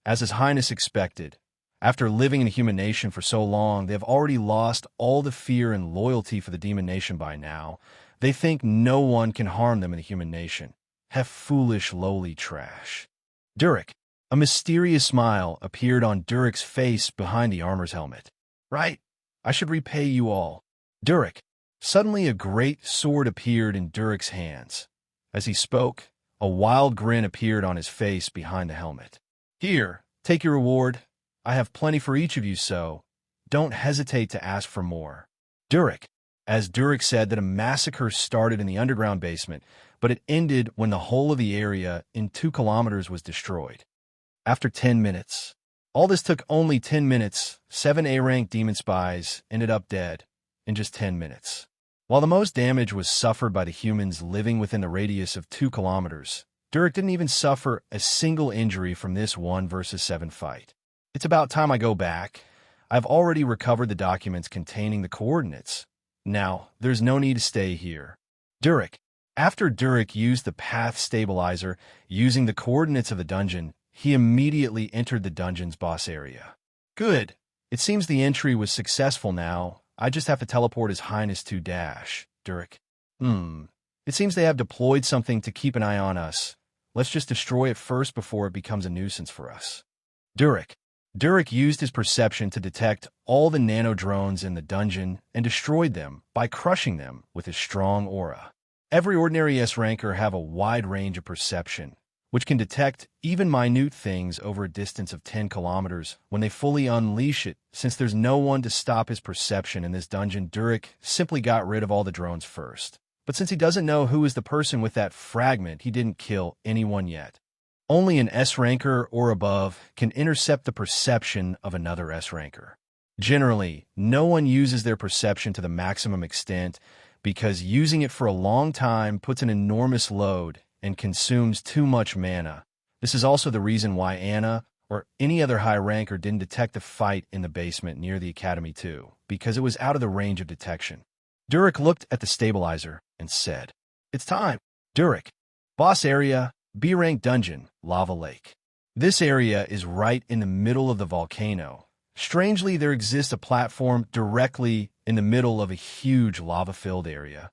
Speaker 1: As His Highness expected, after living in a human nation for so long, they have already lost all the fear and loyalty for the demon nation by now. They think no one can harm them in the human nation. Have foolish, lowly trash. Durek. A mysterious smile appeared on Durek's face behind the armor's helmet. Right, I should repay you all. Durek. Suddenly a great sword appeared in Durek's hands. As he spoke, a wild grin appeared on his face behind the helmet. Here, take your reward. I have plenty for each of you, so don't hesitate to ask for more. Durek. As Durek said that a massacre started in the underground basement, but it ended when the whole of the area in 2 kilometers was destroyed. After 10 minutes. All this took only 10 minutes. 7 A-rank demon spies ended up dead in just 10 minutes. While the most damage was suffered by the humans living within the radius of 2 kilometers, Durek didn't even suffer a single injury from this 1 versus 7 fight. It's about time I go back. I've already recovered the documents containing the coordinates. Now, there's no need to stay here. Durek. After Durek used the path stabilizer using the coordinates of the dungeon, he immediately entered the dungeon's boss area. Good. It seems the entry was successful now. I just have to teleport His Highness to Durek. It seems they have deployed something to keep an eye on us. Let's just destroy it first before it becomes a nuisance for us. Durek. Durek used his perception to detect all the nano-drones in the dungeon and destroyed them by crushing them with his strong aura. Every ordinary S-ranker have a wide range of perception, which can detect even minute things over a distance of 10 kilometers when they fully unleash it. Since there's no one to stop his perception in this dungeon, Durek simply got rid of all the drones first. But since he doesn't know who is the person with that fragment, he didn't kill anyone yet. Only an S-ranker or above can intercept the perception of another S-ranker. Generally, no one uses their perception to the maximum extent because using it for a long time puts an enormous load and consumes too much mana. This is also the reason why Anna or any other high ranker didn't detect the fight in the basement near the academy too, because it was out of the range of detection. Durek looked at the stabilizer and said, "It's time." Durek. Boss area, B-rank dungeon, lava lake. This area is right in the middle of the volcano. Strangely, there exists a platform directly in the middle of a huge lava-filled area,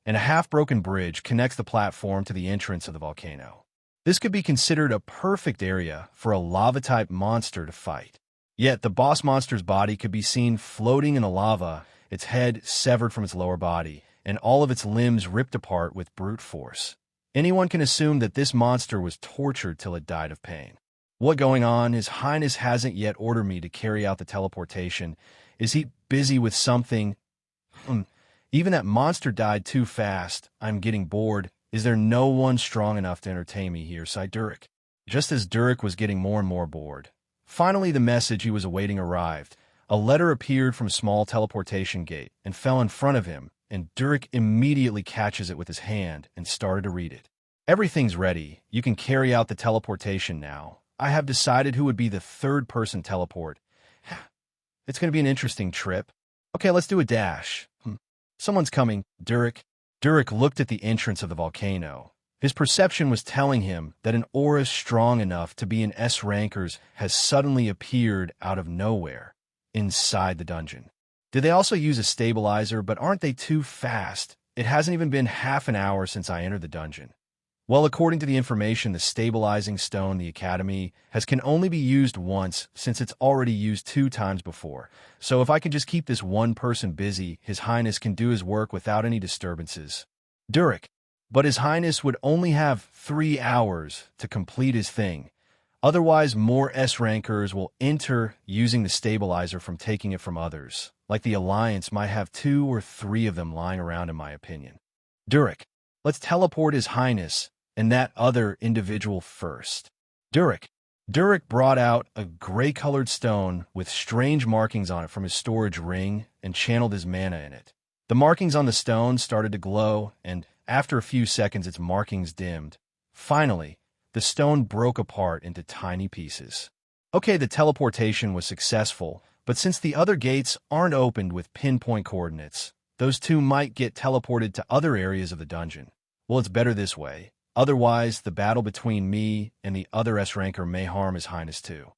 Speaker 1: and a half-broken bridge connects the platform to the entrance of the volcano. This could be considered a perfect area for a lava-type monster to fight. Yet the boss monster's body could be seen floating in the lava, its head severed from its lower body, and all of its limbs ripped apart with brute force. Anyone can assume that this monster was tortured till it died of pain. What going on? His Highness hasn't yet ordered me to carry out the teleportation. Is he busy with something? Even that monster died too fast. I'm getting bored. Is there no one strong enough to entertain me here? Sighed Durek. Just as Durek was getting more and more bored, finally the message he was awaiting arrived. A letter appeared from a small teleportation gate and fell in front of him, and Durek immediately catches it with his hand and started to read it. Everything's ready. You can carry out the teleportation now. I have decided who would be the third person teleport. It's going to be an interesting trip. Okay, let's do a dash. Someone's coming. Durek. Durek looked at the entrance of the volcano. His perception was telling him that an aura strong enough to be an S-rankers has suddenly appeared out of nowhere inside the dungeon. Did they also use a stabilizer, but aren't they too fast? It hasn't even been half an hour since I entered the dungeon. Well, according to the information, the stabilizing stone the Academy can only be used once since it's already used 2 times before. So if I can just keep this one person busy, His Highness can do his work without any disturbances. Durek. But His Highness would only have 3 hours to complete his thing. Otherwise, more S-rankers will enter using the stabilizer from taking it from others. Like the Alliance might have 2 or 3 of them lying around, in my opinion. Durek. Let's teleport His Highness and that other individual first. Durek. Durek brought out a gray-colored stone with strange markings on it from his storage ring and channeled his mana in it. The markings on the stone started to glow, and after a few seconds its markings dimmed. Finally, the stone broke apart into tiny pieces. Okay, the teleportation was successful, but since the other gates aren't opened with pinpoint coordinates, those 2 might get teleported to other areas of the dungeon. Well, it's better this way. Otherwise, the battle between me and the other S-ranker may harm His Highness too.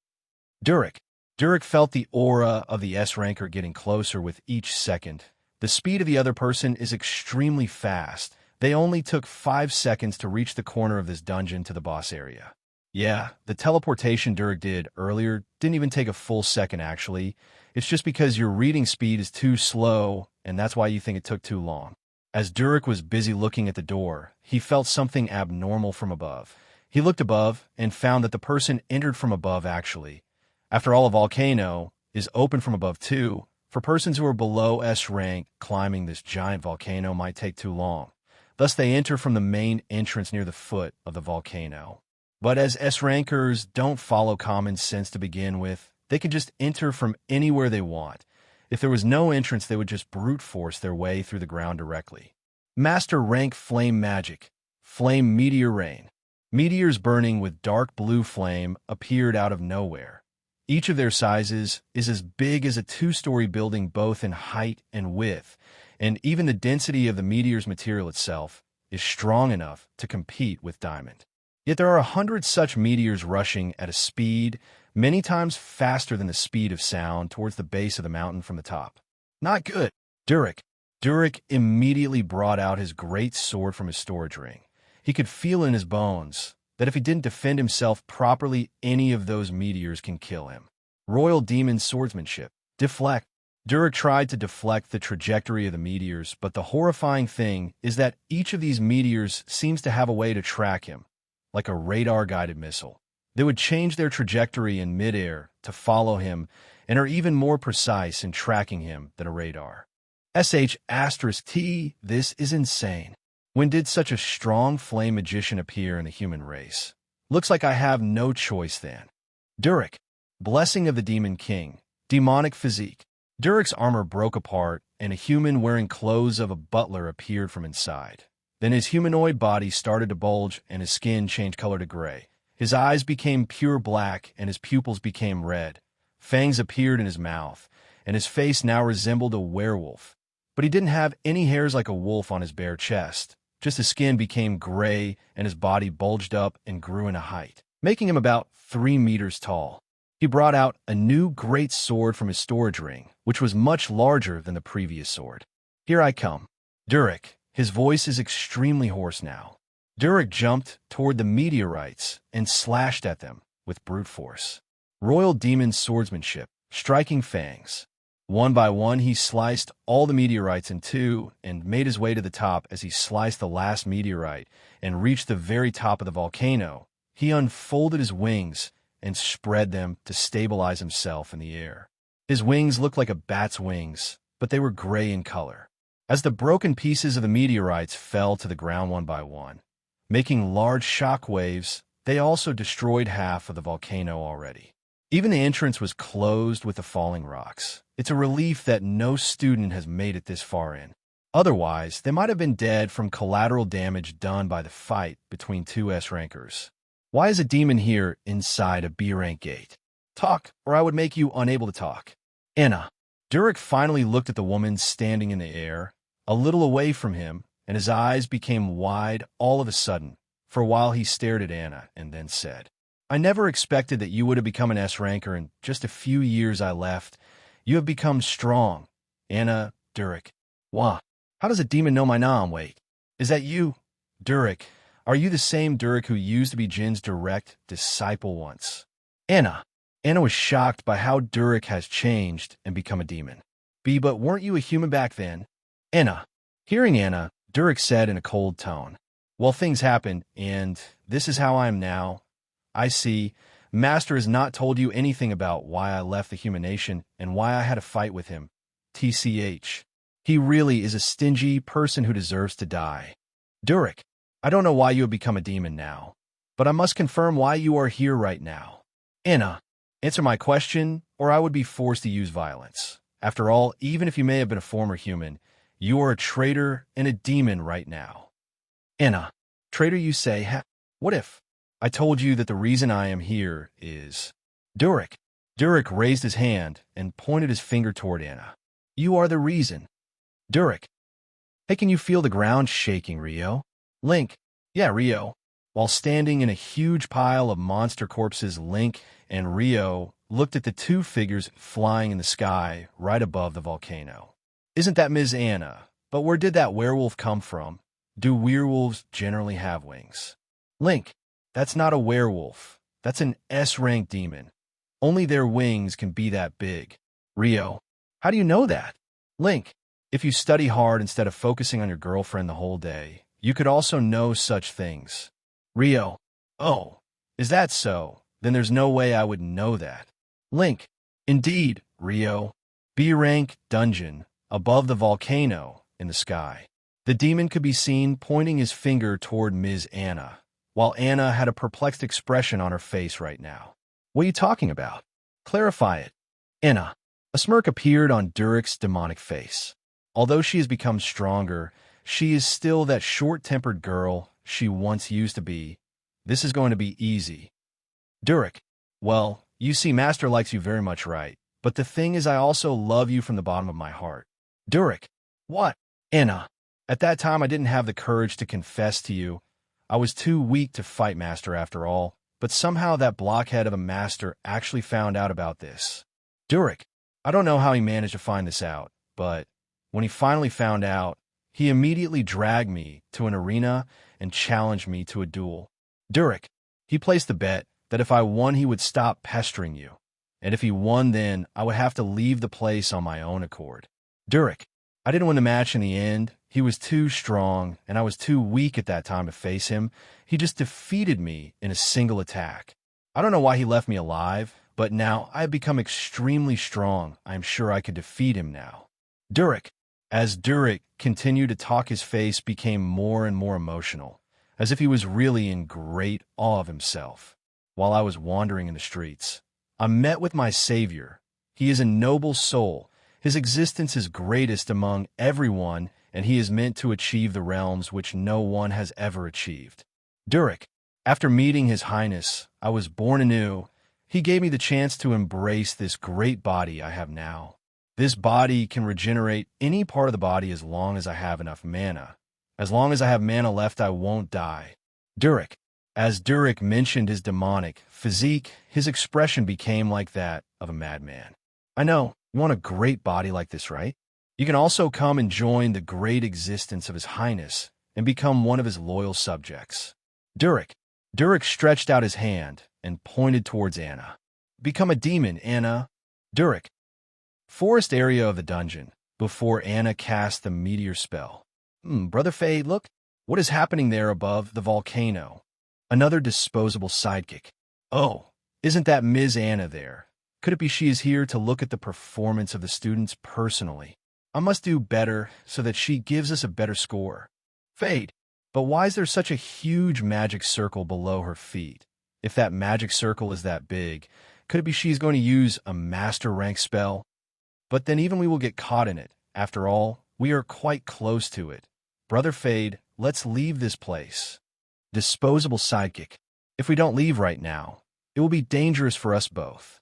Speaker 1: Durek. Durek felt the aura of the S-ranker getting closer with each second. The speed of the other person is extremely fast. They only took 5 seconds to reach the corner of this dungeon to the boss area. Yeah, the teleportation Durek did earlier didn't even take a full second actually. It's just because your reading speed is too slow, and that's why you think it took too long. As Durek was busy looking at the door, he felt something abnormal from above. He looked above and found that the person entered from above actually. After all, a volcano is open from above too. For persons who are below S rank, climbing this giant volcano might take too long. Thus they enter from the main entrance near the foot of the volcano. But as S-rankers don't follow common sense to begin with, they can just enter from anywhere they want. If there was no entrance, they would just brute force their way through the ground directly. Master rank flame magic. Flame meteor rain. Meteors burning with dark blue flame appeared out of nowhere. Each of their sizes is as big as a 2-story building both in height and width, and even the density of the meteor's material itself is strong enough to compete with diamond. Yet there are 100 such meteors rushing at a speed many times faster than the speed of sound towards the base of the mountain from the top. Not good. Durek. Durek immediately brought out his great sword from his storage ring. He could feel in his bones that if he didn't defend himself properly, any of those meteors can kill him. Royal demon swordsmanship. Deflect. Durek tried to deflect the trajectory of the meteors, but the horrifying thing is that each of these meteors seems to have a way to track him, like a radar-guided missile. They would change their trajectory in midair to follow him and are even more precise in tracking him than a radar. *T, this is insane. When did such a strong flame magician appear in the human race? Looks like I have no choice then. Durek, blessing of the Demon King, demonic physique. Durek's armor broke apart, and a human wearing clothes of a butler appeared from inside. Then his humanoid body started to bulge, and his skin changed color to gray. His eyes became pure black, and his pupils became red. Fangs appeared in his mouth, and his face now resembled a werewolf. But he didn't have any hairs like a wolf on his bare chest. Just his skin became gray, and his body bulged up and grew in a height, making him about 3 meters tall. He brought out a new great sword from his storage ring, which was much larger than the previous sword. Here I come. Durek, his voice is extremely hoarse now. Durek jumped toward the meteorites and slashed at them with brute force. Royal demon swordsmanship, striking fangs. One by one, he sliced all the meteorites in two and made his way to the top. As he sliced the last meteorite and reached the very top of the volcano, he unfolded his wings and spread them to stabilize himself in the air. His wings looked like a bat's wings, but they were gray in color. As the broken pieces of the meteorites fell to the ground one by one, making large shock waves, they also destroyed half of the volcano already. Even the entrance was closed with the falling rocks. It's a relief that no student has made it this far in. Otherwise, they might have been dead from collateral damage done by the fight between two S-rankers. Why is a demon here inside a B-rank gate? Talk, or I would make you unable to talk. Anna. Durek finally looked at the woman standing in the air, a little away from him, and his eyes became wide all of a sudden. For a while he stared at Anna and then said, I never expected that you would have become an S-ranker in just a few years I left. You have become strong. Anna, Durek. Wah. How does a demon know my name? Wait. Is that you? Durek. Are you the same Durek who used to be Jin's direct disciple once? Anna. Anna was shocked by how Durek has changed and become a demon. But weren't you a human back then? Anna. Hearing Anna, Durek said in a cold tone, Well, things happened, and this is how I am now. I see. Master has not told you anything about why I left the human nation and why I had a fight with him. TCH. He really is a stingy person who deserves to die. Durek. I don't know why you have become a demon now, but I must confirm why you are here right now. Anna. Answer my question, or I would be forced to use violence. After all, even if you may have been a former human, you are a traitor and a demon right now. Anna. Traitor, you say? What if I told you that the reason I am here is... Durek. Durek raised his hand and pointed his finger toward Anna. You are the reason. Durek. Hey, can you feel the ground shaking, Rio? Link. Yeah, Rio. While standing in a huge pile of monster corpses, Link and Rio looked at the two figures flying in the sky right above the volcano. Isn't that Ms. Anna? But where did that werewolf come from? Do werewolves generally have wings? Link. That's not a werewolf. That's an S-rank demon. Only their wings can be that big. Rio. How do you know that? Link. If you study hard instead of focusing on your girlfriend the whole day, you could also know such things. Rio. Oh, is that so? Then there's no way I would know that. Link. Indeed, Rio. B-rank dungeon, above the volcano, in the sky. The demon could be seen pointing his finger toward Ms. Anna, while Anna had a perplexed expression on her face right now. What are you talking about? Clarify it. Anna. A smirk appeared on Durek's demonic face. Although she has become stronger, she is still that short-tempered girl she once used to be. This is going to be easy. Durek. Well, you see, Master likes you very much, right? But the thing is, I also love you from the bottom of my heart. Durek. What? Anna. At that time, I didn't have the courage to confess to you. I was too weak to fight Master after all, but somehow that blockhead of a Master actually found out about this. Durek. I don't know how he managed to find this out, but when he finally found out, he immediately dragged me to an arena and challenged me to a duel. Durek. He placed the bet that if I won, he would stop pestering you. and if he won then I would have to leave the place on my own accord. Durek. I didn't win the match in the end. He was too strong, and I was too weak at that time to face him. He just defeated me in a single attack. I don't know why he left me alive, but now I have become extremely strong. I am sure I could defeat him now. Durek. As Durek continued to talk, his face became more and more emotional, as if he was really in great awe of himself. While I was wandering in the streets, I met with my Savior. He is a noble soul. His existence is greatest among everyone, and he is meant to achieve the realms which no one has ever achieved. Durek. After meeting His Highness, I was born anew. He gave me the chance to embrace this great body I have now. This body can regenerate any part of the body as long as I have enough mana. As long as I have mana left, I won't die. Durek. As Durek mentioned his demonic physique, his expression became like that of a madman. I know, you want a great body like this, right? You can also come and join the great existence of His Highness and become one of his loyal subjects. Durek. Durek stretched out his hand and pointed towards Anna. Become a demon, Anna. Durek. Forest area of the dungeon, before Anna cast the meteor spell. Brother Fade, look. What is happening there above the volcano? Another disposable sidekick. Oh, isn't that Ms. Anna there? Could it be she is here to look at the performance of the students personally? I must do better so that she gives us a better score. Fade. But why is there such a huge magic circle below her feet? If that magic circle is that big, could it be she's going to use a master rank spell? But then even we will get caught in it. After all, we are quite close to it. Brother Fade, let's leave this place. Disposable sidekick. If we don't leave right now, it will be dangerous for us both.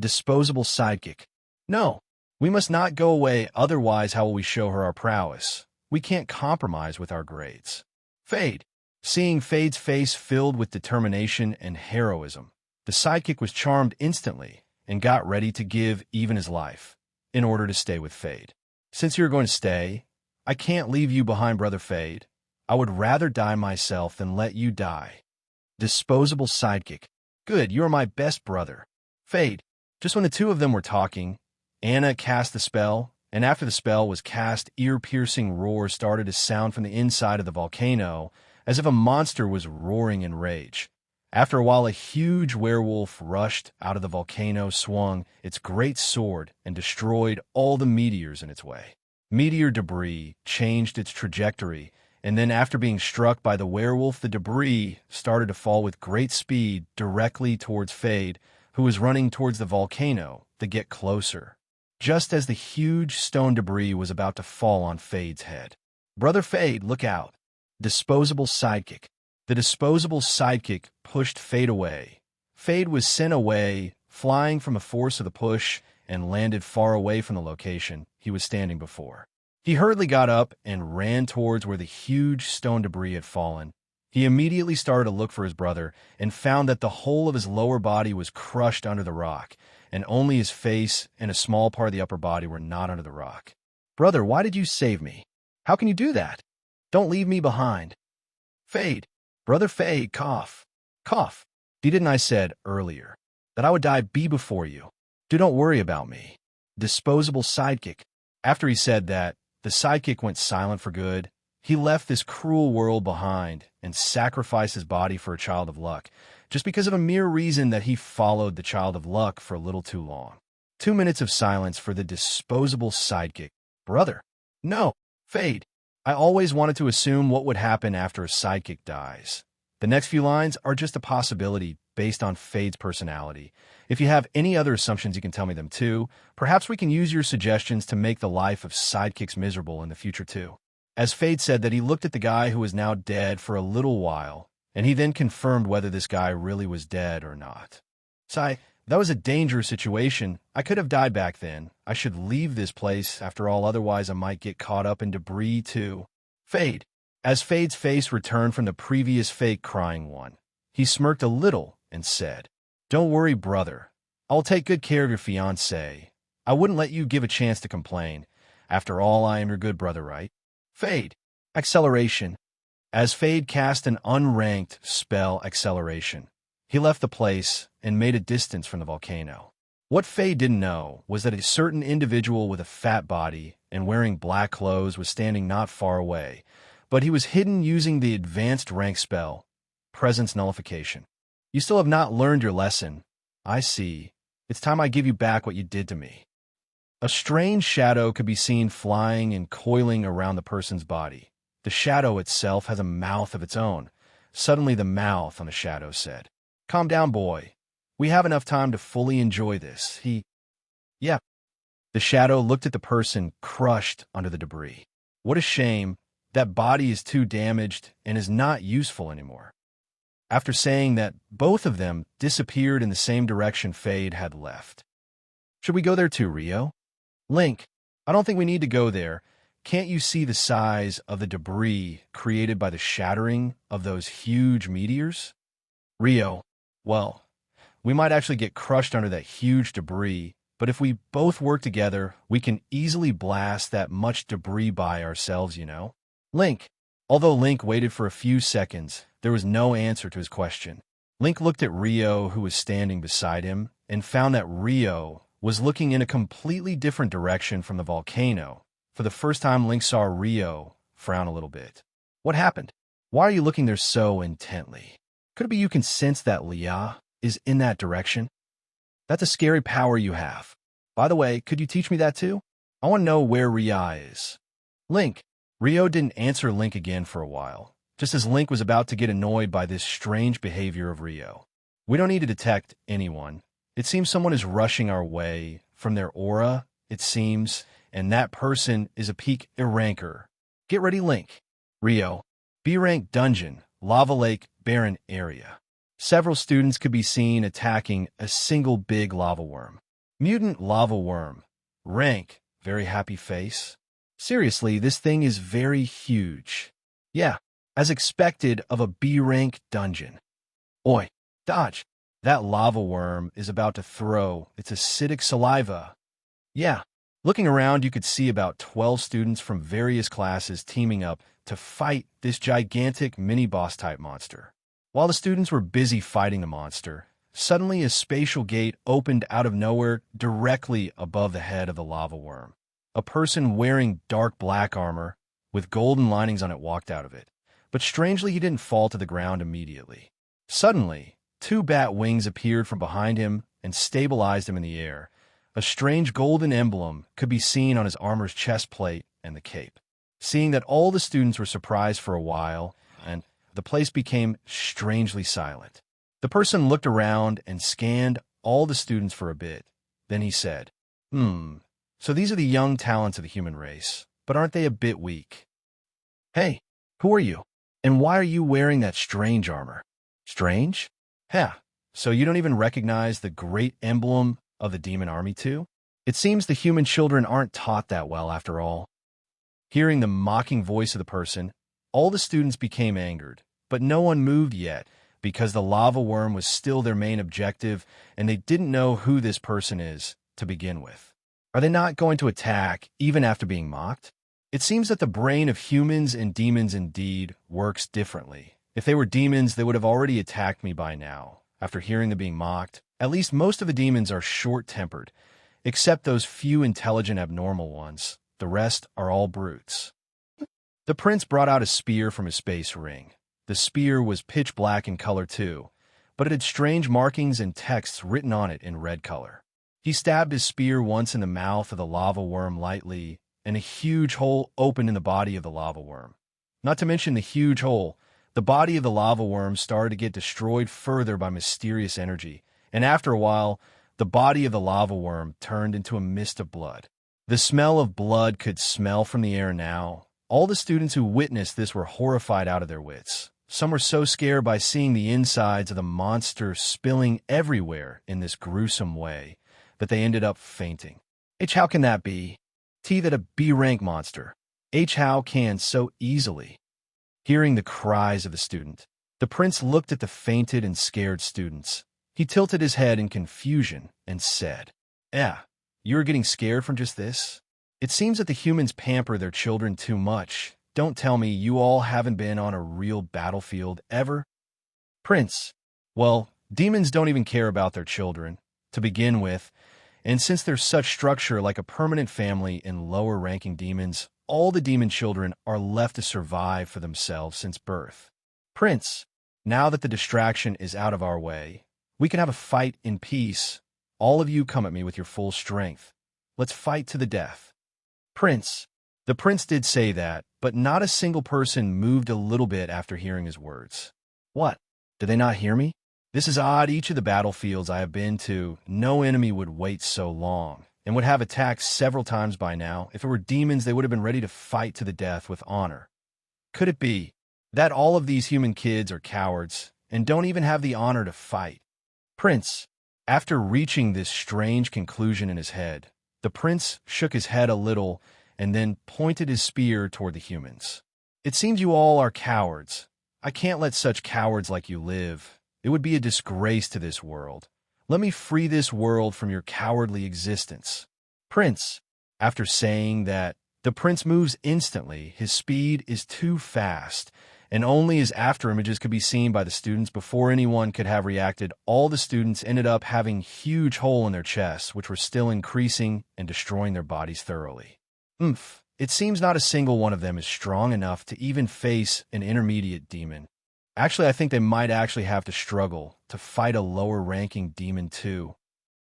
Speaker 1: Disposable sidekick. No, we must not go away, otherwise how will we show her our prowess? We can't compromise with our grades. Fade. Seeing Fade's face filled with determination and heroism, the sidekick was charmed instantly and got ready to give even his life in order to stay with Fade. Since you're going to stay, I can't leave you behind, Brother Fade. I would rather die myself than let you die. Disposable sidekick. Good, you are my best brother. Fade. Just when the two of them were talking, Anna cast the spell, and after the spell was cast, ear-piercing roars started to sound from the inside of the volcano, as if a monster was roaring in rage. After a while, a huge werewolf rushed out of the volcano, swung its great sword, and destroyed all the meteors in its way. Meteor debris changed its trajectory, and then after being struck by the werewolf, the debris started to fall with great speed directly towards Fade, who was running towards the volcano to get closer. Just as the huge stone debris was about to fall on Fade's head. Brother Fade, look out. Disposable sidekick. The disposable sidekick pushed Fade away. Fade was sent away, flying from the force of the push, and landed far away from the location he was standing before. He hurriedly got up and ran towards where the huge stone debris had fallen. He immediately started to look for his brother and found that the whole of his lower body was crushed under the rock, and only his face and a small part of the upper body were not under the rock. Brother, why did you save me? How can you do that? Don't leave me behind. Fade. Brother Fade, cough. Cough. Didn't I said earlier that I would die before you? Don't worry about me. Disposable sidekick. After he said that, the sidekick went silent for good. He left this cruel world behind and sacrificed his body for a child of luck, just because of a mere reason that he followed the child of luck for a little too long. 2 minutes of silence for the disposable sidekick. Brother. No. Fade. I always wanted to assume what would happen after a sidekick dies. The next few lines are just a possibility based on Fade's personality. If you have any other assumptions, you can tell me them too. Perhaps we can use your suggestions to make the life of sidekicks miserable in the future too. As Fade said that he looked at the guy who was now dead for a little while, and he then confirmed whether this guy really was dead or not. Sigh, that was a dangerous situation. I could have died back then. I should leave this place, after all, otherwise I might get caught up in debris too. Fade. As Fade's face returned from the previous fake crying one, he smirked a little and said, Don't worry, brother. I'll take good care of your fiancée. I wouldn't let you give a chance to complain. After all, I am your good brother, right? Fade. Acceleration. As Fade cast an unranked spell acceleration, he left the place and made a distance from the volcano. What Faye didn't know was that a certain individual with a fat body and wearing black clothes was standing not far away, but he was hidden using the advanced rank spell, Presence Nullification. You still have not learned your lesson. I see. It's time I give you back what you did to me. A strange shadow could be seen flying and coiling around the person's body. The shadow itself has a mouth of its own. Suddenly the mouth on the shadow said, "Calm down, boy. We have enough time to fully enjoy this." Yeah. The shadow looked at the person crushed under the debris. What a shame. That body is too damaged and is not useful anymore. After saying that, both of them disappeared in the same direction Fade had left. Should we go there too, Rio? Link, I don't think we need to go there. Can't you see the size of the debris created by the shattering of those huge meteors? Rio, well, we might actually get crushed under that huge debris, but if we both work together, we can easily blast that much debris by ourselves, you know? Link, although Link waited for a few seconds, there was no answer to his question. Link looked at Rio, who was standing beside him, and found that Rio was looking in a completely different direction from the volcano. For the first time, Link saw Rio frown a little bit. What happened? Why are you looking there so intently? Could it be you can sense that Leah is in that direction? That's a scary power you have. By the way, could you teach me that too? I want to know where Ria is. Link. Rio didn't answer Link again for a while, just as Link was about to get annoyed by this strange behavior of Rio. We don't need to detect anyone. It seems someone is rushing our way from their aura, it seems, and that person is a peak E-ranker. Get ready, Link. Rio. B-rank dungeon, lava lake, barren area. Several students could be seen attacking a single big lava worm. Mutant lava worm. Rank, very happy face. Seriously, this thing is very huge. Yeah, as expected of a B-rank dungeon. Oi, dodge. That lava worm is about to throw its acidic saliva. Yeah, looking around, you could see about 12 students from various classes teaming up to fight this gigantic mini-boss type monster. While the students were busy fighting the monster, suddenly a spatial gate opened out of nowhere directly above the head of the lava worm. A person wearing dark black armor with golden linings on it walked out of it, but strangely he didn't fall to the ground immediately. Suddenly, 2 bat wings appeared from behind him and stabilized him in the air. A strange golden emblem could be seen on his armor's chest plate and the cape. Seeing that all the students were surprised for a while, and the place became strangely silent. The person looked around and scanned all the students for a bit. Then he said, So these are the young talents of the human race, but aren't they a bit weak? Hey, who are you? And why are you wearing that strange armor? Strange? Yeah, so you don't even recognize the great emblem of the demon army too? It seems the human children aren't taught that well after all. Hearing the mocking voice of the person, all the students became angered, but no one moved yet because the lava worm was still their main objective and they didn't know who this person is to begin with. Are they not going to attack even after being mocked? It seems that the brain of humans and demons indeed works differently. If they were demons, they would have already attacked me by now. After hearing them being mocked, at least most of the demons are short-tempered, except those few intelligent abnormal ones. The rest are all brutes. The prince brought out a spear from his space ring. The spear was pitch black in color too, but it had strange markings and texts written on it in red color. He stabbed his spear once in the mouth of the lava worm lightly, and a huge hole opened in the body of the lava worm. Not to mention the huge hole, the body of the lava worm started to get destroyed further by mysterious energy, and after a while, the body of the lava worm turned into a mist of blood. The smell of blood could smell from the air now. All the students who witnessed this were horrified out of their wits. Some were so scared by seeing the insides of the monster spilling everywhere in this gruesome way that they ended up fainting. How can that be? That a B-rank monster. How can so easily? Hearing the cries of the student, the prince looked at the fainted and scared students. He tilted his head in confusion and said, You are getting scared from just this? It seems that the humans pamper their children too much. Don't tell me you all haven't been on a real battlefield ever? Prince, well, demons don't even care about their children. To begin with, And since there's such structure like a permanent family in lower-ranking demons, all the demon children are left to survive for themselves since birth. Prince, now that the distraction is out of our way, we can have a fight in peace. All of you come at me with your full strength. Let's fight to the death. Prince. The prince did say that, but not a single person moved a little bit after hearing his words. What? Did they not hear me? This is odd. Each of the battlefields I have been to, no enemy would wait so long, and would have attacked several times by now. If it were demons, they would have been ready to fight to the death with honor. Could it be that all of these human kids are cowards, and don't even have the honor to fight? Prince. After reaching this strange conclusion in his head, the prince shook his head a little and then pointed his spear toward the humans. It seems you all are cowards. I can't let such cowards like you live. It would be a disgrace to this world. Let me free this world from your cowardly existence. Prince. After saying that, the prince moves instantly. His speed is too fast, and only his after images could be seen by the students before anyone could have reacted. All the students ended up having huge holes in their chests, which were still increasing and destroying their bodies thoroughly. It seems not a single one of them is strong enough to even face an intermediate demon. Actually, I think they might actually have to struggle to fight a lower-ranking demon too.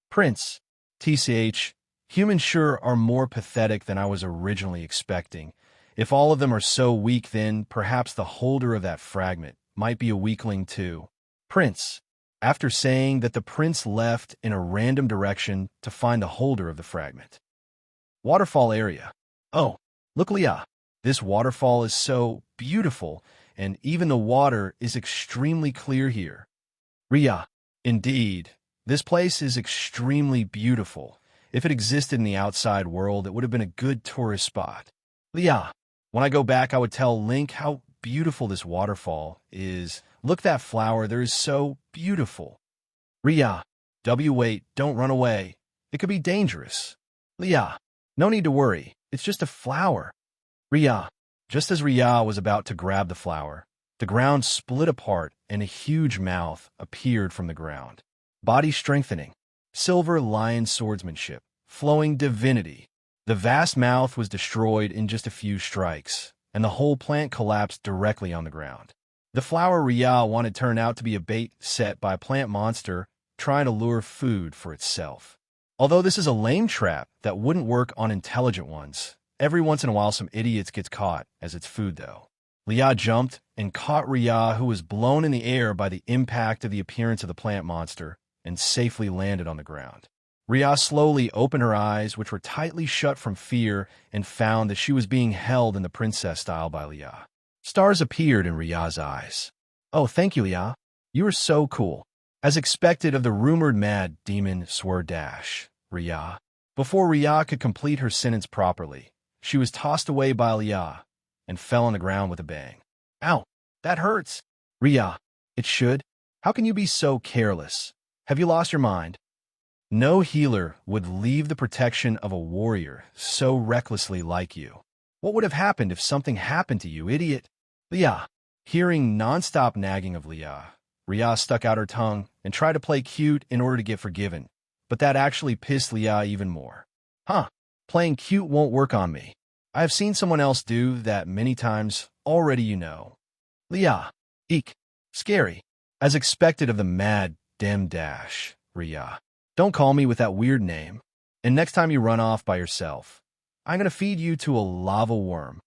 Speaker 1: Prince. TCH, humans sure are more pathetic than I was originally expecting. If all of them are so weak, then perhaps the holder of that fragment might be a weakling too. Prince. After saying that, the prince left in a random direction to find the holder of the fragment. Waterfall area. Oh, look, Leah. This waterfall is so beautiful, and even the water is extremely clear here. Ria. Indeed, this place is extremely beautiful. If it existed in the outside world, it would have been a good tourist spot. Leah. When I go back, I would tell Link how beautiful this waterfall is. Look, that flower there is so beautiful. Ria. Wait, don't run away. It could be dangerous. Leah. No need to worry. It's just a flower. Ria. Just as Ria was about to grab the flower, the ground split apart and a huge mouth appeared from the ground. Body strengthening. Silver lion swordsmanship. Flowing divinity. The vast mouth was destroyed in just a few strikes, and the whole plant collapsed directly on the ground. The flower Ria wanted turned out to be a bait set by a plant monster trying to lure food for itself. Although this is a lame trap that wouldn't work on intelligent ones, every once in a while some idiots gets caught as its food though. Lia jumped and caught Ria, who was blown in the air by the impact of the appearance of the plant monster, and safely landed on the ground. Ria slowly opened her eyes, which were tightly shut from fear, and found that she was being held in the princess style by Lia. Stars appeared in Ria's eyes. Oh, thank you, Lia. You are so cool. As expected of the rumored mad demon Swerdash, Ria. Before Ria could complete her sentence properly, she was tossed away by Lia and fell on the ground with a bang. Ow, that hurts. Ria, it should. How can you be so careless? Have you lost your mind? No healer would leave the protection of a warrior so recklessly like you. What would have happened if something happened to you, idiot? Lia. Hearing non-stop nagging of Lia, Ria stuck out her tongue and tried to play cute in order to get forgiven, but that actually pissed Lia even more. Playing cute won't work on me. I have seen someone else do that many times already, you know. Lia. Eek. Scary. As expected of the mad dem dash, Ria. Don't call me with that weird name. And next time you run off by yourself, I'm going to feed you to a lava worm.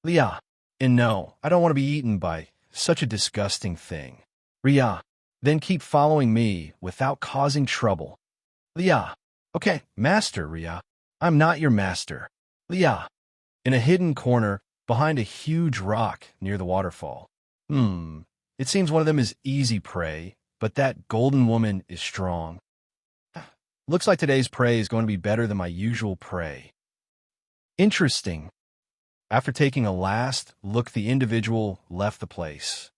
Speaker 1: Lia. And no, I don't want to be eaten by such a disgusting thing. Ria. Then keep following me without causing trouble. Lia. Okay, master, Ria. I'm not your master. Lia. In a hidden corner behind a huge rock near the waterfall. It seems one of them is easy prey, but that golden woman is strong. Looks like today's prey is going to be better than my usual prey. Interesting. After taking a last look, the individual left the place.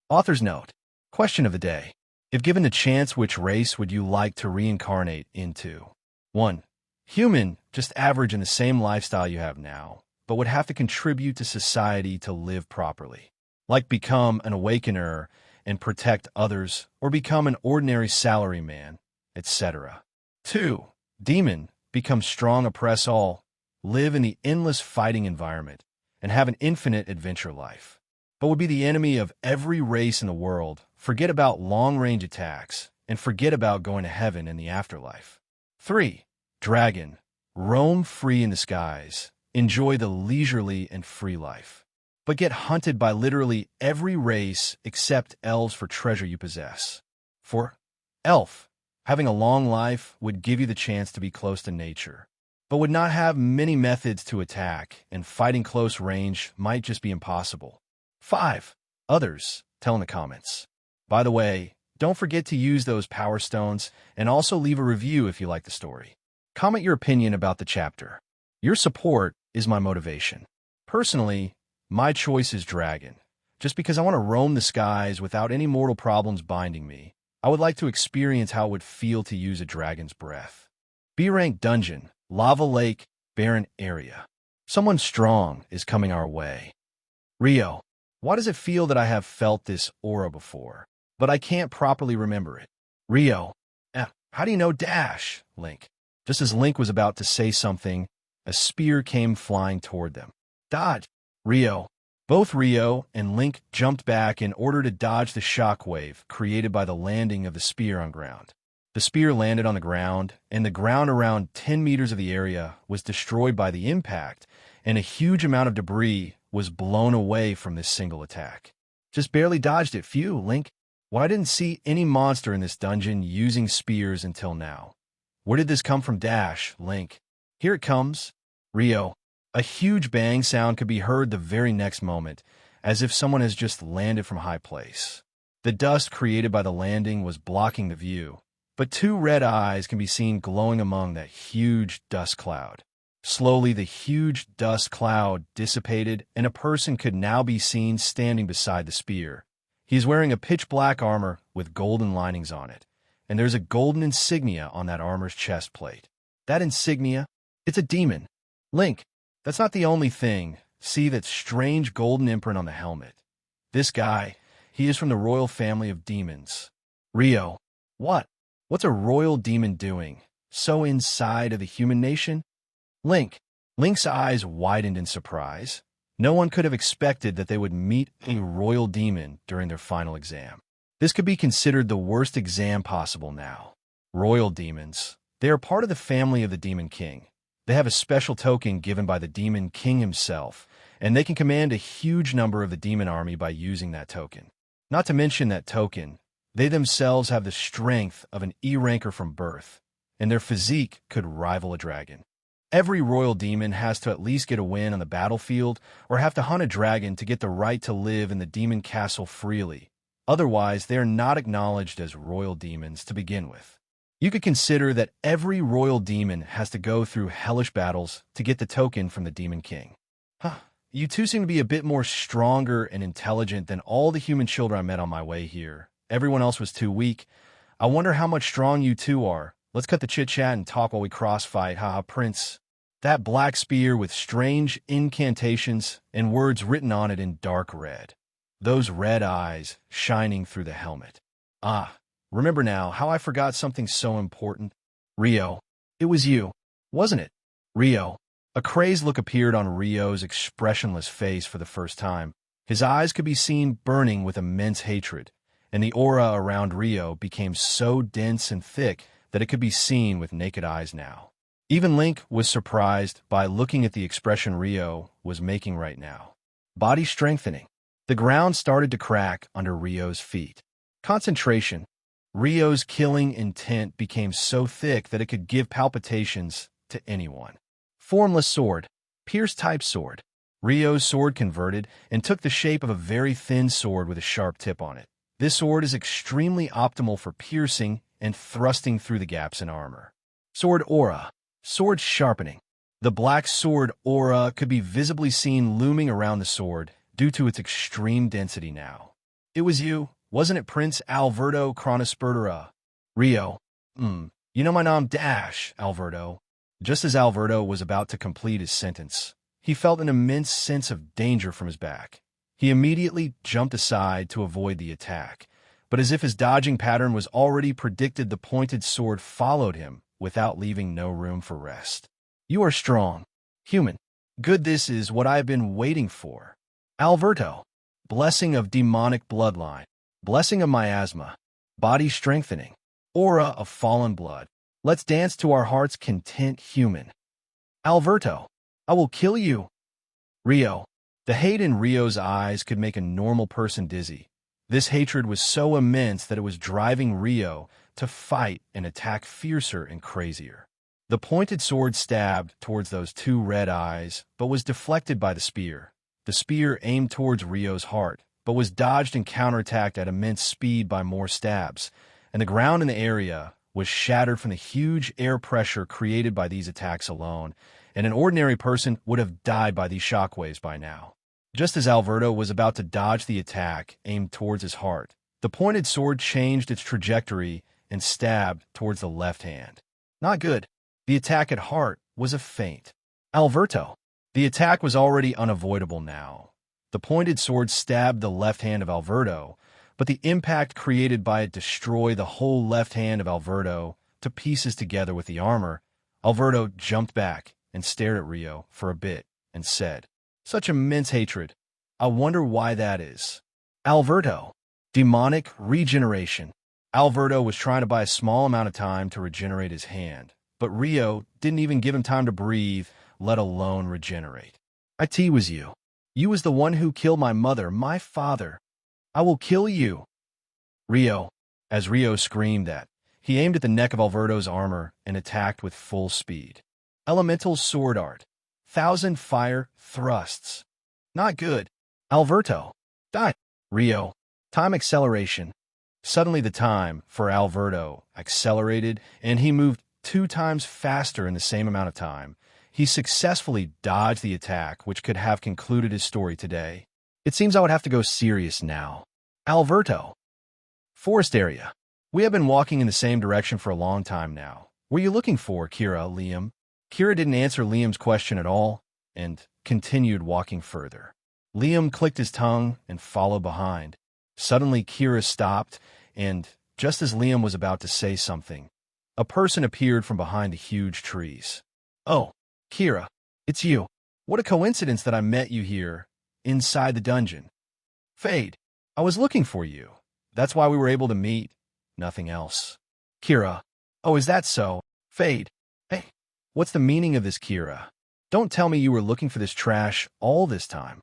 Speaker 1: Author's note. Question of the day. If given the chance, which race would you like to reincarnate into? 1. Human, just average in the same lifestyle you have now, but would have to contribute to society to live properly. Like become an awakener and protect others, or become an ordinary salaryman, etc. 2. Demon, become strong, oppress all, live in the endless fighting environment, and have an infinite adventure life. But would be the enemy of every race in the world, forget about long-range attacks, and forget about going to heaven in the afterlife. 3. Dragon, roam free in the skies, enjoy the leisurely and free life, but get hunted by literally every race except elves for treasure you possess. 4. Elf, having a long life would give you the chance to be close to nature, but would not have many methods to attack, and fighting close range might just be impossible. 5. Others, tell in the comments. By the way, don't forget to use those power stones and also leave a review if you like the story. Comment your opinion about the chapter. Your support is my motivation. Personally, my choice is Dragon, just because I want to roam the skies without any mortal problems binding me. I would like to experience how it would feel to use a dragon's breath. B-rank dungeon, lava lake, barren area. Someone strong is coming our way. Rio, why does it feel that I have felt this aura before, but I can't properly remember it? Rio, how do you know Dash? Link. Just as Link was about to say something, a spear came flying toward them. Dodge. Rio. Both Rio and Link jumped back in order to dodge the shockwave created by the landing of the spear on ground. The spear landed on the ground, and the ground around 10 meters of the area was destroyed by the impact, and a huge amount of debris was blown away from this single attack. Just barely dodged it. Phew, Link. Well, I didn't see any monster in this dungeon using spears until now. Where did this come from? Dash. Link. Here it comes. Rio. A huge bang sound could be heard the very next moment, as if someone has just landed from a high place. The dust created by the landing was blocking the view, but 2 red eyes can be seen glowing among that huge dust cloud. Slowly, the huge dust cloud dissipated, and a person could now be seen standing beside the spear. He is wearing a pitch-black armor with golden linings on it, and there's a golden insignia on that armor's chest plate. That insignia? It's a demon. Link. That's not the only thing. See that strange golden imprint on the helmet. This guy, he is from the royal family of demons. Rio. What? What's a royal demon doing? So inside of the human nation? Link. Link's eyes widened in surprise. No one could have expected that they would meet a royal demon during their final exam. This could be considered the worst exam possible now. Royal demons. They are part of the family of the Demon King. They have a special token given by the Demon King himself, and they can command a huge number of the demon army by using that token. Not to mention that token, they themselves have the strength of an E-ranker from birth, and their physique could rival a dragon. Every royal demon has to at least get a win on the battlefield or have to hunt a dragon to get the right to live in the demon castle freely. Otherwise, they are not acknowledged as royal demons to begin with. You could consider that every royal demon has to go through hellish battles to get the token from the Demon King. You two seem to be a bit more stronger and intelligent than all the human children I met on my way here. Everyone else was too weak. I wonder how much strong you two are. Let's cut the chit-chat and talk while we cross-fight. Haha, Prince. That black spear with strange incantations and words written on it in dark red. Those red eyes shining through the helmet. Remember now how I forgot something so important? Rio. It was you, wasn't it? Rio. A crazed look appeared on Rio's expressionless face for the first time. His eyes could be seen burning with immense hatred, and the aura around Rio became so dense and thick that it could be seen with naked eyes now. Even Link was surprised by looking at the expression Rio was making right now. Body strengthening. The ground started to crack under Rio's feet. Concentration. Rio's killing intent became so thick that it could give palpitations to anyone. Formless sword. Pierce-type sword. Rio's sword converted and took the shape of a very thin sword with a sharp tip on it. This sword is extremely optimal for piercing and thrusting through the gaps in armor. Sword aura. Sword sharpening. The black sword aura could be visibly seen looming around the sword due to its extreme density now. It was you, wasn't it, Prince Alberto Cronospertura? Rio. You know my name, Dash, Alberto. Just as Alberto was about to complete his sentence, he felt an immense sense of danger from his back. He immediately jumped aside to avoid the attack, but as if his dodging pattern was already predicted, the pointed sword followed him without leaving no room for rest. You are strong. Human. Good, this is what I have been waiting for. Alberto. Blessing of demonic bloodline. Blessing of miasma. Body strengthening. Aura of fallen blood. Let's dance to our heart's content, human. Alberto. I will kill you. Rio. The hate in Rio's eyes could make a normal person dizzy. This hatred was so immense that it was driving Rio to fight and attack fiercer and crazier. The pointed sword stabbed towards those two red eyes, but was deflected by the spear. The spear aimed towards Rio's heart, but was dodged and counterattacked at immense speed by more stabs, and the ground in the area was shattered from the huge air pressure created by these attacks alone, and an ordinary person would have died by these shockwaves by now. Just as Alberto was about to dodge the attack aimed towards his heart, the pointed sword changed its trajectory and stabbed towards the left hand. Not good. The attack at heart was a feint. Alberto. The attack was already unavoidable now. The pointed sword stabbed the left hand of Alberto, but the impact created by it destroyed the whole left hand of Alberto to pieces together with the armor. Alberto jumped back and stared at Rio for a bit and said, "Such immense hatred. I wonder why that is." Alberto. Demonic regeneration. Alberto was trying to buy a small amount of time to regenerate his hand, but Rio didn't even give him time to breathe, let alone regenerate. "It was you. You was the one who killed my mother, my father. I will kill you." Rio. As Rio screamed that, he aimed at the neck of Alberto's armor and attacked with full speed. Elemental sword art. 1,000 fire thrusts. Not good. Alberto. Die. Rio. Time acceleration. Suddenly the time for Alberto accelerated, and he moved 2 times faster in the same amount of time. He successfully dodged the attack, which could have concluded his story today. It seems I would have to go serious now. Alberto. Forest area. We have been walking in the same direction for a long time now. What are you looking for, Kira, Liam? Kira didn't answer Liam's question at all and continued walking further. Liam clicked his tongue and followed behind. Suddenly, Kira stopped, and just as Liam was about to say something, a person appeared from behind the huge trees. "Oh, Kira, it's you. What a coincidence that I met you here, inside the dungeon. Fade, I was looking for you. That's why we were able to meet. Nothing else." Kira. "Oh, is that so? Fade. Hey, what's the meaning of this, Kira? Don't tell me you were looking for this trash all this time."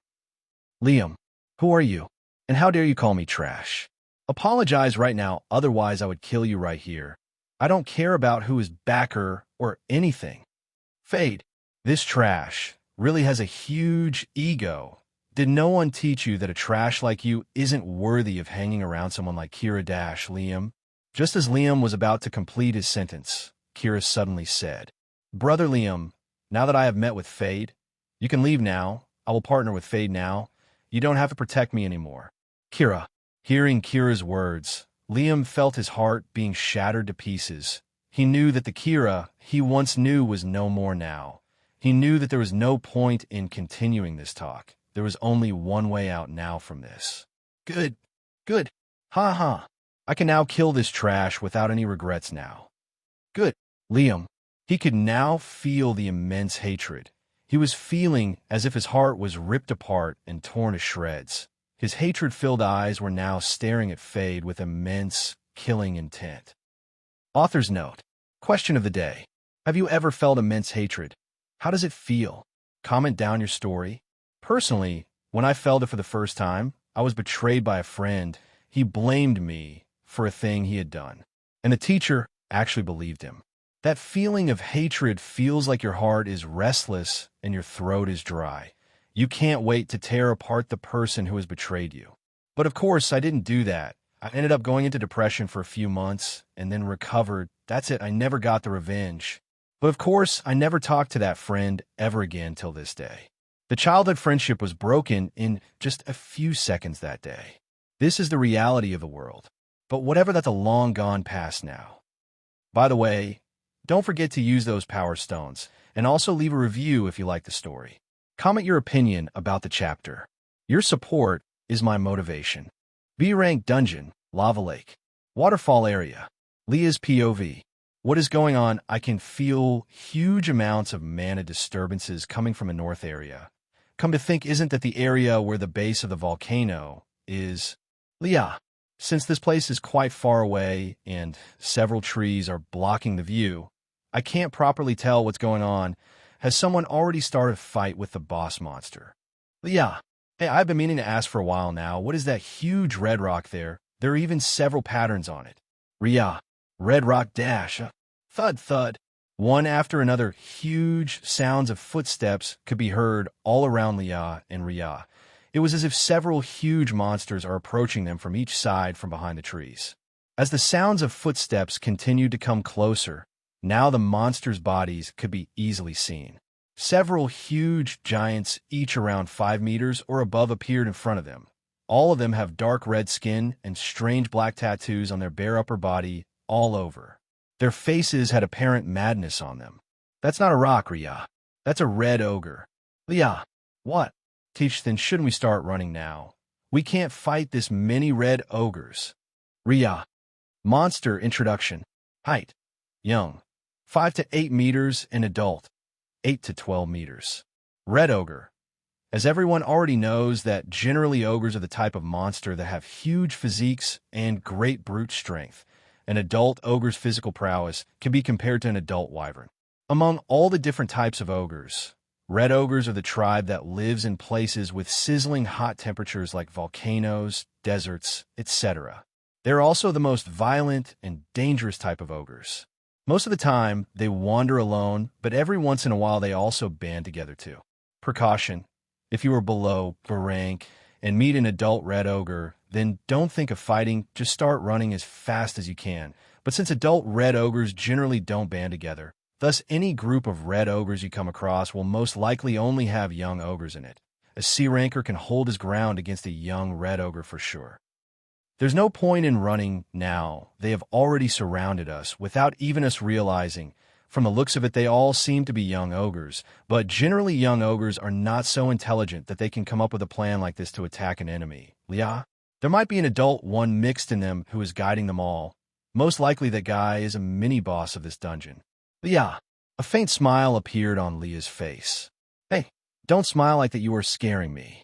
Speaker 1: Liam. "Who are you? And how dare you call me trash? Apologize right now, otherwise I would kill you right here. I don't care about who is backer or anything." Fade. "This trash really has a huge ego. Did no one teach you that a trash like you isn't worthy of hanging around someone like Kira dash Liam?" Just as Liam was about to complete his sentence, Kira suddenly said, "Brother Liam, now that I have met with Fade, you can leave now. I will partner with Fade now. You don't have to protect me anymore." Kira. Hearing Kira's words, Liam felt his heart being shattered to pieces. He knew that the Kira he once knew was no more now. He knew that there was no point in continuing this talk. There was only one way out now from this. Good. Good. Ha ha. I can now kill this trash without any regrets now. Good. Liam. He could now feel the immense hatred. He was feeling as if his heart was ripped apart and torn to shreds. His hatred-filled eyes were now staring at Fade with immense, killing intent. Author's note. Question of the day. Have you ever felt immense hatred? How does it feel? Comment down your story. Personally, when I felt it for the first time, I was betrayed by a friend. He blamed me for a thing he had done, and the teacher actually believed him. That feeling of hatred feels like your heart is restless and your throat is dry. You can't wait to tear apart the person who has betrayed you. But of course, I didn't do that. I ended up going into depression for a few months and then recovered. That's it. I never got the revenge. But of course, I never talked to that friend ever again till this day. The childhood friendship was broken in just a few seconds that day. This is the reality of the world. But whatever, that's a long gone past now. By the way, don't forget to use those power stones, and also leave a review if you like the story. Comment your opinion about the chapter. Your support is my motivation. B-rank dungeon, lava lake, waterfall area, Leah's POV. What is going on? I can feel huge amounts of mana disturbances coming from a north area. Come to think, isn't that the area where the base of the volcano is? Yeah. Since this place is quite far away and several trees are blocking the view, I can't properly tell what's going on. Has someone already started a fight with the boss monster? Yeah. Hey, I've been meaning to ask for a while now. What is that huge red rock there? There are even several patterns on it. Ria. Red rock dash. Thud, thud. One after another, huge sounds of footsteps could be heard all around Lia and Ria. It was as if several huge monsters are approaching them from each side from behind the trees. As the sounds of footsteps continued to come closer, now the monsters' bodies could be easily seen. Several huge giants, each around 5 meters or above, appeared in front of them. All of them have dark red skin and strange black tattoos on their bare upper body all over. Their faces had apparent madness on them. That's not a rock, Ria. That's a red ogre. Lia. What? Teach, then shouldn't we start running now? We can't fight this many red ogres. Ria. Monster introduction. Height. Young. 5 to 8 meters and adult. 8 to 12 meters. Red ogre. As everyone already knows that generally ogres are the type of monster that have huge physiques and great brute strength. An adult ogre's physical prowess can be compared to an adult wyvern. Among all the different types of ogres, red ogres are the tribe that lives in places with sizzling hot temperatures like volcanoes, deserts, etc. They're also the most violent and dangerous type of ogres. Most of the time, they wander alone, but every once in a while they also band together too. Precaution: if you are below rank and meet an adult red ogre, then don't think of fighting, just start running as fast as you can. But since adult red ogres generally don't band together, thus any group of red ogres you come across will most likely only have young ogres in it. A C ranker can hold his ground against a young red ogre for sure. There's no point in running now. They have already surrounded us without even us realizing. From the looks of it, they all seem to be young ogres, but generally young ogres are not so intelligent that they can come up with a plan like this to attack an enemy. Lia? There might be an adult one mixed in them who is guiding them all. Most likely that guy is a mini-boss of this dungeon. Lia. A faint smile appeared on Lia's face. Hey, don't smile like that, you are scaring me.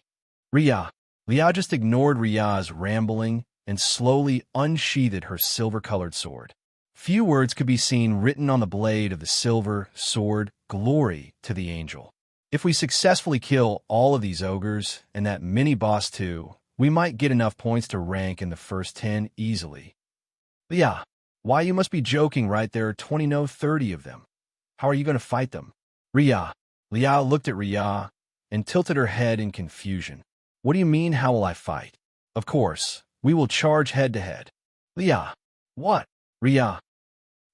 Speaker 1: Ria. Lia just ignored Ria's rambling and slowly unsheathed her silver-colored sword. Few words could be seen written on the blade of the silver sword: glory to the angel. If we successfully kill all of these ogres, and that mini-boss too, we might get enough points to rank in the first 10 easily. Yeah, why, you must be joking, right? There are 20, no 30 of them. How are you going to fight them? Ria. Lia looked at Ria and tilted her head in confusion. What do you mean, how will I fight? Of course, we will charge head-to-head. Lia. What? Ria.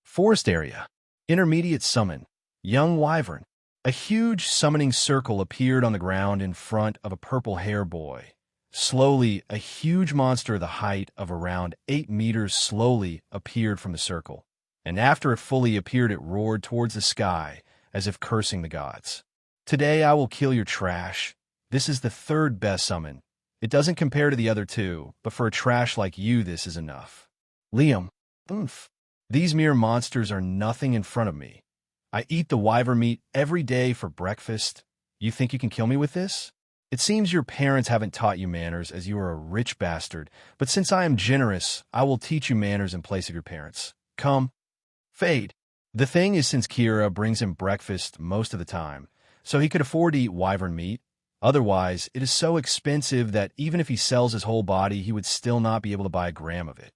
Speaker 1: Forest area. Intermediate summon. Young wyvern. A huge summoning circle appeared on the ground in front of a purple hair boy. Slowly, a huge monster the height of around 8 meters slowly appeared from the circle, and after it fully appeared, it roared towards the sky, as if cursing the gods. Today I will kill your trash. This is the third best summon. It doesn't compare to the other two, but for a trash like you, this is enough. Liam. Oomph. These mere monsters are nothing in front of me. I eat the wyvern meat every day for breakfast. You think you can kill me with this? It seems your parents haven't taught you manners, as you are a rich bastard, but since I am generous, I will teach you manners in place of your parents. Come. Fade. The thing is, since Kira brings him breakfast most of the time, so he could afford to eat wyvern meat. Otherwise, it is so expensive that even if he sells his whole body, he would still not be able to buy a gram of it.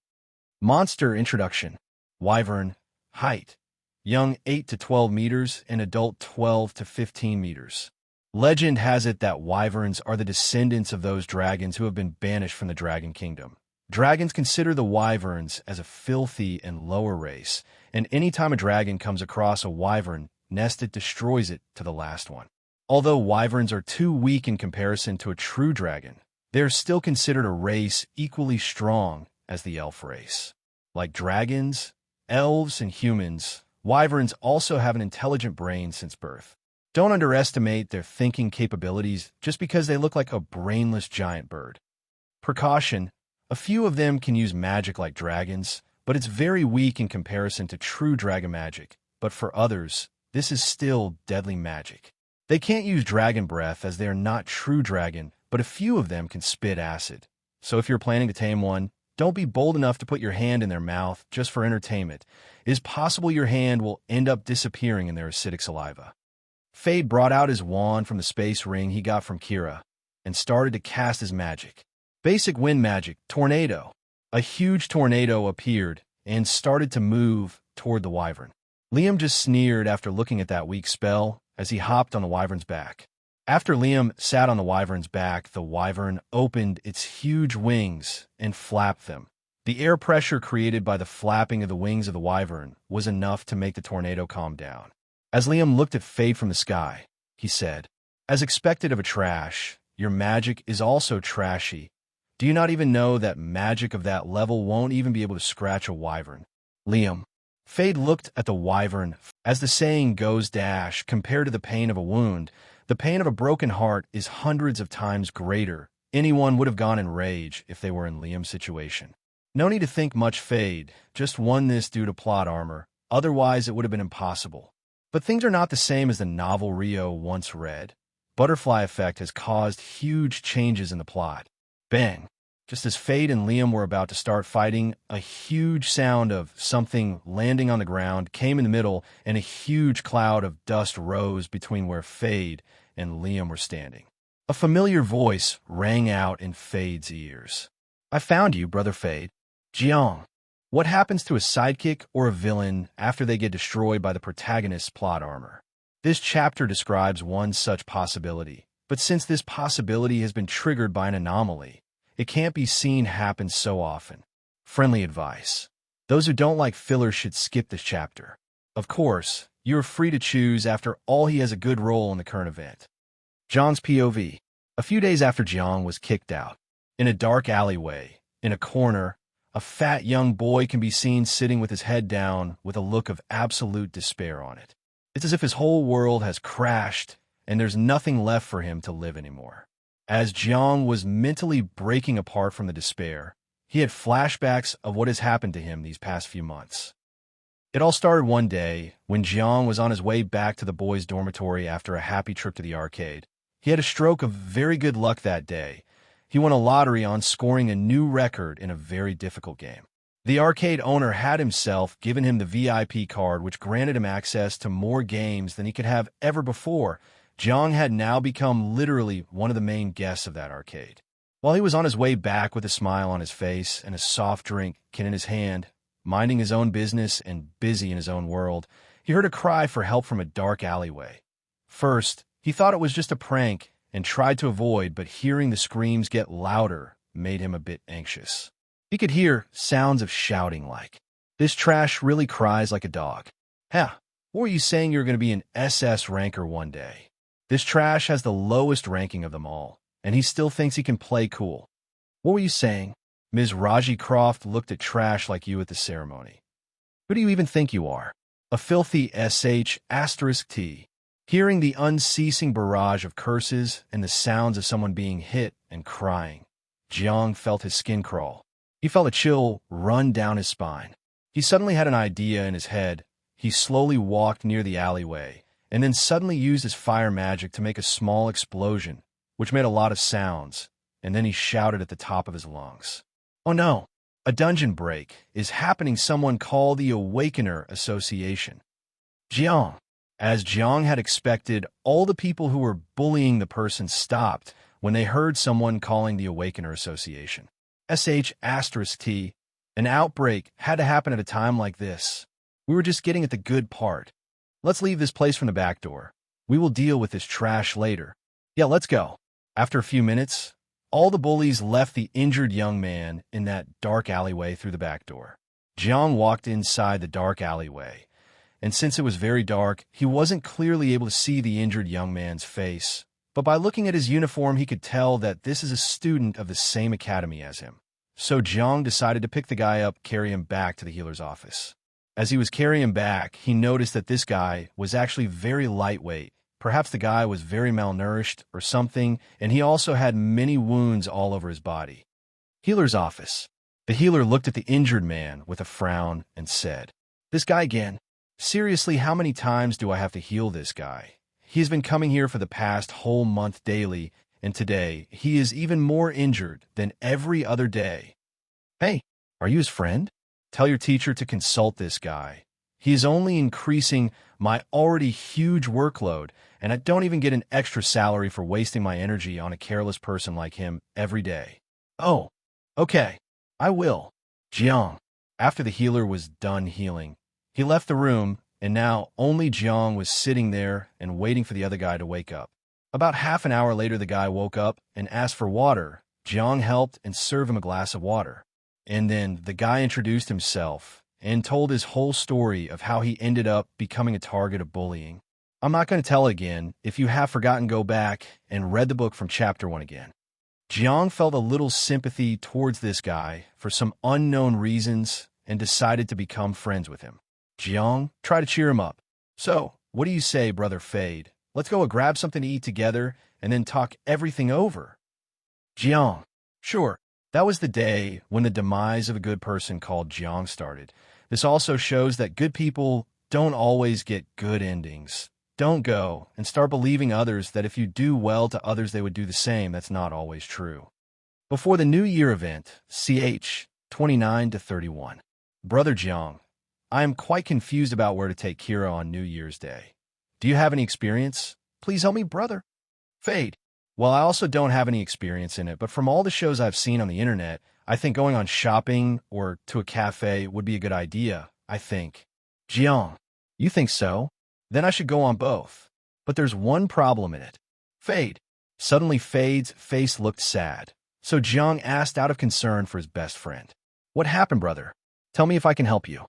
Speaker 1: Monster introduction. Wyvern. Height. Young 8 to 12 meters and adult 12 to 15 meters. Legend has it that wyverns are the descendants of those dragons who have been banished from the Dragon Kingdom. Dragons consider the wyverns as a filthy and lower race, and any time a dragon comes across a wyvern nest, it destroys it to the last one. Although wyverns are too weak in comparison to a true dragon, they are still considered a race equally strong as the elf race. Like dragons, elves, and humans, wyverns also have an intelligent brain since birth. Don't underestimate their thinking capabilities just because they look like a brainless giant bird. Precaution: a few of them can use magic like dragons, but it's very weak in comparison to true dragon magic. But for others, this is still deadly magic. They can't use dragon breath as they are not true dragon, but a few of them can spit acid. So if you're planning to tame one, don't be bold enough to put your hand in their mouth just for entertainment. It is possible your hand will end up disappearing in their acidic saliva. Fade brought out his wand from the space ring he got from Kira and started to cast his magic. Basic wind magic, tornado. A huge tornado appeared and started to move toward the wyvern. Liam just sneered after looking at that weak spell as he hopped on the wyvern's back. After Liam sat on the wyvern's back, the wyvern opened its huge wings and flapped them. The air pressure created by the flapping of the wings of the wyvern was enough to make the tornado calm down. As Liam looked at Fade from the sky, he said, "As expected of a trash, your magic is also trashy. Do you not even know that magic of that level won't even be able to scratch a wyvern?" Liam. Fade looked at the wyvern. As the saying goes, compared to the pain of a wound, the pain of a broken heart is hundreds of times greater. Anyone would have gone in rage if they were in Liam's situation. No need to think much, Fade. Just won this due to plot armor. Otherwise, it would have been impossible. But things are not the same as the novel Rio once read. Butterfly Effect has caused huge changes in the plot. Bang! Just as Fade and Liam were about to start fighting, a huge sound of something landing on the ground came in the middle, and a huge cloud of dust rose between where Fade and Liam were standing. A familiar voice rang out in Fade's ears. "I found you, Brother Fade." Jiang. What happens to a sidekick or a villain after they get destroyed by the protagonist's plot armor? This chapter describes one such possibility, but since this possibility has been triggered by an anomaly, it can't be seen happen so often. Friendly advice. Those who don't like filler should skip this chapter. Of course, you are free to choose. After all, he has a good role in the current event. Jiang's POV. A few days after Jiang was kicked out, in a dark alleyway, in a corner, a fat young boy can be seen sitting with his head down with a look of absolute despair on it. It's as if his whole world has crashed and there's nothing left for him to live anymore. As Jiang was mentally breaking apart from the despair, he had flashbacks of what has happened to him these past few months. It all started one day when Jiang was on his way back to the boys' dormitory after a happy trip to the arcade. He had a stroke of very good luck that day. He won a lottery on scoring a new record in a very difficult game. The arcade owner had himself given him the VIP card, which granted him access to more games than he could have ever before. Jiang had now become literally one of the main guests of that arcade. While he was on his way back with a smile on his face and a soft drink can in his hand, minding his own business and busy in his own world, he heard a cry for help from a dark alleyway. First, he thought it was just a prank and tried to avoid, but hearing the screams get louder made him a bit anxious. He could hear sounds of shouting like, "This trash really cries like a dog. What were you saying you were going to be an SS ranker one day? This trash has the lowest ranking of them all, and he still thinks he can play cool. What were you saying? Ms. Raji Croft looked at trash like you at the ceremony. Who do you even think you are? A filthy **T. Hearing the unceasing barrage of curses and the sounds of someone being hit and crying, Jiang felt his skin crawl. He felt a chill run down his spine. He suddenly had an idea in his head. He slowly walked near the alleyway, and then suddenly used his fire magic to make a small explosion, which made a lot of sounds, and then he shouted at the top of his lungs. "Oh no, a dungeon break is happening. Someone call the Awakener Association." Jiang. As Jiang had expected, all the people who were bullying the person stopped when they heard someone calling the Awakener Association. **T. An outbreak had to happen at a time like this. We were just getting at the good part. Let's leave this place from the back door. We will deal with this trash later. Yeah, let's go. After a few minutes, all the bullies left the injured young man in that dark alleyway through the back door. Jiang walked inside the dark alleyway, and since it was very dark, he wasn't clearly able to see the injured young man's face. But by looking at his uniform, he could tell that this is a student of the same academy as him. So Jiang decided to pick the guy up, carry him back to the healer's office. As he was carrying him back, he noticed that this guy was actually very lightweight. Perhaps the guy was very malnourished or something, and he also had many wounds all over his body. Healer's office. The healer looked at the injured man with a frown and said, "This guy again? Seriously, how many times do I have to heal this guy? He's been coming here for the past whole month daily, and today he is even more injured than every other day. Hey, are you his friend? Tell your teacher to consult this guy. He is only increasing my already huge workload, and I don't even get an extra salary for wasting my energy on a careless person like him every day." "Oh, okay, I will." Jiang. After the healer was done healing, he left the room, and now only Jiang was sitting there and waiting for the other guy to wake up. About half an hour later, the guy woke up and asked for water. Jiang helped and served him a glass of water. And then the guy introduced himself and told his whole story of how he ended up becoming a target of bullying. I'm not going to tell it again. If you have forgotten, go back and read the book from chapter 1 again. Jiang felt a little sympathy towards this guy for some unknown reasons and decided to become friends with him. Jiang tried to cheer him up. "So, what do you say, Brother Fade? Let's go grab something to eat together and then talk everything over." Jiang: "Sure." That was the day when the demise of a good person called Jiang started. This also shows that good people don't always get good endings. Don't go and start believing others that if you do well to others, they would do the same. That's not always true. Before the New Year event, ch. 29 to 31. Brother Jiang, I am quite confused about where to take Kira on New Year's Day. Do you have any experience? Please help me, brother. Fade: "Well, I also don't have any experience in it, but from all the shows I've seen on the internet, I think going on shopping or to a cafe would be a good idea, I think." Jiang: "You think so? Then I should go on both. But there's one problem in it." Fade. Suddenly Fade's face looked sad, so Jiang asked out of concern for his best friend. "What happened, brother? Tell me if I can help you."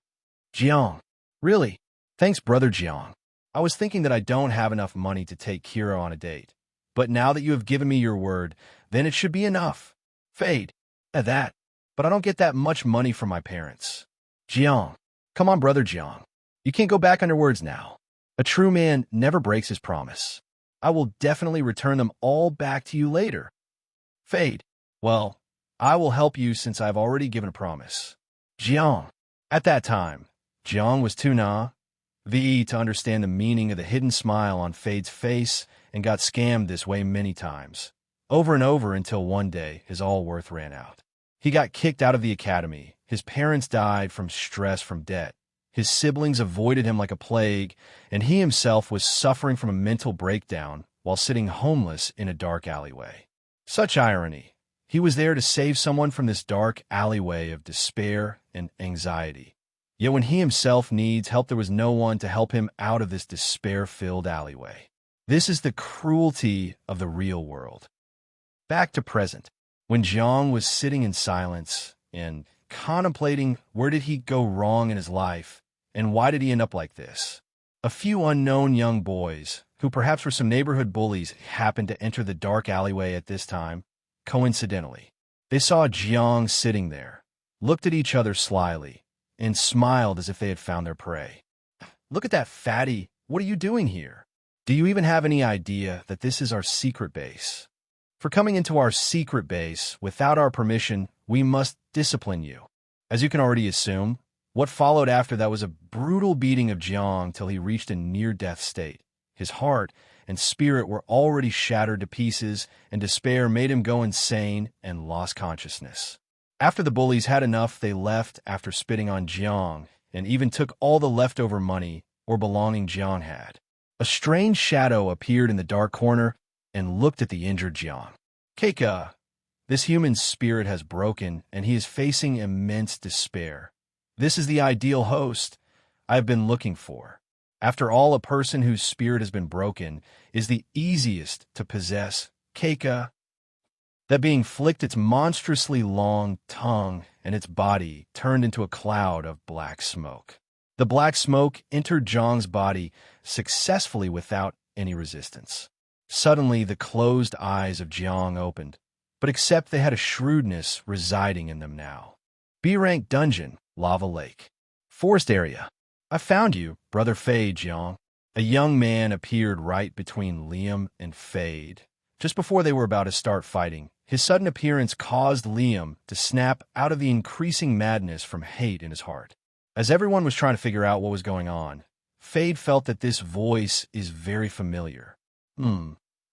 Speaker 1: Jiang: "Really? Thanks, brother Jiang. I was thinking that I don't have enough money to take Kira on a date. But now that you have given me your word, then it should be enough." Fade: "That, but I don't get that much money from my parents." Jiang: "Come on, brother Jiang. You can't go back on your words now. A true man never breaks his promise. I will definitely return them all back to you later." Fade: "Well, I will help you since I've already given a promise." Jiang. At that time, Jiang was too naive to understand the meaning of the hidden smile on Fade's face and got scammed this way many times, over and over, until one day his all-worth ran out. He got kicked out of the academy. His parents died from stress from debt. His siblings avoided him like a plague, and he himself was suffering from a mental breakdown while sitting homeless in a dark alleyway. Such irony. He was there to save someone from this dark alleyway of despair and anxiety. Yet when he himself needs help, there was no one to help him out of this despair-filled alleyway. This is the cruelty of the real world. Back to present. When Jiang was sitting in silence and contemplating where did he go wrong in his life and why did he end up like this, a few unknown young boys, who perhaps were some neighborhood bullies, happened to enter the dark alleyway at this time. Coincidentally, they saw Jiang sitting there, looked at each other slyly, and smiled as if they had found their prey. "Look at that fatty. What are you doing here? Do you even have any idea that this is our secret base? For coming into our secret base without our permission, we must discipline you." As you can already assume, what followed after that was a brutal beating of Jiang till he reached a near-death state. His heart and spirit were already shattered to pieces, and despair made him go insane and lost consciousness. After the bullies had enough, they left after spitting on Jiang and even took all the leftover money or belonging Jiang had. A strange shadow appeared in the dark corner and looked at the injured Jiang. "Keika, this human's spirit has broken and he is facing immense despair. This is the ideal host I have been looking for. After all, a person whose spirit has been broken is the easiest to possess. Keika." That being flicked its monstrously long tongue, and its body turned into a cloud of black smoke. The black smoke entered Jiang's body successfully without any resistance. Suddenly, the closed eyes of Jiang opened, but except they had a shrewdness residing in them now. B-rank dungeon, lava lake. Forest area. "I found you, Brother Fade, Jiang." A young man appeared right between Liam and Fade. Just before they were about to start fighting, his sudden appearance caused Liam to snap out of the increasing madness from hate in his heart. As everyone was trying to figure out what was going on, Fade felt that this voice is very familiar.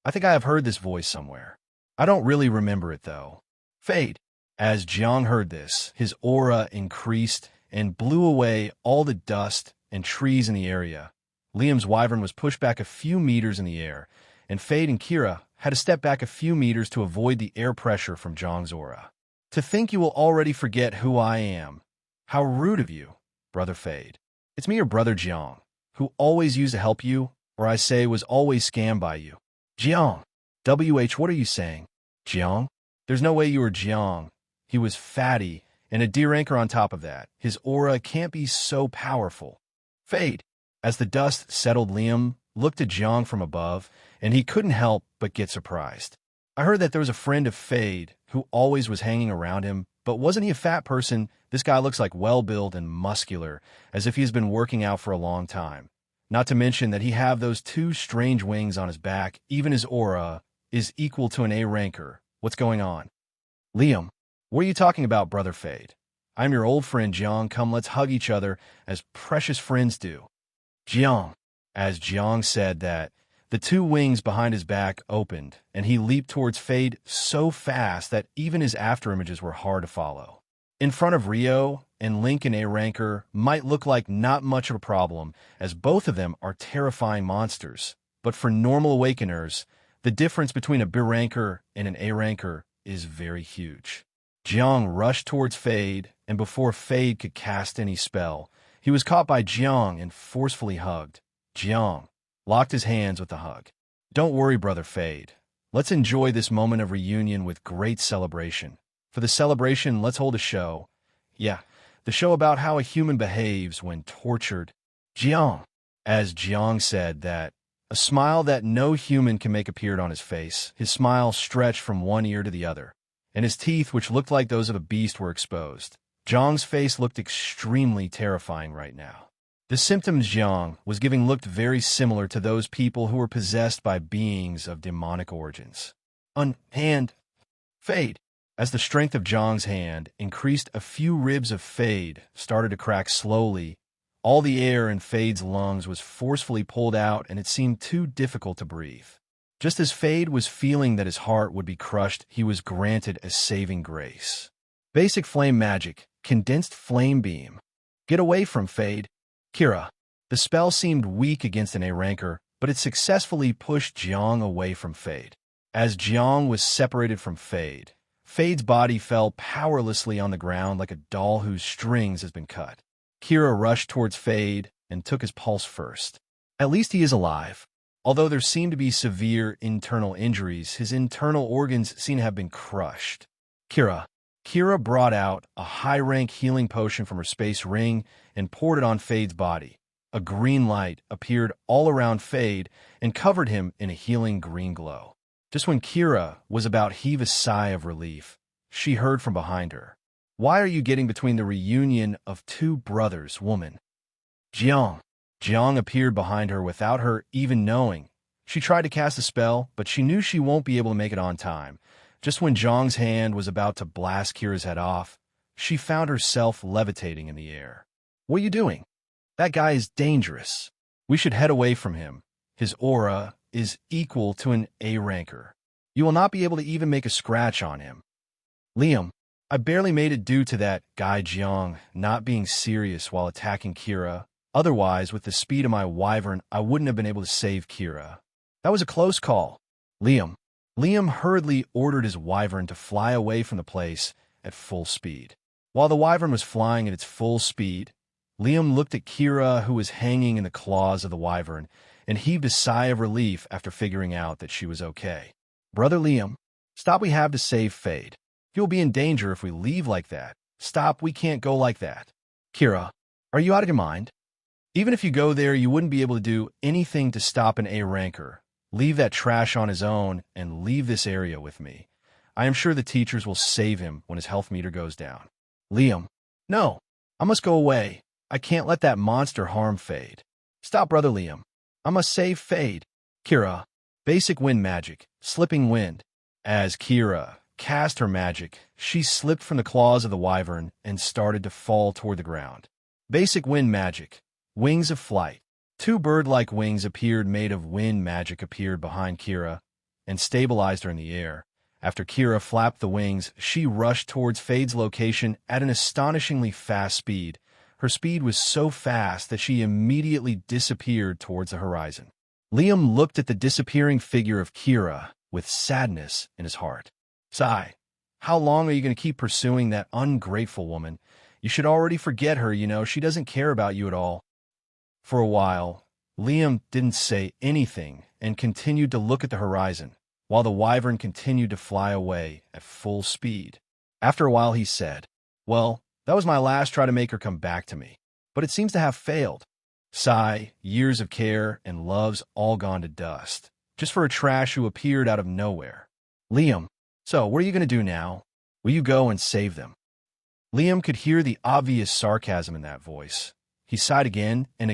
Speaker 1: I think I have heard this voice somewhere. I don't really remember it, though. Fade. As Jiang heard this, his aura increased and blew away all the dust and trees in the area. Liam's wyvern was pushed back a few meters in the air, and Fade and Kira had to step back a few meters to avoid the air pressure from Jiang's aura. To think you will already forget who I am. How rude of you, Brother Fade. It's me, your brother Jiang, who always used to help you, or I say was always scammed by you. Jiang. What are you saying? Jiang? There's no way you were Jiang. He was fatty, and a deer anchor on top of that. His aura can't be so powerful. Fade. As the dust settled, Liam looked at Jiang from above, and he couldn't help but get surprised. I heard that there was a friend of Fade who always was hanging around him, but wasn't he a fat person? This guy looks like well-built and muscular, as if he's been working out for a long time. Not to mention that he have those two strange wings on his back. Even his aura is equal to an A ranker. What's going on? Liam, what are you talking about, Brother Fade? I'm your old friend Jiang. Come, let's hug each other as precious friends do. Jiang. As Jiang said that, the two wings behind his back opened, and he leaped towards Fade so fast that even his afterimages were hard to follow. In front of Rio and Link and A ranker might look like not much of a problem, as both of them are terrifying monsters. But for normal awakeners, the difference between a B ranker and an A ranker is very huge. Jiang rushed towards Fade, and before Fade could cast any spell, he was caught by Jiang and forcefully hugged. Jiang locked his hands with a hug. Don't worry, Brother Fade. Let's enjoy this moment of reunion with great celebration. For the celebration, let's hold a show. Yeah, the show about how a human behaves when tortured. Jiang. As Jiang said that, a smile that no human can make appeared on his face. His smile stretched from one ear to the other, and his teeth, which looked like those of a beast, were exposed. Jiang's face looked extremely terrifying right now. The symptoms Jiang was giving looked very similar to those people who were possessed by beings of demonic origins. Hand. Fade. As the strength of Jiang's hand increased, a few ribs of Fade started to crack slowly. All the air in Fade's lungs was forcefully pulled out, and it seemed too difficult to breathe. Just as Fade was feeling that his heart would be crushed, he was granted a saving grace. Basic flame magic, condensed flame beam. Get away from Fade. Kira. The spell seemed weak against an A ranker, but it successfully pushed Jiang away from Fade. As Jiang was separated from Fade, Fade's body fell powerlessly on the ground like a doll whose strings has been cut. Kira rushed towards Fade and took his pulse first. At least he is alive. Although there seemed to be severe internal injuries, his internal organs seem to have been crushed. Kira brought out a high-rank healing potion from her space ring and poured it on Fade's body. A green light appeared all around Fade and covered him in a healing green glow. Just when Kira was about to heave a sigh of relief, she heard from behind her. Why are you getting between the reunion of two brothers, woman? Jiang. Jiang appeared behind her without her even knowing. She tried to cast a spell, but she knew she won't be able to make it on time. Just when Jiang's hand was about to blast Kira's head off, she found herself levitating in the air. What are you doing? That guy is dangerous. We should head away from him. His aura is equal to an A ranker. You will not be able to even make a scratch on him. Liam, I barely made it due to that guy Jiang not being serious while attacking Kira. Otherwise, with the speed of my wyvern, I wouldn't have been able to save Kira. That was a close call. Liam hurriedly ordered his wyvern to fly away from the place at full speed. While the wyvern was flying at its full speed, Liam looked at Kira, who was hanging in the claws of the wyvern, and heaved a sigh of relief after figuring out that she was okay. Brother Liam, stop, we have to save Fade. You'll be in danger if we leave like that. Stop, we can't go like that. Kira, are you out of your mind? Even if you go there, you wouldn't be able to do anything to stop an A ranker. Leave that trash on his own and leave this area with me. I am sure the teachers will save him when his health meter goes down. Liam, no, I must go away. I can't let that monster harm Fade. Stop, Brother Liam. I must save Fade. Kira, Basic wind magic, slipping wind. As Kira cast her magic, she slipped from the claws of the wyvern and started to fall toward the ground. Basic wind magic, wings of flight. Two bird-like wings appeared made of wind magic appeared behind Kira and stabilized her in the air. After Kira flapped the wings, she rushed towards Fade's location at an astonishingly fast speed. Her speed was so fast that she immediately disappeared towards the horizon. Liam looked at the disappearing figure of Kira with sadness in his heart. Sigh, how long are you going to keep pursuing that ungrateful woman? You should already forget her, she doesn't care about you at all. For a while, Liam didn't say anything and continued to look at the horizon, while the wyvern continued to fly away at full speed. After a while he said, "Well, that was my last try to make her come back to me, but it seems to have failed. Sigh, years of care and love's all gone to dust, just for a trash who appeared out of nowhere." Liam, so what are you going to do now? Will you go and save them? Liam could hear the obvious sarcasm in that voice. He sighed again and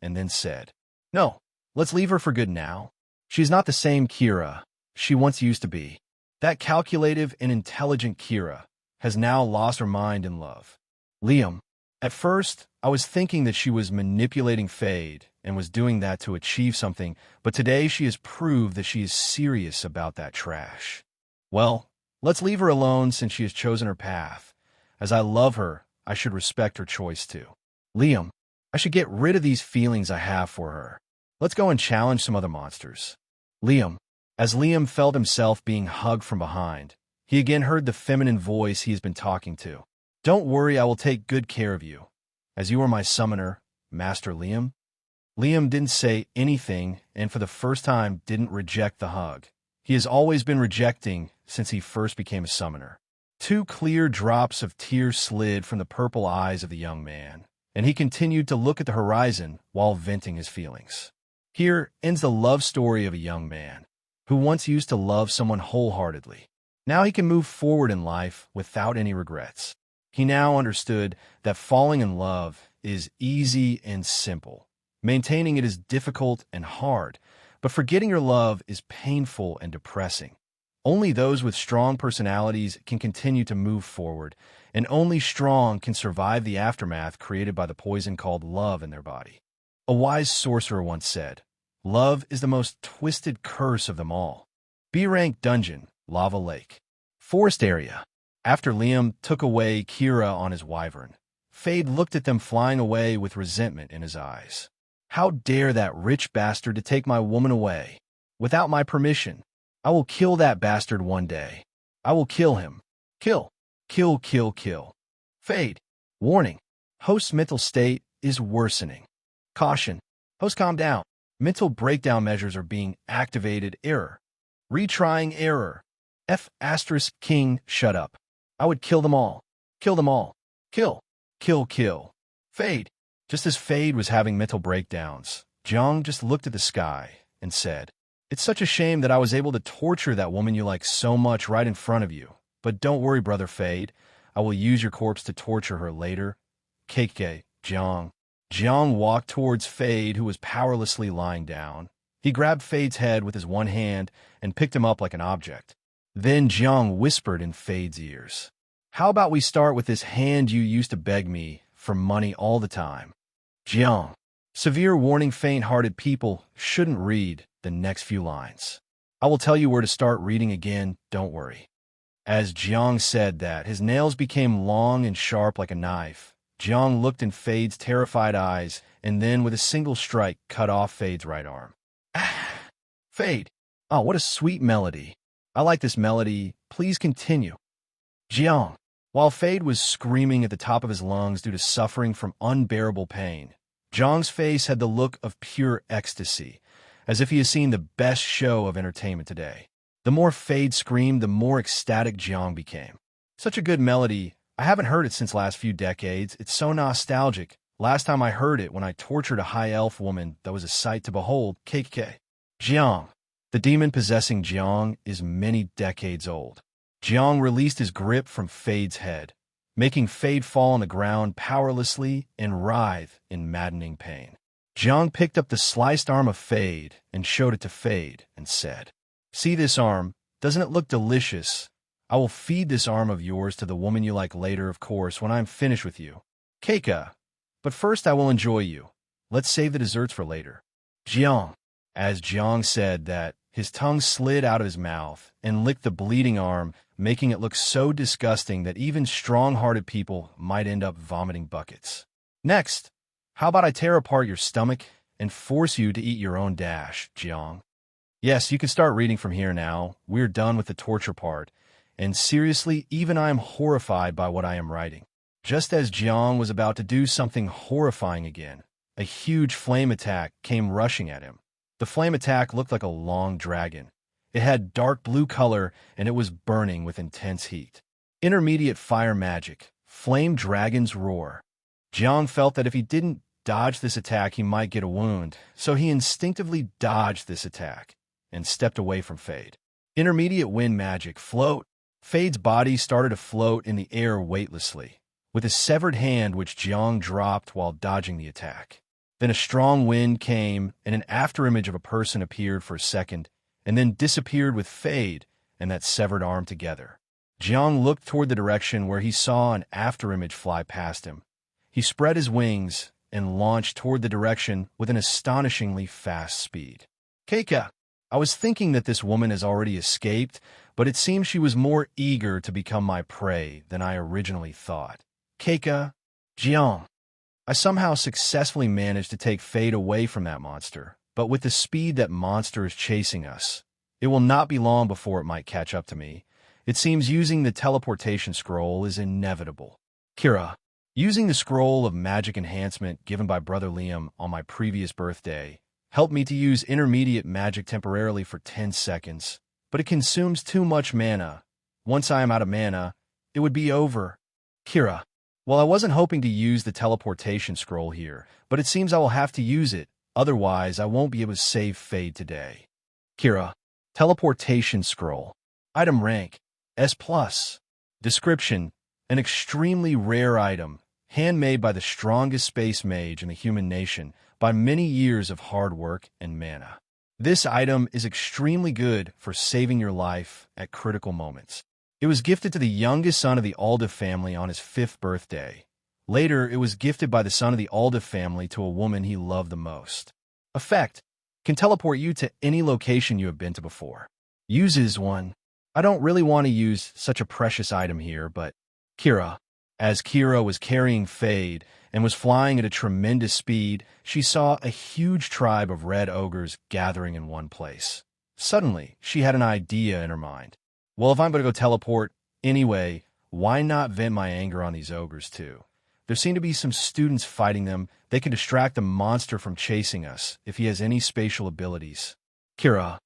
Speaker 1: then said, "No, let's leave her for good now. She's not the same Kira she once used to be. That calculative and intelligent Kira has now lost her mind in love." Liam, at first, I was thinking that she was manipulating Fade and was doing that to achieve something, but today she has proved that she is serious about that trash. Well, let's leave her alone since she has chosen her path. As I love her, I should respect her choice too. Liam, I should get rid of these feelings I have for her. Let's go and challenge some other monsters. Liam, as Liam felt himself being hugged from behind, he again heard the feminine voice he has been talking to. "Don't worry, I will take good care of you, as you are my summoner, Master Liam." Liam didn't say anything and for the first time didn't reject the hug. He has always been rejecting since he first became a summoner. Two clear drops of tears slid from the purple eyes of the young man, and he continued to look at the horizon while venting his feelings. Here ends the love story of a young man who once used to love someone wholeheartedly. Now he can move forward in life without any regrets. He now understood that falling in love is easy and simple. Maintaining it is difficult and hard, but forgetting your love is painful and depressing. Only those with strong personalities can continue to move forward, and only strong can survive the aftermath created by the poison called love in their body. A wise sorcerer once said, "Love is the most twisted curse of them all." B-rank dungeon, lava lake. Forest area. After Liam took away Kira on his wyvern, Fade looked at them flying away with resentment in his eyes. "How dare that rich bastard to take my woman away? Without my permission. I will kill that bastard one day. I will kill him. Kill. Kill, kill, kill." Fade. Warning. Host's mental state is worsening. Caution. Host, calm down. Mental breakdown measures are being activated. Error. Retrying error. King, shut up. I would kill them all. Kill them all. Kill. Kill, kill. Fade. Just as Fade was having mental breakdowns, Jiang just looked at the sky and said, "It's such a shame that I was able to torture that woman you like so much right in front of you. But don't worry, brother Fade. I will use your corpse to torture her later." KK, Jiang. Jiang walked towards Fade, who was powerlessly lying down. He grabbed Fade's head with his one hand and picked him up like an object. Then Jiang whispered in Fade's ears, "How about we start with this hand you used to beg me for money all the time?" Jiang. Severe warning: faint-hearted people shouldn't read the next few lines. I will tell you where to start reading again, don't worry. As Jiang said that, his nails became long and sharp like a knife. Jiang looked in Fade's terrified eyes and then with a single strike cut off Fade's right arm. Ah! Fade. Oh, what a sweet melody. I like this melody. Please continue. Jiang. While Fade was screaming at the top of his lungs due to suffering from unbearable pain, Jiang's face had the look of pure ecstasy, as if he has seen the best show of entertainment today. The more Fade screamed, the more ecstatic Jiang became. Such a good melody. I haven't heard it since last few decades. It's so nostalgic. Last time I heard it when I tortured a high elf woman that was a sight to behold. KK. Jiang. The demon possessing Jiang is many decades old. Jiang released his grip from Fade's head, making Fade fall on the ground powerlessly and writhe in maddening pain. Jiang picked up the sliced arm of Fade and showed it to Fade and said, "See this arm? Doesn't it look delicious? I will feed this arm of yours to the woman you like later, of course, when I am finished with you. Keika, but first I will enjoy you. Let's save the desserts for later." Jiang. As Jiang said that, his tongue slid out of his mouth and licked the bleeding arm, making it look so disgusting that even strong-hearted people might end up vomiting buckets. "Next, how about I tear apart your stomach and force you to eat your own dash, Jiang?" Yes, you can start reading from here now. We're done with the torture part. And seriously, even I am horrified by what I am writing. Just as Jiang was about to do something horrifying again, a huge flame attack came rushing at him. The flame attack looked like a long dragon. It had dark blue color, and it was burning with intense heat. Intermediate fire magic, flame dragon's roar. Jiang felt that if he didn't dodge this attack, he might get a wound, so he instinctively dodged this attack and stepped away from Fade. Intermediate wind magic, float. Fade's body started to float in the air weightlessly, with a severed hand which Jiang dropped while dodging the attack. Then a strong wind came, and an afterimage of a person appeared for a second, and then disappeared with Fade and that severed arm together. Jiang looked toward the direction where he saw an afterimage fly past him. He spread his wings and launched toward the direction with an astonishingly fast speed. "Keika, I was thinking that this woman has already escaped, but it seems she was more eager to become my prey than I originally thought. Keika, Jiang." I somehow successfully managed to take Fade away from that monster, but with the speed that monster is chasing us, it will not be long before it might catch up to me. It seems using the teleportation scroll is inevitable. Kira, using the scroll of magic enhancement given by Brother Liam on my previous birthday, helped me to use intermediate magic temporarily for 10 seconds, but it consumes too much mana. Once I am out of mana, it would be over. Kira, well, I wasn't hoping to use the teleportation scroll here, but it seems I will have to use it, otherwise I won't be able to save Fade today. Kira, teleportation scroll. Item rank, S+. Description, an extremely rare item, handmade by the strongest space mage in the human nation by many years of hard work and mana. This item is extremely good for saving your life at critical moments. It was gifted to the youngest son of the Alda family on his 5th birthday. Later, it was gifted by the son of the Alda family to a woman he loved the most. Effect, can teleport you to any location you have been to before. Uses 1. I don't really want to use such a precious item here, but Kira. As Kira was carrying Fade and was flying at a tremendous speed, she saw a huge tribe of red ogres gathering in one place. Suddenly, she had an idea in her mind. Well, if I'm going to go teleport anyway, why not vent my anger on these ogres too? There seem to be some students fighting them. They can distract the monster from chasing us if he has any spatial abilities. Kira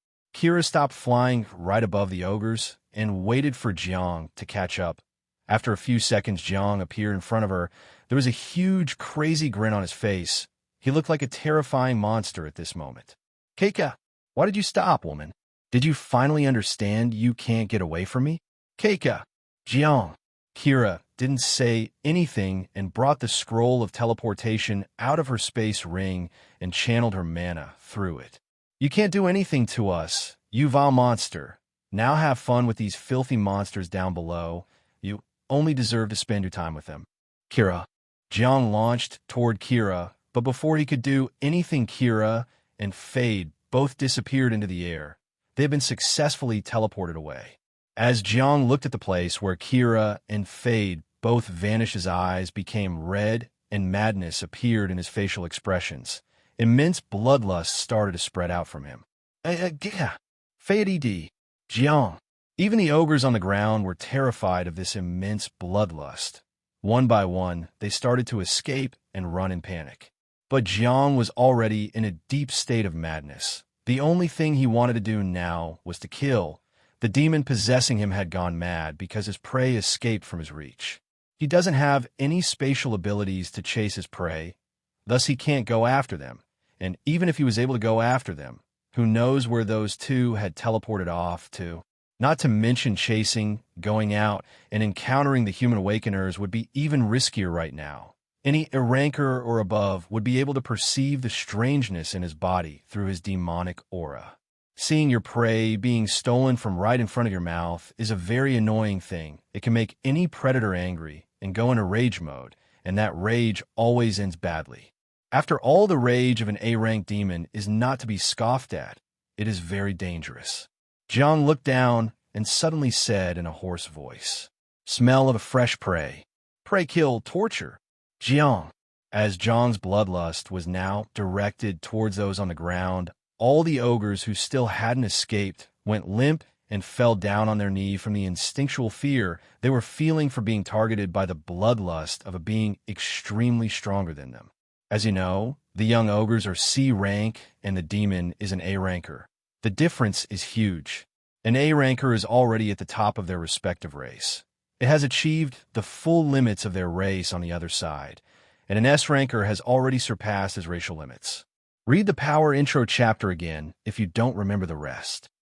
Speaker 1: stopped flying right above the ogres and waited for Jiang to catch up. After a few seconds, Jiang appeared in front of her. There was a huge, crazy grin on his face. He looked like a terrifying monster at this moment. Keika, why did you stop, woman? Did you finally understand you can't get away from me? Keika, Jiang. Kira didn't say anything and brought the scroll of teleportation out of her space ring and channeled her mana through it. You can't do anything to us, you vile monster. Now have fun with these filthy monsters down below. You only deserve to spend your time with them. Kira. Jiang launched toward Kira, but before he could do anything, Kira and Fade both disappeared into the air. They had been successfully teleported away. As Jiang looked at the place where Kira and Fade both vanished, his eyes became red and madness appeared in his facial expressions. Immense bloodlust started to spread out from him. Fade, Jiang. Even the ogres on the ground were terrified of this immense bloodlust. One by one, they started to escape and run in panic. But Jiang was already in a deep state of madness. The only thing he wanted to do now was to kill. The demon possessing him had gone mad because his prey escaped from his reach. He doesn't have any spatial abilities to chase his prey, thus he can't go after them. And even if he was able to go after them, who knows where those two had teleported off to? Not to mention chasing, going out, and encountering the human awakeners would be even riskier right now. Any A ranker or above would be able to perceive the strangeness in his body through his demonic aura. Seeing your prey being stolen from right in front of your mouth is a very annoying thing. It can make any predator angry and go into rage mode, and that rage always ends badly. After all, the rage of an A-rank demon is not to be scoffed at. It is very dangerous. Jiang looked down and suddenly said in a hoarse voice, "Smell of a fresh prey. Prey kill, torture." Jiang. As Jiang's bloodlust was now directed towards those on the ground, all the ogres who still hadn't escaped went limp and fell down on their knee from the instinctual fear they were feeling for being targeted by the bloodlust of a being extremely stronger than them. As you know, the young ogres are C rank and the demon is an A ranker. The difference is huge. An A ranker is already at the top of their respective race. It has achieved the full limits of their race on the other side, and an S ranker has already surpassed his racial limits. Read the Power Intro chapter again if you don't remember the rest.